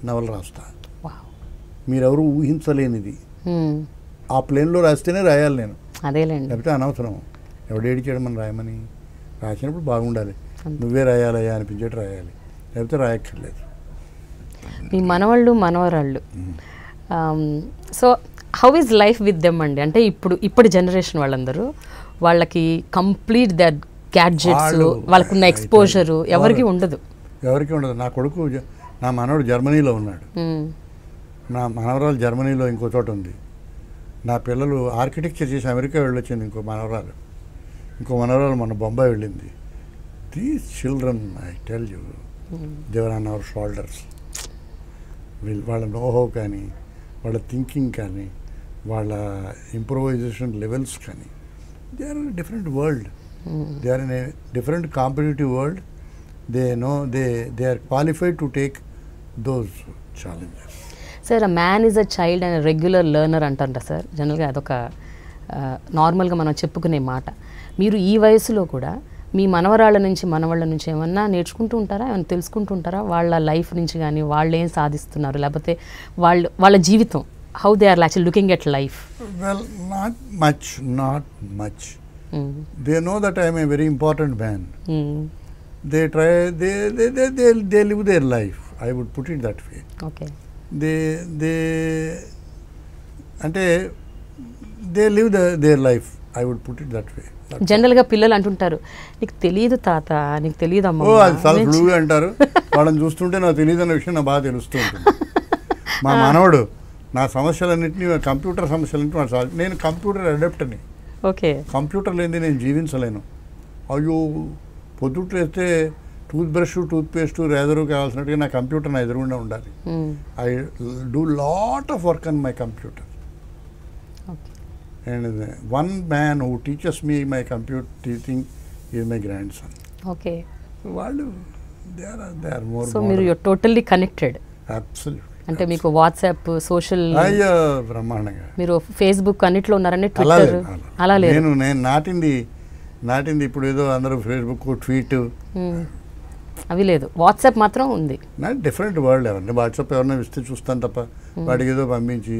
నవల రాస్తా, మీరెవరు ఊహించలేనిది. ఆ ప్లేన్లో రాస్తేనే రాయాలి నేను, లేకపోతే అనవసరం. ఎవడేడి చేయడం మనం రాయమని. రాసినప్పుడు బాగుండాలి, నువ్వే రాయాలయ్యా అనిపించేట్టు రాయాలి, లేకపోతే రాయక్కర్లేదు. మీ మనవాళ్ళు మనవరాళ్ళు, so how is life with them అండి? అంటే ఇప్పుడు జనరేషన్ వాళ్ళందరూ వాళ్ళకి కంప్లీట్ దట్ గ్యాడ్జెట్స్, వాళ్ళకున్న ఎక్స్పోజరు ఎవరికి ఉండదు. నా కొడుకు, నా మనవడు జర్మనీలో ఉన్నాడు, నా మనవరాలు జర్మనీలో ఇంకో చోట ఉంది. నా పిల్లలు ఆర్కిటెక్చర్ చేసి అమెరికా వెళ్ళొచ్చింది ఇంకో మనవరాలు మన బొంబాయి వెళ్ళింది. These children, I tell you, they're on our shoulders. వాళ్ళ నోహో కానీ, వాళ్ళ థింకింగ్ కానీ, వాళ్ళ ఇంప్రూవైజేషన్ లెవెల్స్ కానీ, they are in a different world. They are in a different competitive world. they are qualified to take those challenges. Sir, a man is a child and a regular learner అంటారంట sir. జనరల్గా అదొక నార్మల్గా మనం చెప్పుకునే మాట. మీరు ఈ వయసులో కూడా మీ మనవరాళ్ళ నుంచి మనవాళ్ళ నుంచి ఏమన్నా నేర్చుకుంటూ ఉంటారా, ఏమైనా తెలుసుకుంటూ ఉంటారా? వాళ్ళ లైఫ్ నుంచి కానీ వాళ్ళు ఏం సాధిస్తున్నారు, లేకపోతే వాళ్ళ జీవితం, how they are actually looking at life? Well, not much. They know that I am a very important man. They live their life, I would put it that way. Okay. They live their life, I would put it that way. జనరల్గా పిల్లలు అంటుంటారు, నీకు తెలియదు తాత, నీకు తెలియదు అమ్మ. అది చాలా సులువుగా అంటారు. వాళ్ళని చూస్తుంటే నాకు తెలియదు అన్న విషయం నాకు బాగా తెలుస్తూ ఉంటుంది. మా మనవడు నా సమస్యలన్నింటినీ, కంప్యూటర్ సమస్యలన్నింటినీ నేను కంప్యూటర్ అడాప్టర్ని. ఓకే. కంప్యూటర్ లేనిది నేను జీవించలేను. అయ్యో, పొద్దుట్లు వేస్తే toothbrush, toothpaste, razor కావాల్సినట్టుగా నా కంప్యూటర్ నా ఎదురుగుండా ఉండాలి. I do lot of work on my computer. And one man who teaches me my computer teaching is my grandson. Okay. వాళ్ళు they are more. So మీరు you're totally connected. Absolutely. అంటే మీకు WhatsApp, social, అయ్యో బ్రహ్మాండంగా. మీరు Facebook అన్నిట్లో ఉన్నారని, Twitter అలా లేదు. నేను నాటింది ఇప్పుడు ఏదో అందరూ ఫేస్బుక్, ట్వీట్ అవి లేదు. వాట్సాప్ మాత్రం ఉంది. నా డిఫరెంట్ వరల్డ్. ఎవరిని వాట్సాప్ ఎవరైనా ఇస్తే చూస్తాను తప్ప వాడికి ఏదో పంపించి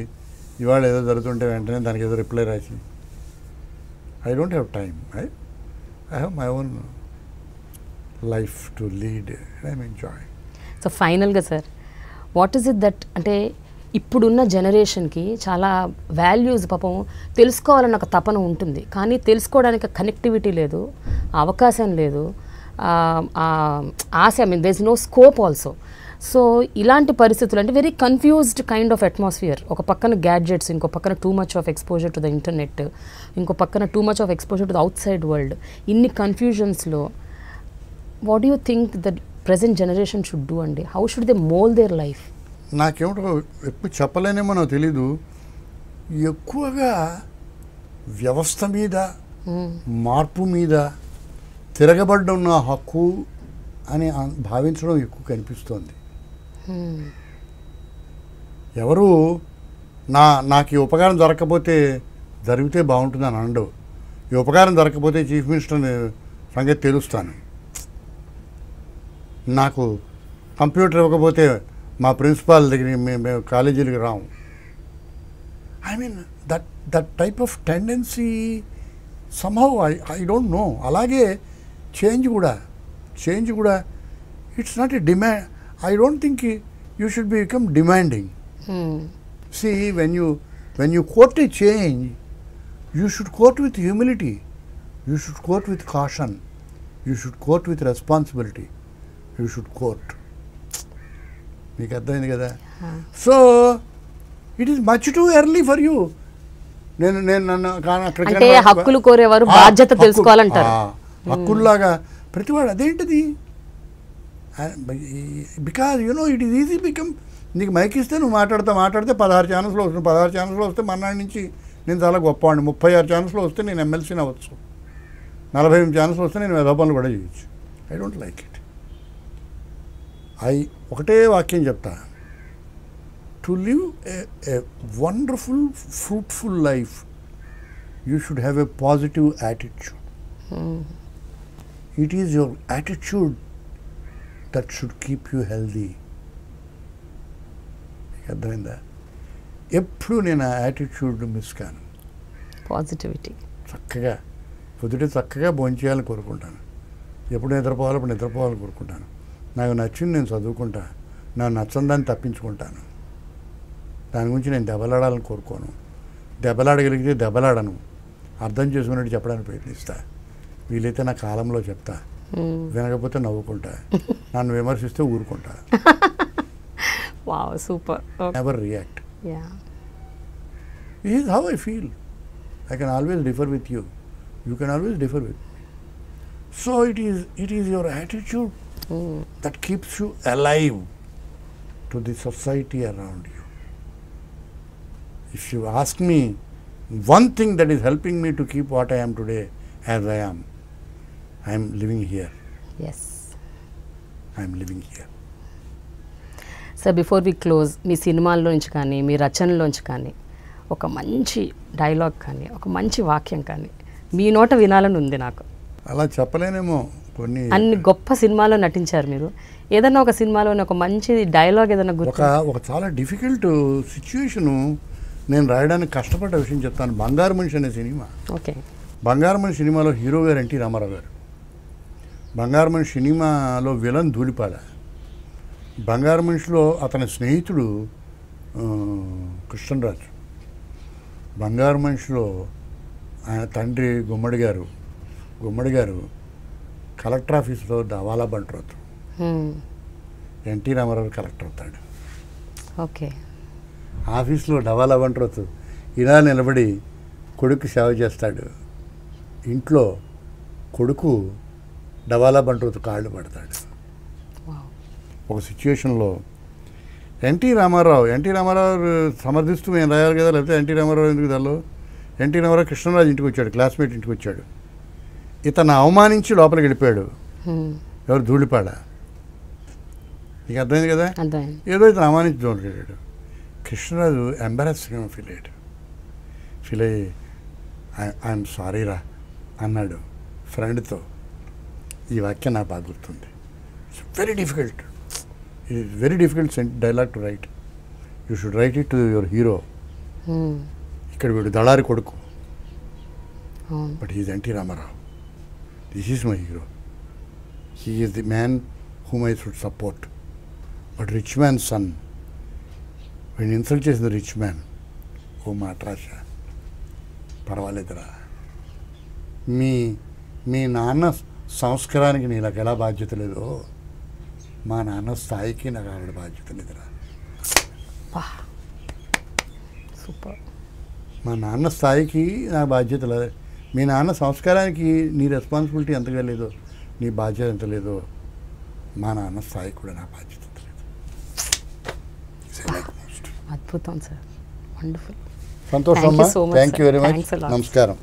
ఇవాళ ఏదో జరుగుతుంటే వెంటనే దానికి ఏదో రిప్లై రాసి I don't have time. I have my own life to lead. I'm enjoy. So ఫైనల్గా sir, what is it that, అంటే ఇప్పుడున్న జనరేషన్కి చాలా వాల్యూస్ పాపం తెలుసుకోవాలన్న ఒక తపన ఉంటుంది, కానీ తెలుసుకోవడానికి కనెక్టివిటీ లేదు, అవకాశం లేదు, ఆశ, I mean there is no scope also. So ఇలాంటి పరిస్థితులు అంటే very confused kind of atmosphere. ఒక పక్కన గ్యాడ్జెట్స్, ఇంకో పక్కన too much of exposure to the internet, ఇంకో పక్కన too much of exposure to the outside world. ఇన్ని కన్ఫ్యూజన్స్లో what you think the present generation should do అండి? How should they mould their life? నాకేమిటో ఎక్కువ చెప్పలేనేమో నాకు తెలీదు. ఎక్కువగా వ్యవస్థ మీద, మార్పు మీద తిరగబడ్డున్న హక్కు అని భావించడం ఎక్కువ కనిపిస్తోంది. ఎవరు నాకు ఈ ఉపకారం జరగకపోతే జరిగితే బాగుంటుందని అనడు. ఈ ఉపకారం జరగకపోతే చీఫ్ మినిస్టర్ సంగతి తెలుస్తాను, నాకు కంప్యూటర్ ఇవ్వకపోతే మా ప్రిన్సిపాల్ దగ్గర మేము కాలేజీలకు రాము. I mean that type of tendency somehow I don't know. అలాగే చేంజ్ కూడా it's not a demand. I don't think you should become demanding. See, when you quote a change, you should quote with humility, you should quote with caution, you should quote with responsibility, you should quote. మీకు అర్థమైంది కదా? So it is much too early for you. అంటే హక్కులు కోరేవారు బాధ్యత తెలుసుకోవాలంటారు. హక్కుల్లాగా ప్రతివాడు అదేంటిది? Because you know it is easy become. నీకు mic ఇస్తే నువ్వు మాట్లాడితే 16 ఛానల్స్లో వస్తుంది. 16 ఛానల్స్లో వస్తే మన్నాడి నుంచి నేను చాలా గొప్పవాడిని. 36 ఛానల్స్లో వస్తే నేను ఎమ్మెల్సీని అవ్వచ్చు. 48 ఛానల్స్లో వస్తే నేను వెధవ పనులు కూడా చేయొచ్చు. I don't like it. ఒకటే వాక్యం చెప్తా, to live a wonderful fruitful life you should have a positive attitude. It is your attitude that should keep you healthy. అర్థమైందా? ఎప్పుడు నేను ఆ యాటిట్యూడ్ మిస్ కాను. పాజిటివిటీ. చక్కగా చక్కగా భోంచేయాలని కోరుకుంటాను. ఎప్పుడు నిద్రపోవాలి అప్పుడు నిద్రపోవాలని కోరుకుంటాను. నాకు నచ్చింది నేను చదువుకుంటా, నాకు నచ్చని దాన్ని తప్పించుకుంటాను. దాని గురించి నేను దెబ్బలాడాలని కోరుకోను. దెబ్బలాడగలిగితే దెబ్బలాడను, అర్థం చేసుకున్నట్టు చెప్పడానికి ప్రయత్నిస్తా. వీలైతే నా కాలంలో చెప్తా, వినకపోతే నవ్వుకుంటా, నన్ను విమర్శిస్తే ఊరుకుంటా. Wow, super. Okay. Never react. Yeah. This is how I feel. I can always differ with you. You can always differ with me. So it is your attitude that keeps you alive to the society around you. If you ask me one thing that is helping me to keep what I am today as I am living here. Yes. I am living here. Sir, before we close, మీ సినిమాల్లోంచి కానీ మీ రచనలోంచి కానీ ఒక మంచి dialogue కానీ ఒక మంచి వాక్యం కానీ మీ నోట వినాలని ఉంది నాకు. అలా చెప్పలేనేమో. కొన్ని అన్ని గొప్ప సినిమాలో నటించారు మీరు. ఏదన్నా ఒక సినిమాలోని ఒక మంచి డైలాగ్ ఏదైనా ఒక చాలా డిఫికల్ట్ సిచ్యువేషను నేను రాయడానికి కష్టపడ్డ విషయం చెప్తాను. బంగారు మనిషి అనే సినిమా. ఓకే. బంగారు మనిషి సినిమాలో హీరో గారు ఎన్టీ రామారావు గారు. బంగారు మనిషి సినిమాలో విలన్ ధూళిపాడ. బంగారు మనిషిలో అతని స్నేహితుడు కృష్ణరాజు. బంగారు మనిషిలో ఆయన తండ్రి గుమ్మడి గారు కలెక్టర్ ఆఫీస్లో దవాలా బంటారు. ఎన్టీ రామారావు కలెక్టర్ అవుతాడు. ఓకే. ఆఫీస్లో డవాలా బంటారు ఇలా నిలబడి కొడుకు సేవ చేస్తాడు. ఇంట్లో కొడుకు డవాలా బంట్రోతు కాళ్ళు పడతాడు. వావ్. ఒక సిచ్యువేషన్లో ఎన్టీ రామారావు సమర్థిస్తూ మేము రాయాలి కదా, లేకపోతే ఎన్టీ రామారావు ఎందుకు దానిలో ఎన్టీ రామారావు కృష్ణరాజు ఇంటికి వచ్చాడు, క్లాస్మేట్ ఇంటికి వచ్చాడు. ఇతను అవమానించి లోపలికి వెళ్ళిపోయాడు. ఎవరు? ధూళిపాడ. నీకు అర్థమైంది కదా. ఏదో ఇతను అవమానించి లోపలికి వెళ్ళాడు. కృష్ణరాజు ఎంబారస్గా ఫీల్ అయ్యి ఐఎమ్ సారీ రా అన్నాడు ఫ్రెండ్తో. ఈ వాక్యం నాకు బాగా గుర్తుంది. It's very difficult. It is very difficult dialogue to write. You should write it to your hero. ఇక్కడ వీడు దళారి కొడుకు, but he's NT Rama Rao. This is my hero. He is the man whom I should support. But rich man son, వీడిని insult చేసింది rich man. ఓ మాట్రాష, పర్వాలేదురా, మీ నాన్న సంస్కారానికి నీకు ఎలా బాధ్యత లేదో మా నాన్న స్థాయికి నాకు ఆవిడ బాధ్యత లేదురా. సూపర్. మా నాన్న స్థాయికి నాకు బాధ్యత లేదు. మీ నాన్న సంస్కారానికి నీ రెస్పాన్సిబిలిటీ ఎంతగా లేదో, నీ బాధ్యత ఎంత లేదో మా నాన్న స్థాయికి కూడా నా బాధ్యత ఎంత లేదు. అద్భుతం సార్. వండర్ఫుల్. సంతోషం. Thank you very much. నమస్కారం.